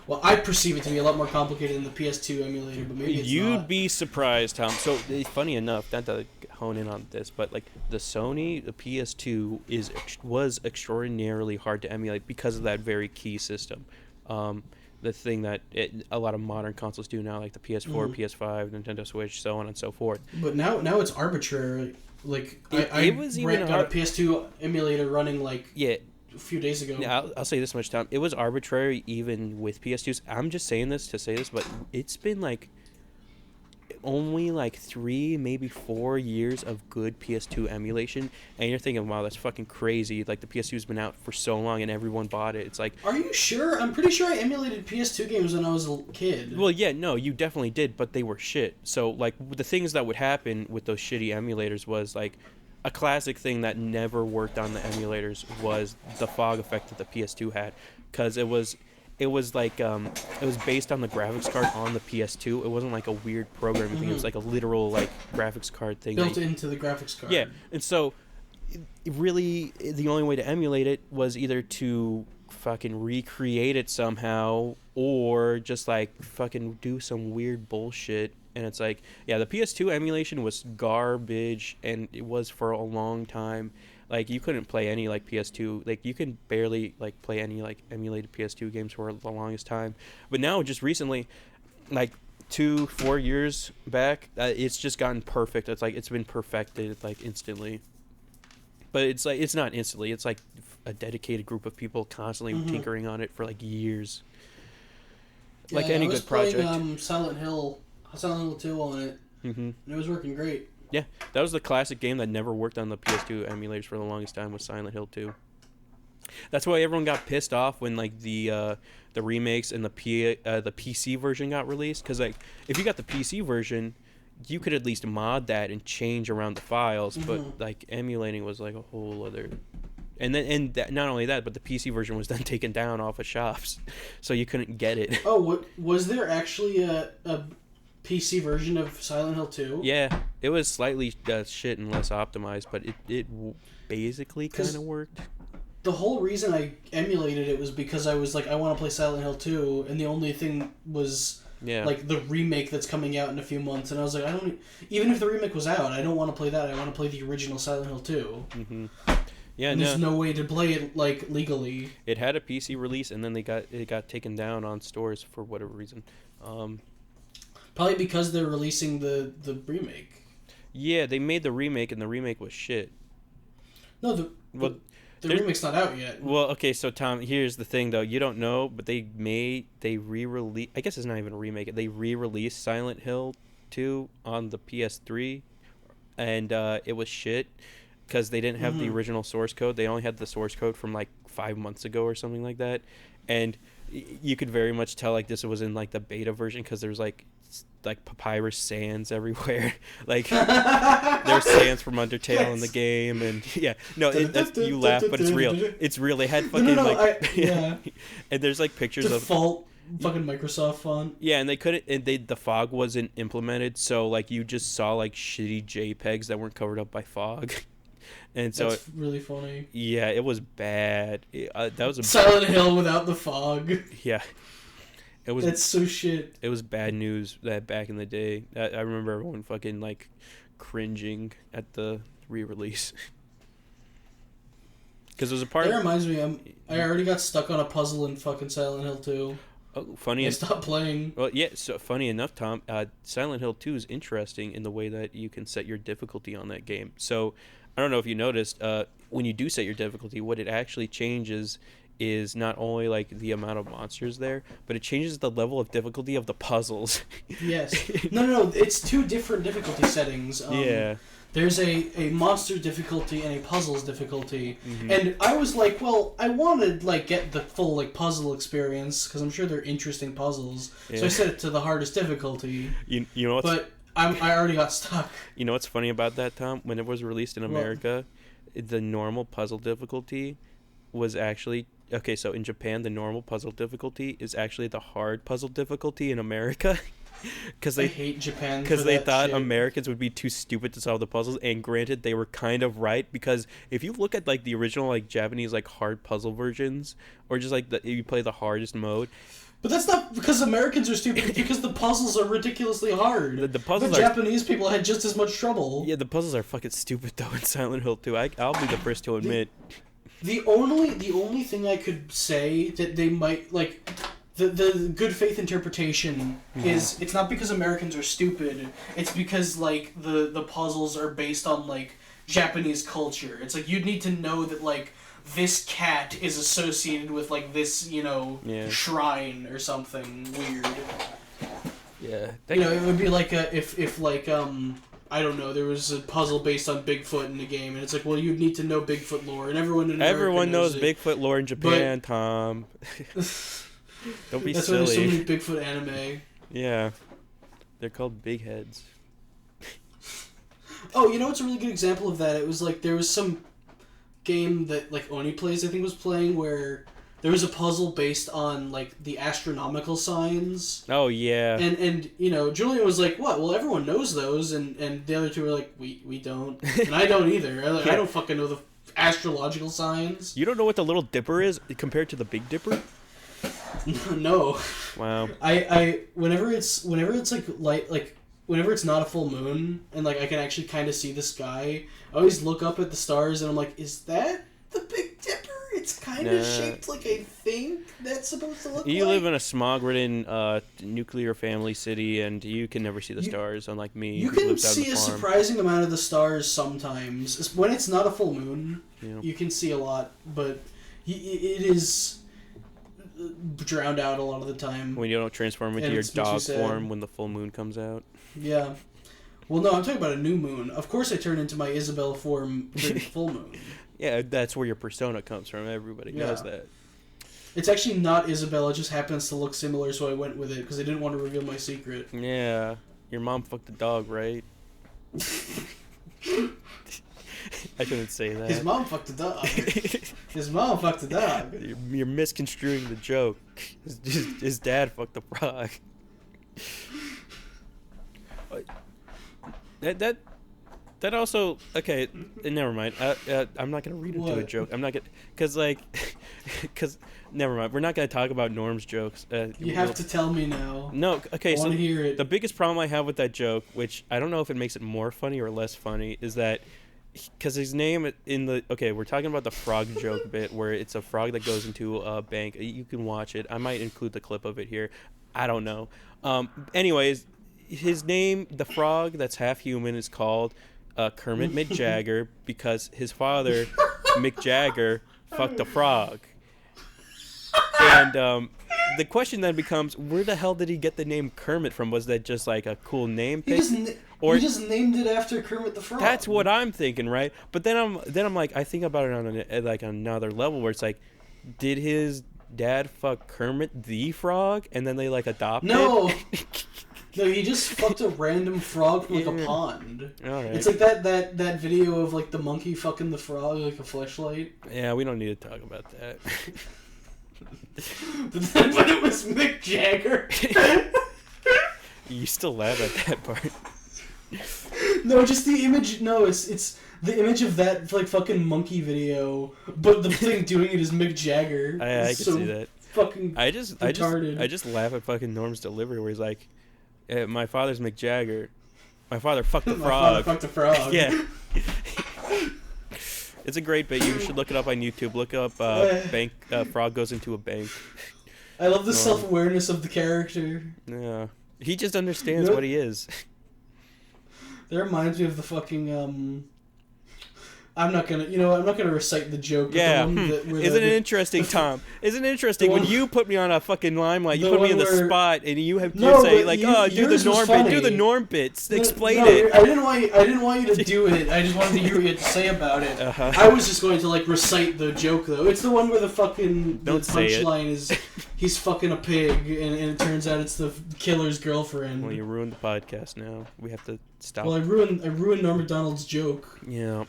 well, I perceive it to be a lot more complicated than the PS2 emulator, but maybe it's You'd not. be surprised, Tom. So funny enough, not to hone in on this, but like the PS2 was extraordinarily hard to emulate because of that very key system. The thing that a lot of modern consoles do now, like the PS4, PS5, Nintendo Switch, so on and so forth. But now it's arbitrary. Like I was even got a PS2 emulator running like yeah. a few days ago. Yeah, I'll say this much, Tom. It was arbitrary even with PS2s. I'm just saying this to say this, but it's been like only like 3, maybe 4 years of good PS2 emulation, and you're thinking, wow, that's fucking crazy. Like the PS2's been out for so long and everyone bought it. It's like, are you sure? I'm pretty sure I emulated PS2 games when I was a kid. well, yeah, no, you definitely did, but they were shit. So like the things that would happen with those shitty emulators was like a classic thing that never worked on the emulators was the fog effect that the PS2 had, because it was like it was based on the graphics card on the PS2. It wasn't like a weird programming thing. It was like a literal like graphics card thing built into the graphics card. Yeah, and so really the only way to emulate it was either to fucking recreate it somehow or just like fucking do some weird bullshit. And it's like, yeah, the PS2 emulation was garbage, and it was for a long time. Like, you couldn't play any, like, PS2. Like, you can barely, like, play any, like, emulated PS2 games for the longest time. But now, just recently, like, 2-4 years back, it's just gotten perfect. It's like, it's been perfected, like, instantly. But it's, like, it's not instantly. It's, like, a dedicated group of people constantly tinkering on it for, like, years. Yeah, like any good project. I was playing Silent Hill 2 on it, and it was working great. Yeah, that was the classic game that never worked on the PS2 emulators for the longest time, was Silent Hill 2. That's why everyone got pissed off when like the remakes and the PC version got released, because like if you got the PC version, you could at least mod that and change around the files, but like emulating was like a whole other. And not only that, but the PC version was then taken down off of shops, so you couldn't get it. Oh, was there actually a PC version of Silent Hill 2? Yeah, it was slightly shit and less optimized, but it basically kind of worked. The whole reason I emulated it was because I was like, I want to play Silent Hill 2, and the only thing was like the remake that's coming out in a few months, and I was like, even if the remake was out, I don't want to play that. I want to play the original Silent Hill 2. Mm-hmm. Yeah, and there's no way to play it like legally. It had a PC release, and then it got taken down on stores for whatever reason. Probably because they're releasing the remake. Yeah, they made the remake, and the remake was shit. No, the remake's not out yet. Well, okay, so Tom, here's the thing, though. You don't know, but they re-release. I guess it's not even a remake. They re-released Silent Hill 2 on the PS3, and it was shit because they didn't have the original source code. They only had the source code from like 5 months ago or something like that, and you could very much tell like this was in like the beta version, because there's like papyrus sands everywhere. Like there's sands from Undertale in the game, and you laugh, but it's real. It's real. They had fucking and there's like pictures default fucking Microsoft font. Yeah, and they couldn't. And the fog wasn't implemented, so like you just saw like shitty JPEGs that weren't covered up by fog. And so That's really funny. yeah, it was bad. That was a Silent Hill without the fog. yeah. It was That's so shit. it was bad news that back in the day. I remember everyone fucking like cringing at the re-release because it was a part. That reminds me, I already got stuck on a puzzle in fucking Silent Hill 2. Oh, funny. I stopped playing. Well, yeah. So funny enough, Tom. Silent Hill 2 is interesting in the way that you can set your difficulty on that game. So I don't know if you noticed. When you do set your difficulty, what it actually changes is not only like the amount of monsters there, but it changes the level of difficulty of the puzzles. Yes. No. It's two different difficulty settings. Yeah. There's a monster difficulty and a puzzles difficulty, Mm-hmm. and I was like, well, I want to like get the full like puzzle experience because I'm sure they're interesting puzzles. Yeah. So I set it to the hardest difficulty. You know what's But I already got stuck. You know what's funny about that, Tom? When it was released in America, the normal puzzle difficulty was actually okay. So in Japan, the normal puzzle difficulty is actually the hard puzzle difficulty in America. Because I hate Japan because they thought shit. Americans would be too stupid to solve the puzzles, and granted, they were kind of right. Because if you look at like the original like Japanese like hard puzzle versions, or just like you play the hardest mode, But that's not because Americans are stupid. It's because the puzzles are ridiculously hard. the puzzles the are Japanese people had just as much trouble. yeah, the puzzles are fucking stupid though in Silent Hill 2. I'll be the first to admit. The only thing I could say that they might like the good faith interpretation is it's not because Americans are stupid. It's because like the puzzles are based on like Japanese culture. It's like you'd need to know that like this cat is associated with like this, shrine or something weird. Yeah. It would be like if like I don't know, there was a puzzle based on Bigfoot in the game, and it's like, well, you'd need to know Bigfoot lore, and everyone knows it. Bigfoot lore in Japan, Tom. Don't be That's silly. why there's so many Bigfoot anime. Yeah. They're called big heads. Oh, you know what's a really good example of that? It was like there was some game that like Oni Plays, I think, was playing where there was a puzzle based on like the astronomical signs. Oh yeah. And Julian was like, "What? Well, everyone knows those," and the other two were like, "We don't," and I don't either. I don't fucking know the astrological signs. You don't know what the Little Dipper is compared to the Big Dipper? No. Wow. I whenever it's like light, like whenever it's not a full moon and like I can actually kind of see the sky, I always look up at the stars and I'm like, is that the Big Dipper? It's kind of shaped like I think that's supposed to look like. You live in a smog-ridden nuclear family city, and you can never see the stars, unlike me. You can see a surprising amount of the stars sometimes. When it's not a full moon, you can see a lot, but it is drowned out a lot of the time. When you don't transform into your dog form when the full moon comes out. Yeah. Well, no, I'm talking about a new moon. Of course I turn into my Isabella form during the full moon. Yeah, that's where your persona comes from. Everybody knows that. It's actually not Isabella. It just happens to look similar, so I went with it because I didn't want to reveal my secret. Yeah. Your mom fucked the dog, right? I shouldn't say that. His mom fucked the dog. His mom fucked the dog. You're misconstruing the joke. His dad fucked the frog. That also okay. Never mind. I'm not gonna read into a joke. I'm not gonna because never mind. We're not gonna talk about Norm's jokes. You have to tell me now. No. Okay. I want to hear it. The biggest problem I have with that joke, which I don't know if it makes it more funny or less funny, is that because his name in the we're talking about the frog joke bit where it's a frog that goes into a bank. You can watch it. I might include the clip of it here. I don't know. Anyways, his name, the frog that's half human, is called Kermit McJagger because his father, Mick Jagger, fucked a frog. And the question then becomes, where the hell did he get the name Kermit from? Was that just like a cool name pick? He just named it after Kermit the Frog. That's what I'm thinking, right? But then I'm like, I think about it on another level where it's like, did his dad fuck Kermit the Frog and then they like adopted? No. No, he just fucked a random frog from like a pond. All right. It's like that video of like the monkey fucking the frog like a fleshlight. Yeah, we don't need to talk about that. But it was Mick Jagger. You still laugh at that part. No, just the image. No, it's the image of that like fucking monkey video, but the thing doing it is Mick Jagger. I can see that. Fucking retarded. I just laugh at fucking Norm's delivery where he's like, "My father's Mick Jagger. My father fucked the My frog." father fucked a frog. Yeah. It's a great bit. You should look it up on YouTube. Look up bank. Frog goes into a bank. I love the self-awareness of the character. Yeah, he just understands what he is. That reminds me of the fucking I'm not gonna recite the joke. Yeah, isn't it interesting, Tom? Isn't it interesting when you put me on a fucking limelight? You put me in the spot, and you say like, "Oh, do the norm bit, do the norm bits, explain it." I didn't want you to do it. I just wanted to hear what you had to say about it. I was just going to like recite the joke though. It's the one where the punchline is he's fucking a pig, and it turns out it's the killer's girlfriend. Well, you ruined the podcast. Now we have to stop. Well, I ruined Norm Macdonald's joke. Yeah.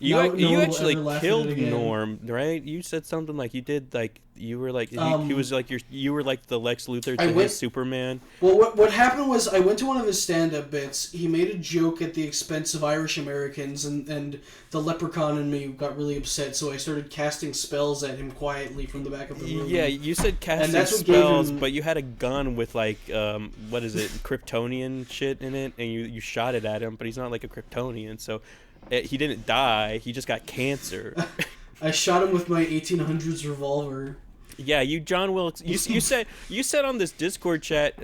You actually killed Norm, right? You said something like you did, like you were like he was like you were like the Lex Luthor to his Superman. Well, what happened was I went to one of his stand-up bits. He made a joke at the expense of Irish Americans, and the leprechaun in me got really upset. So I started casting spells at him quietly from the back of the room. Yeah, you said casting spells, but you had a gun with like what is it, Kryptonian shit in it, and you shot it at him, but he's not like a Kryptonian, so. He didn't die. He just got cancer. I shot him with my 1800s revolver. Yeah, you John Wilkes. You said on this Discord chat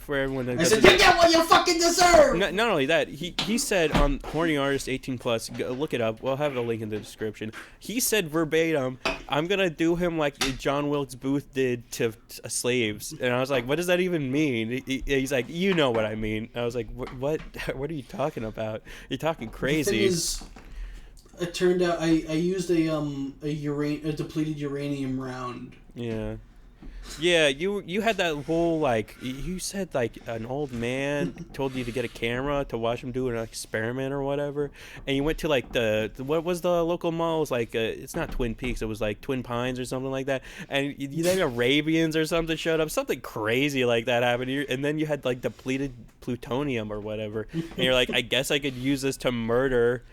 for everyone. I said you get what you fucking deserve. Not only that, he said on Horny Artist 18+. Look it up. We'll have a link in the description. He said verbatim, "I'm gonna do him like John Wilkes Booth did to slaves." And I was like, "What does that even mean?" He's like, "You know what I mean." I was like, "What? What are you talking about? You're talking crazy." It turned out I used a depleted uranium round. Yeah. Yeah, you had that whole, like, you said, like, an old man told you to get a camera to watch him do an experiment or whatever, and you went to, like, what was the local mall? It was, like, it's not Twin Peaks, it was, like, Twin Pines or something like that, and then Arabians or something showed up, something crazy like that happened, and then you had, like, depleted plutonium or whatever, and you're like, I guess I could use this to murder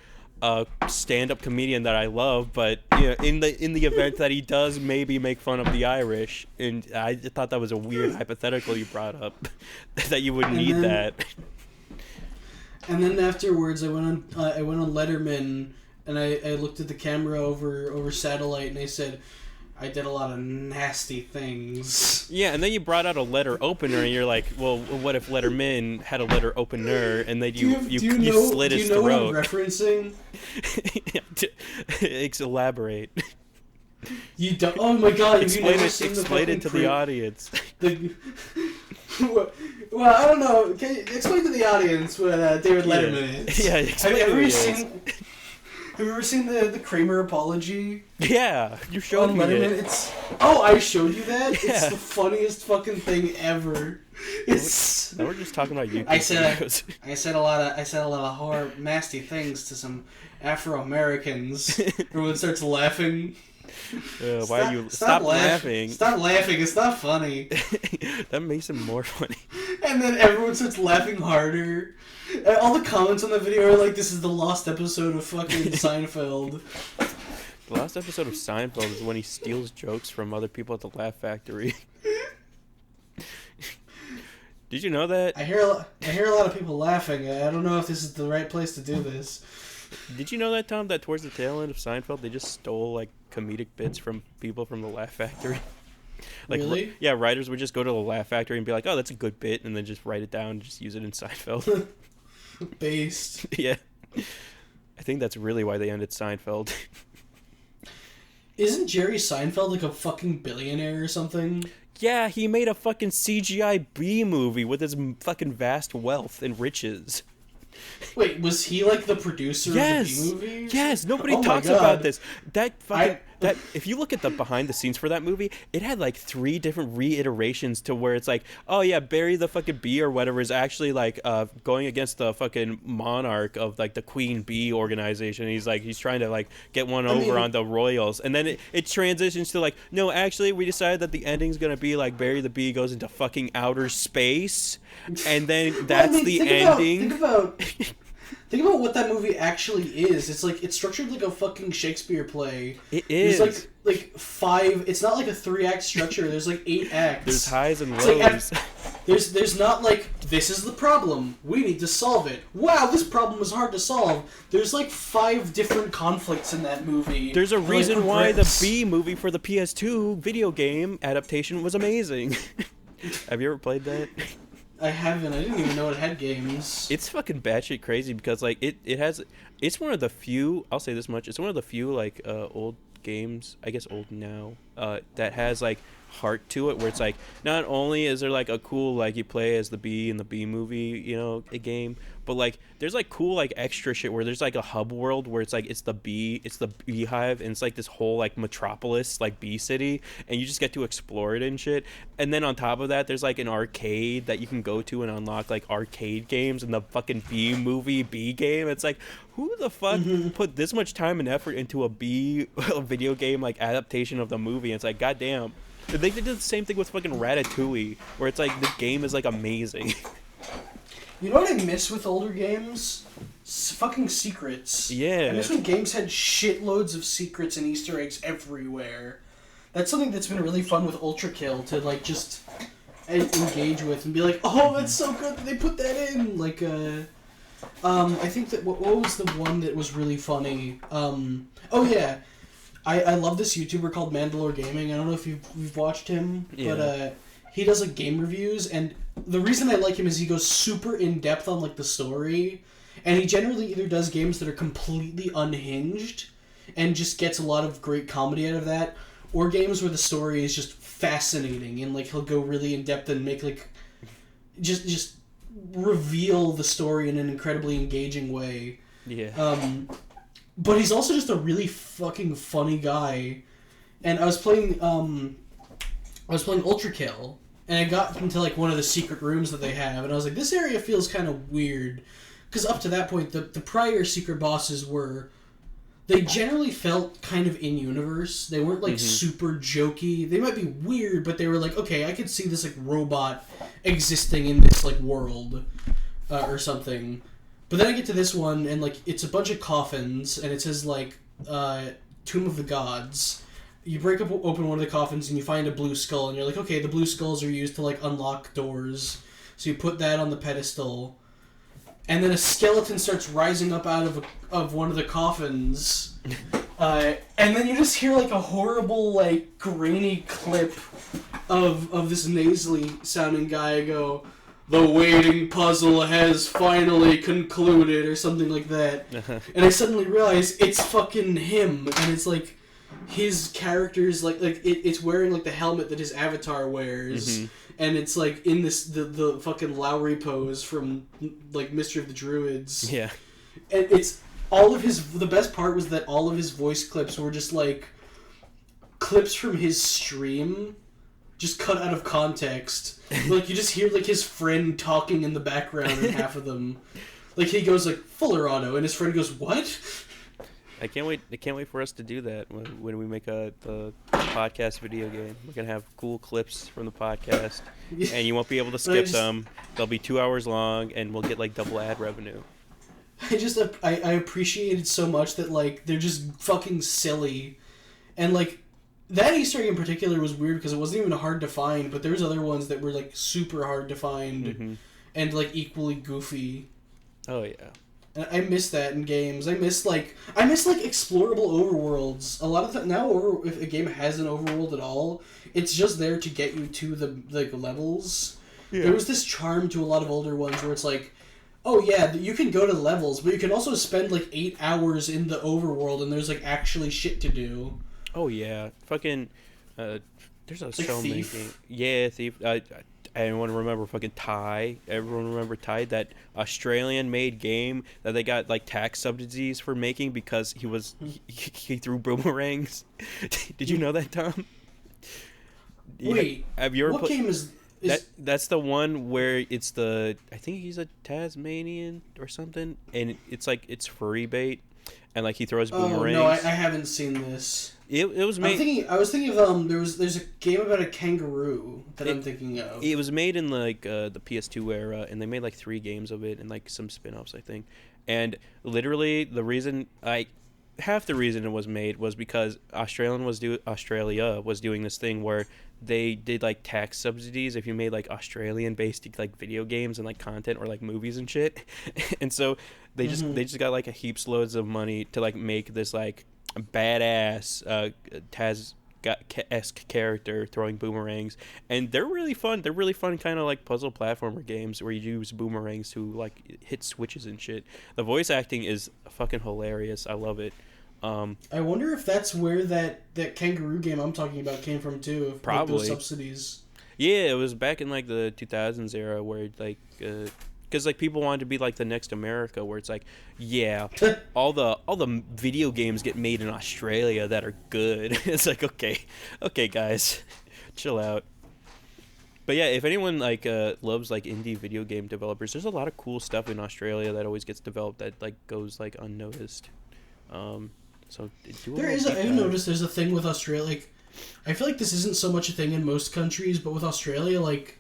a stand-up comedian that I love, but you know, in the event that he does maybe make fun of the Irish, and I thought that was a weird hypothetical you brought up, that you would need that. And then afterwards, I went on Letterman, and I looked at the camera over satellite, and I said, I did a lot of nasty things. Yeah, and then you brought out a letter opener, and you're like, well, what if Letterman had a letter opener, and then you slit his throat? Do you know what I'm referencing? Elaborate. You don't. Oh my god! Explain it to the audience. Well, I don't know. Can you explain to the audience what David Letterman is? Yeah, explain Have you ever seen the Kramer apology? Yeah, you showed me it. I showed you that? Yeah. It's the funniest fucking thing ever. Now we're just talking about YouTube. I said a lot of horror, nasty things to some Afro-Americans. Everyone starts laughing. Stop laughing? Stop laughing. It's not funny. That makes it more funny. And then everyone starts laughing harder. And all the comments on the video are like, "This is the lost episode of fucking Seinfeld." The last episode of Seinfeld is when he steals jokes from other people at the Laugh Factory. Did you know that? I hear a lot of people laughing. I don't know if this is the right place to do this. Did you know that, Tom, that towards the tail end of Seinfeld, they just stole, like, comedic bits from people from the Laugh Factory? Like, really? Yeah, writers would just go to the Laugh Factory and be like, oh, that's a good bit, and then just write it down and just use it in Seinfeld. Based. Yeah. I think that's really why they ended Seinfeld. Isn't Jerry Seinfeld like a fucking billionaire or something? Yeah, he made a fucking CGI B movie with his fucking vast wealth and riches. Wait, was he like the producer of the B movie? Yes, nobody talks about this. That if you look at the behind the scenes for that movie, it had like 3 different reiterations to where it's like, oh yeah, Barry the fucking bee or whatever is actually like going against the fucking monarch of like the Queen Bee organization. He's trying to like get one over on the royals, and then it transitions to like, no, actually we decided that the ending's gonna be like Barry the bee goes into fucking outer space, and then that's the ending. Think about what that movie actually is. It's like it's structured like a fucking Shakespeare play. It is. There's like 5. It's not like a 3-act structure. There's like 8 acts. There's highs and It's lows. like, there's not like this is the problem. We need to solve it. Wow, this problem is hard to solve. There's like 5 different conflicts in that movie. There's a reason why the progress. B movie for the PS2 video game adaptation was amazing. Have you ever played that? I haven't. I didn't even know it had games. It's fucking batshit crazy because like it has. It's one of the few. I'll say this much. It's one of the few like old games. I guess old now. That has like heart to it, where it's like not only is there like a cool like you play as the bee in the bee movie, you know, a game, but like there's like cool like extra shit where there's like a hub world where it's like it's the beehive, and it's like this whole like metropolis like bee city, and you just get to explore it and shit. And then on top of that, there's like an arcade that you can go to and unlock like arcade games and the fucking bee movie bee game. It's like, who the fuck put this much time and effort into a bee a video game like adaptation of the movie? And it's like, goddamn. They did the same thing with fucking Ratatouille, where it's like the game is like amazing. You know what I miss with older games? Fucking secrets. Yeah. I miss when games had shitloads of secrets and Easter eggs everywhere. That's something that's been really fun with Ultra Kill to like just engage with and be like, oh, that's so good that they put that in. Like, I think that what was the one that was really funny? Oh yeah. I love this YouTuber called Mandalore Gaming. I don't know if you've watched him, Yeah. but he does like game reviews, and the reason I like him is he goes super in depth on like the story, and he generally either does games that are completely unhinged, and just gets a lot of great comedy out of that, or games where the story is just fascinating, and like he'll go really in depth and make like just reveal the story in an incredibly engaging way. Yeah. But he's also just a really fucking funny guy. And I was playing Ultra Kill, and I got into like one of the secret rooms that they have, and I was like, this area feels kind of weird, because up to that point, the prior secret bosses they generally felt kind of in universe. They weren't like super jokey. They might be weird, but they were like, okay, I could see this like robot existing in this like world or something. But then I get to this one, and like it's a bunch of coffins, and it says like Tomb of the Gods. You break open one of the coffins, and you find a blue skull, and you're like, okay, the blue skulls are used to like unlock doors. So you put that on the pedestal, and then a skeleton starts rising up out of one of the coffins, and then you just hear like a horrible like grainy clip of this nasally sounding guy go, "The waiting puzzle has finally concluded," or something like that. And I suddenly realize it's fucking him, and it's like his character's like it's wearing like the helmet that his avatar wears, and it's like in this the fucking Lowry pose from like Mystery of the Druids. Yeah. And it's all of his. The best part was that all of his voice clips were just like clips from his stream, just cut out of context. Like you just hear like his friend talking in the background in half of them. Like he goes like Fuller Auto, and his friend goes, "What?" I can't wait for us to do that when we make the podcast video game. We're gonna have cool clips from the podcast, and you won't be able to skip them. They'll be 2 hours long, and we'll get like double ad revenue. I appreciated so much that like they're just fucking silly, and like that Easter egg in particular was weird because it wasn't even hard to find, but there's other ones that were like super hard to find and like equally goofy. Oh yeah. And I miss that in games. I miss explorable overworlds. A lot of now, if a game has an overworld at all, it's just there to get you to the levels. Yeah. There was this charm to a lot of older ones where it's like, oh yeah, you can go to levels, but you can also spend like 8 hours in the overworld, and there's like actually shit to do. Oh yeah, fucking. There's like so many games. Yeah, Thief. Everyone remember fucking Ty. Everyone remember Ty, that Australian-made game that they got like tax subsidies for making because he threw boomerangs. Did you know that, Tom? Wait, have you ever what game is that's the one where it's I think he's a Tasmanian or something, and it's like it's furry bait, and like he throws boomerangs. Oh no, I haven't seen this. It was made. I was thinking of there's a game about a kangaroo that I'm thinking of. It was made in like the PS2 era, and they made like 3 games of it and like some spin-offs, I think. And literally, half the reason it was made was because Australia was doing this thing where they did like tax subsidies if you made like Australian based like video games and like content or like movies and shit. And so they just got like a heaps loads of money to like make this like badass Taz esque character throwing boomerangs, and they're really fun. They're really fun, kind of like puzzle platformer games where you use boomerangs to like hit switches and shit. The voice acting is fucking hilarious. I love it. I wonder if that's where that kangaroo game I'm talking about came from too. If, Probably. like, those subsidies. Yeah, it was back in like the 2000s era where like because like people wanted to be like the next America, where it's like, yeah, all the video games get made in Australia that are good. It's like, okay guys, chill out. But yeah, if anyone like loves like indie video game developers, there's a lot of cool stuff in Australia that always gets developed that like goes like unnoticed. So do a There little is. deep I've dive. noticed there's a thing with Australia. Like, I feel like this isn't so much a thing in most countries, but with Australia, like,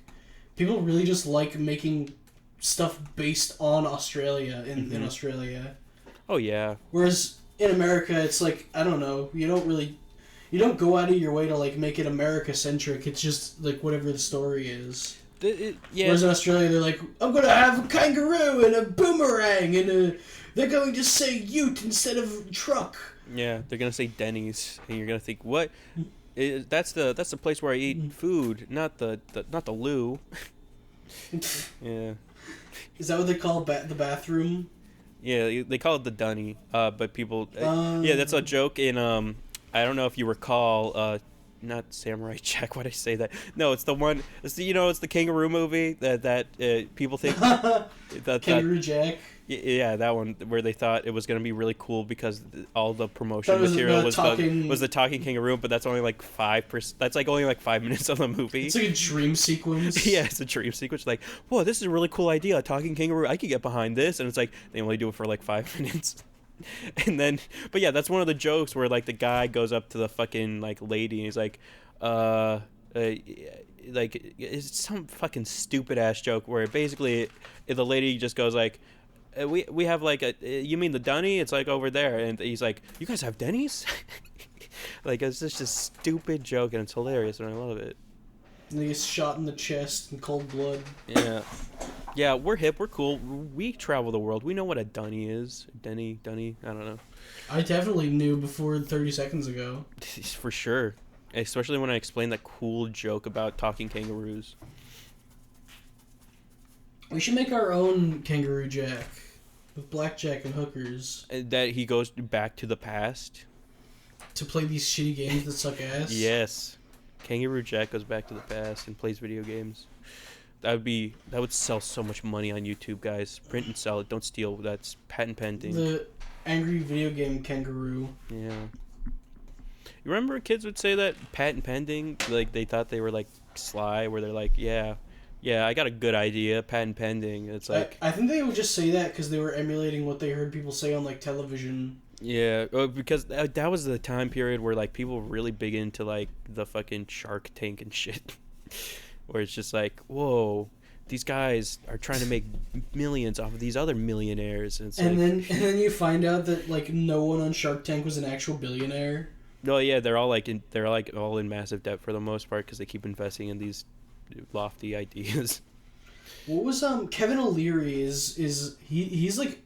people really just like making stuff based on Australia in Australia. Oh yeah. Whereas in America, it's like, I don't know, you don't go out of your way to like make it America centric. It's just like whatever the story is. Yeah. Whereas in Australia, they're like, I'm gonna have a kangaroo and a boomerang and they're going to say ute instead of truck. Yeah, they're gonna say Denny's, and you're gonna think, what? That's the place where I eat food, not the loo. Yeah. Is that what they call the bathroom? Yeah, they call it the dunny. But people, yeah, that's a joke in I don't know if you recall, not Samurai Jack. Why'd I say that? No, it's the one. It's the kangaroo movie that people think Kangaroo Jack. Yeah, that one where they thought it was gonna be really cool because all the promotion That was material the was talking- the talking kangaroo, but that's only like 5%. That's like only like 5 minutes of the movie. It's like a dream sequence. Yeah, it's a dream sequence. Like, whoa, this is a really cool idea. A talking kangaroo. I could get behind this. And it's like they only do it for like 5 minutes. And then, but yeah, that's one of the jokes where like the guy goes up to the fucking like lady and he's like, like it's some fucking stupid ass joke where basically the lady just goes like, we have like you mean the dunny? It's like over there, and he's like, you guys have Denny's? Like, it's just a stupid joke and it's hilarious and I love it. And he gets shot in the chest in cold blood. Yeah, we're hip, we're cool, we travel the world, we know what a dunny is. Dunny, I don't know. I definitely knew before 30 seconds ago. For sure, especially when I explained that cool joke about talking kangaroos. We should make our own Kangaroo Jack with blackjack and hookers That he goes back to the past. to play these shitty games that suck ass. Yes, Kangaroo Jack goes back to the past and plays video games. That would sell so much money on YouTube, guys. Print and sell it. Don't steal. That's patent pending. The angry video game kangaroo. Yeah. You remember kids would say that patent pending, like they thought they were like sly, where they're like, yeah, I got a good idea, patent pending. It's like I think they would just say that because they were emulating what they heard people say on like television. yeah, because that was the time period where like people were really big into like the fucking Shark Tank and shit, where it's just like, whoa, these guys are trying to make millions off of these other millionaires, and it's then you find out that like no one on Shark Tank was an actual billionaire. no, yeah, they're all all in massive debt for the most part because they keep investing in these lofty ideas. What was Kevin O'Leary he's like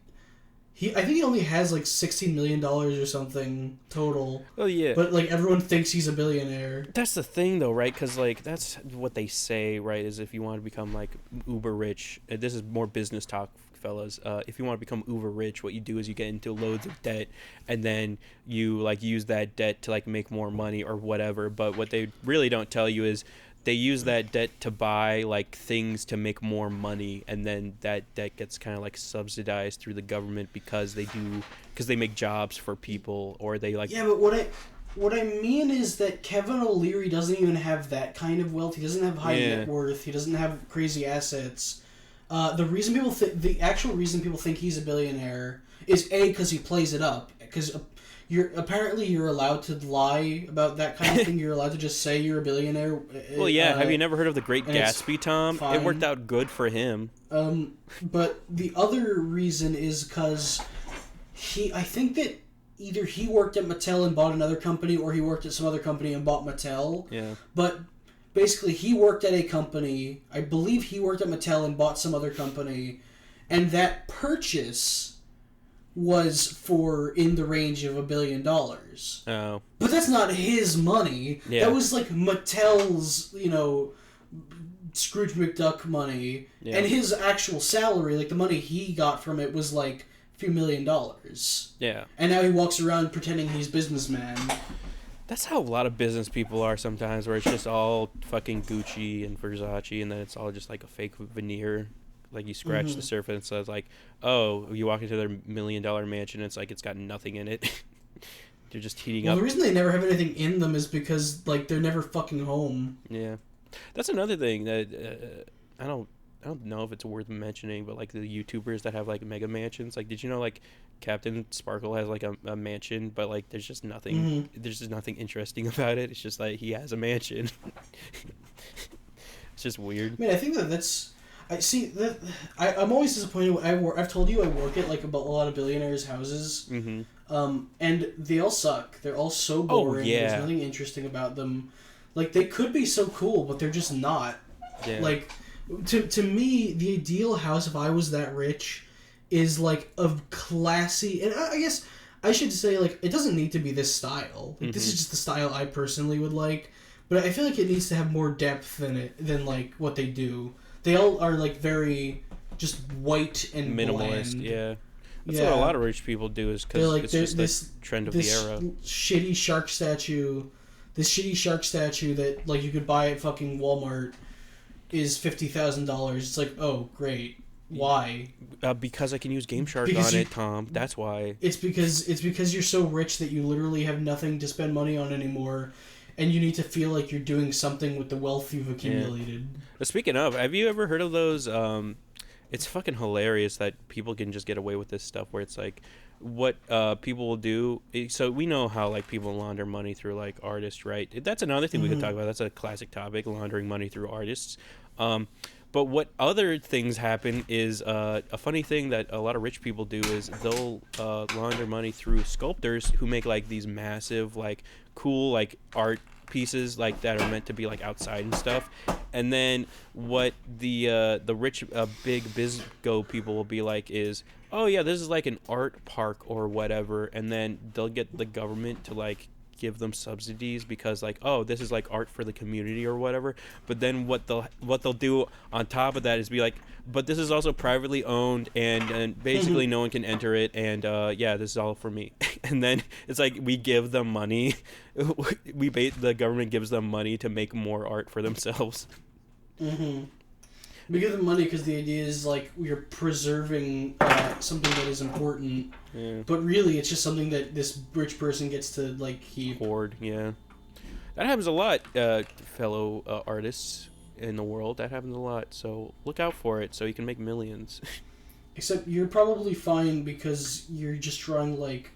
I think he only has like $16 million or something total. Oh yeah, But like everyone thinks he's a billionaire. that's the thing though, right? Because like that's what they say, right? Is if you want to become like uber rich, and this is more business talk, fellas. If you want to become uber rich, what you do is you get into loads of debt, and then you like use that debt to like make more money or whatever. But what they really don't tell you is they use that debt to buy like things to make more money, and then that debt gets kind of like subsidized through the government because they make jobs for people, or they like Yeah, but what I mean is that Kevin O'Leary doesn't even have that kind of wealth. He doesn't have high net worth. He doesn't have crazy assets. The actual reason people think he's a billionaire is A, because he plays it up. Because you're allowed to lie about that kind of thing. You're allowed to just say you're a billionaire. Well, yeah. Have you never heard of the Great And it's Gatsby, Tom? It worked fine. out good for him. But the other reason is because I think that either he worked at Mattel and bought another company, or he worked at some other company and bought Mattel. Yeah. But basically, he worked at a company. I believe he worked at Mattel and bought some other company, and that purchase was for in the range of $1 billion. Oh. But that's not his money. Yeah. That was like Mattel's, Scrooge McDuck money, Yeah. and his actual salary, like the money he got from it, was like a few $1 million. Yeah. And now he walks around pretending he's businessman. That's how a lot of business people are sometimes, where it's just all fucking Gucci and Versace, and then it's all just like a fake veneer. Like you scratch the surface, so it's like, oh, you walk into their $1 million mansion, it's like it's got nothing in it. They're just heating up. The reason they never have anything in them is because like they're never fucking home. Yeah, that's another thing that I don't know if it's worth mentioning, but like the YouTubers that have like mega mansions, like did you know like Captain Sparkle has like a mansion, but like there's just nothing, there's just nothing interesting about it. It's just like he has a mansion. It's just weird. I mean, I think that's. I see that. I'm always disappointed. I've told you I work at like a lot of billionaires' houses, and they all suck. They're all so boring. Oh, yeah. There's nothing interesting about them. Like they could be so cool, but they're just not. Yeah. Like to me, the ideal house, if I was that rich, is like a classy. And I guess I should say like it doesn't need to be this style. Like, this is just the style I personally would like. But I feel like it needs to have more depth than like what they do. They all are like very just white and minimalist. bland. Yeah, that's what a lot of rich people do. Is because like, it's just the trend of the era. Shitty shark statue. This shitty shark statue that like you could buy at fucking Walmart is $50,000. It's like, oh great, why? Because I can use Game Shark Because on it, Tom. That's why. It's because you're so rich that you literally have nothing to spend money on anymore. And you need to feel like you're doing something with the wealth you've accumulated. Yeah. Speaking of, have you ever heard of those? It's fucking hilarious that people can just get away with this stuff where it's like what people will do. So we know how like people launder money through like artists, right? That's another thing we could talk about. That's a classic topic, laundering money through artists. But what other things happen is a funny thing that a lot of rich people do is they'll launder money through sculptors who make like these massive like cool like art pieces like that are meant to be like outside and stuff. And then what the rich big bizgo people will be like is, oh yeah, this is like an art park or whatever, and then they'll get the government to like give them subsidies because like, oh, this is like art for the community or whatever. But then what they'll do on top of that is be like, but this is also privately owned and basically no one can enter it, and yeah, this is all for me. And then it's like we give them money, the government gives them money to make more art for themselves. We give them money because the idea is like we're preserving something that is important, but really it's just something that this rich person gets to like keep. Hoard, yeah. That happens a lot, fellow artists in the world. That happens a lot. So look out for it, so you can make millions. Except you're probably fine because you're just drawing like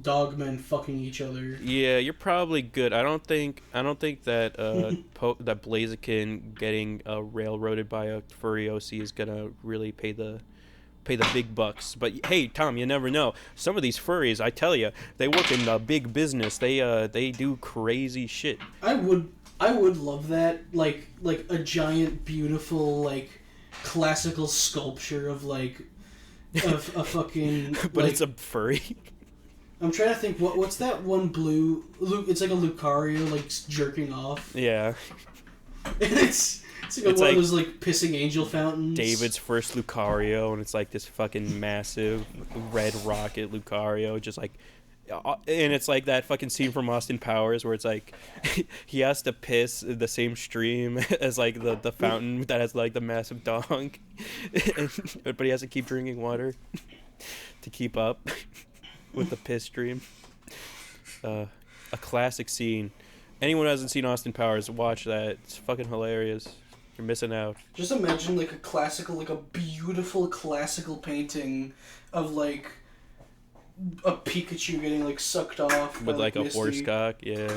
dogmen fucking each other. Yeah, you're probably good. I don't think that that Blaziken getting railroaded by a furry OC is gonna really pay the big bucks. But hey, Tom, you never know. Some of these furries, I tell you, they work in big business. They do crazy shit. I would love that, like a giant, beautiful, like classical sculpture of like of a fucking. But like, it's a furry. I'm trying to think. What's that one blue? It's like a Lucario, like jerking off. Yeah. It's like one of those like pissing angel fountains. David's first Lucario, and it's like this fucking massive red rocket Lucario, just like, and it's like that fucking scene from Austin Powers where it's like he has to piss the same stream as like the fountain that has like the massive dong, but he has to keep drinking water to keep up with the piss stream. A classic scene. Anyone who hasn't seen Austin Powers, watch that. It's fucking hilarious. You're missing out. Just imagine like a beautiful classical painting of like a Pikachu getting like sucked off with by, like a Misty. horse cock. Yeah.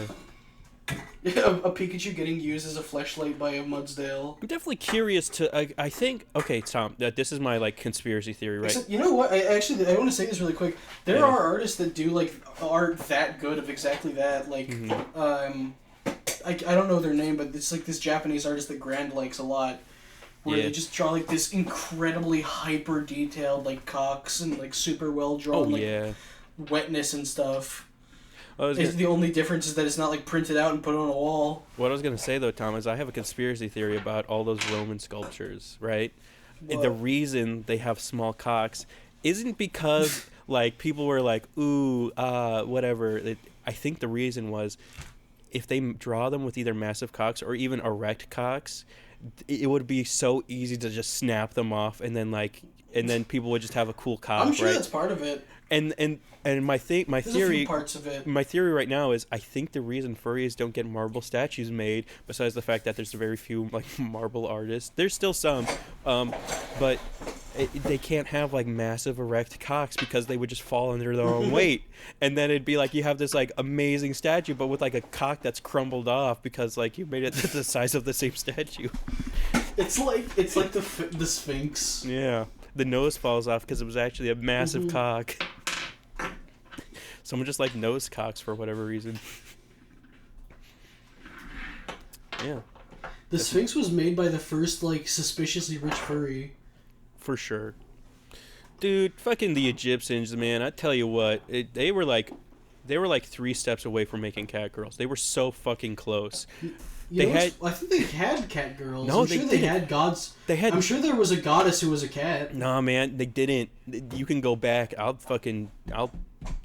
A Pikachu getting used as a fleshlight by a Mudsdale. I'm definitely curious to. I think. Okay, Tom. This is my like conspiracy theory, right? Except, you know what? I want to say this really quick. There Yeah. are artists that do like art that good of exactly that. Like, I don't know their name, but it's like this Japanese artist that Grand likes a lot, where Yeah. they just draw like this incredibly hyper detailed like cocks and like super well drawn like yeah. wetness and stuff. I The only difference is that it's not like printed out and put on a wall. What I was gonna say though, Tom, is I have a conspiracy theory about all those Roman sculptures, right? What? The reason they have small cocks isn't because like people were like, ooh, whatever. I think the reason was if they draw them with either massive cocks or even erect cocks, it would be so easy to just snap them off and then people would just have a cool cock, I'm sure right? that's part of it. And my There's a theory few parts of it. my theory right now is I think the reason furries don't get marble statues made, besides the fact that there's very few like marble artists, there's still some, but they can't have like massive erect cocks because they would just fall under their own weight, and then it'd be like you have this like amazing statue but with like a cock that's crumbled off because like you made it the size of the same statue. It's like the Sphinx. Yeah, the nose falls off because it was actually a massive cock. Someone just like nose cocks for whatever reason. Yeah. The Sphinx was made by the first like suspiciously rich furry. For sure. Dude, fucking the Egyptians, man. I tell you what, they were like 3 steps away from making cat girls. They were so fucking close. I think they had cat girls. No, I'm they sure they didn't. had gods. They had. I'm sure there was a goddess who was a cat. Nah, man, they didn't. You can go back. I'll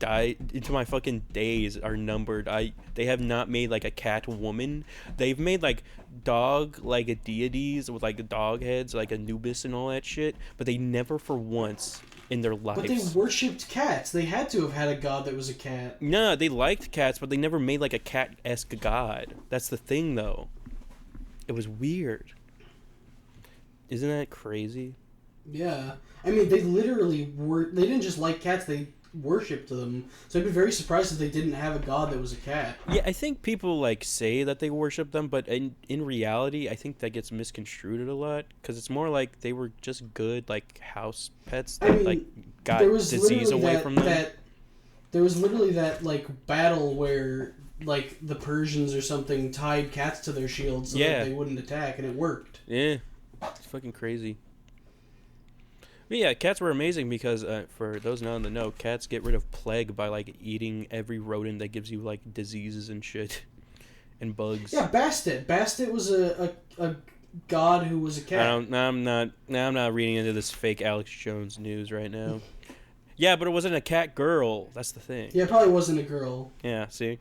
die into my fucking days are numbered. They have not made like a cat woman. They've made like dog like a deities with like dog heads, like Anubis and all that shit. But they never for once in their lives. But they worshipped cats. They had to have had a god that was a cat. No, they liked cats, but they never made like a cat-esque god. That's the thing, though. It was weird. Isn't that crazy? Yeah. I mean, they literally they didn't just like cats, they worshipped them. So I'd be very surprised if they didn't have a god that was a cat. Yeah, I think people like say that they worship them, but in reality, I think that gets misconstrued a lot because it's more like they were just good like house pets that like got disease away from them. There was literally that like battle where like the Persians or something tied cats to their shields so that they wouldn't attack, and it worked. Yeah, it's fucking crazy. But yeah, cats were amazing because, for those not in the know, cats get rid of plague by, like, eating every rodent that gives you, like, diseases and shit. And bugs. Yeah, Bastet. Bastet was a god who was a cat. I'm not reading into this fake Alex Jones news right now. Yeah, but it wasn't a cat girl. That's the thing. Yeah, it probably wasn't a girl. Yeah, see?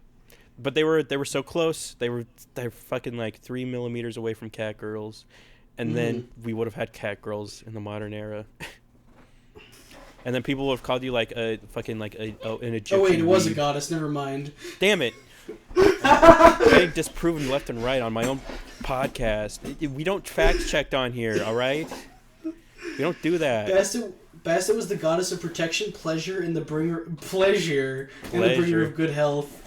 But they were so close. They're fucking, like, 3 millimeters away from cat girls. And then we would have had cat girls in the modern era. And then people would have called you like a fucking like an Egyptian. Oh wait, it was weeb. a goddess. Never mind. Damn it! Getting disproven left and right on my own podcast. We don't fact check on here, all right? We don't do that. Bastet was the goddess of protection, pleasure, and the bringer of good health.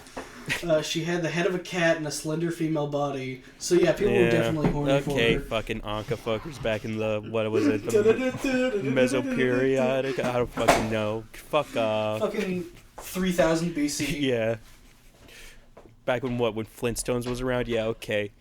She had the head of a cat and a slender female body. So yeah, people were definitely horny for her. Okay, fucking Anka fuckers back in the, what was it? The Mesoperiodic? I don't fucking know. Fuck off. Fucking 3000 BC. Yeah. Back when Flintstones was around? Yeah, okay.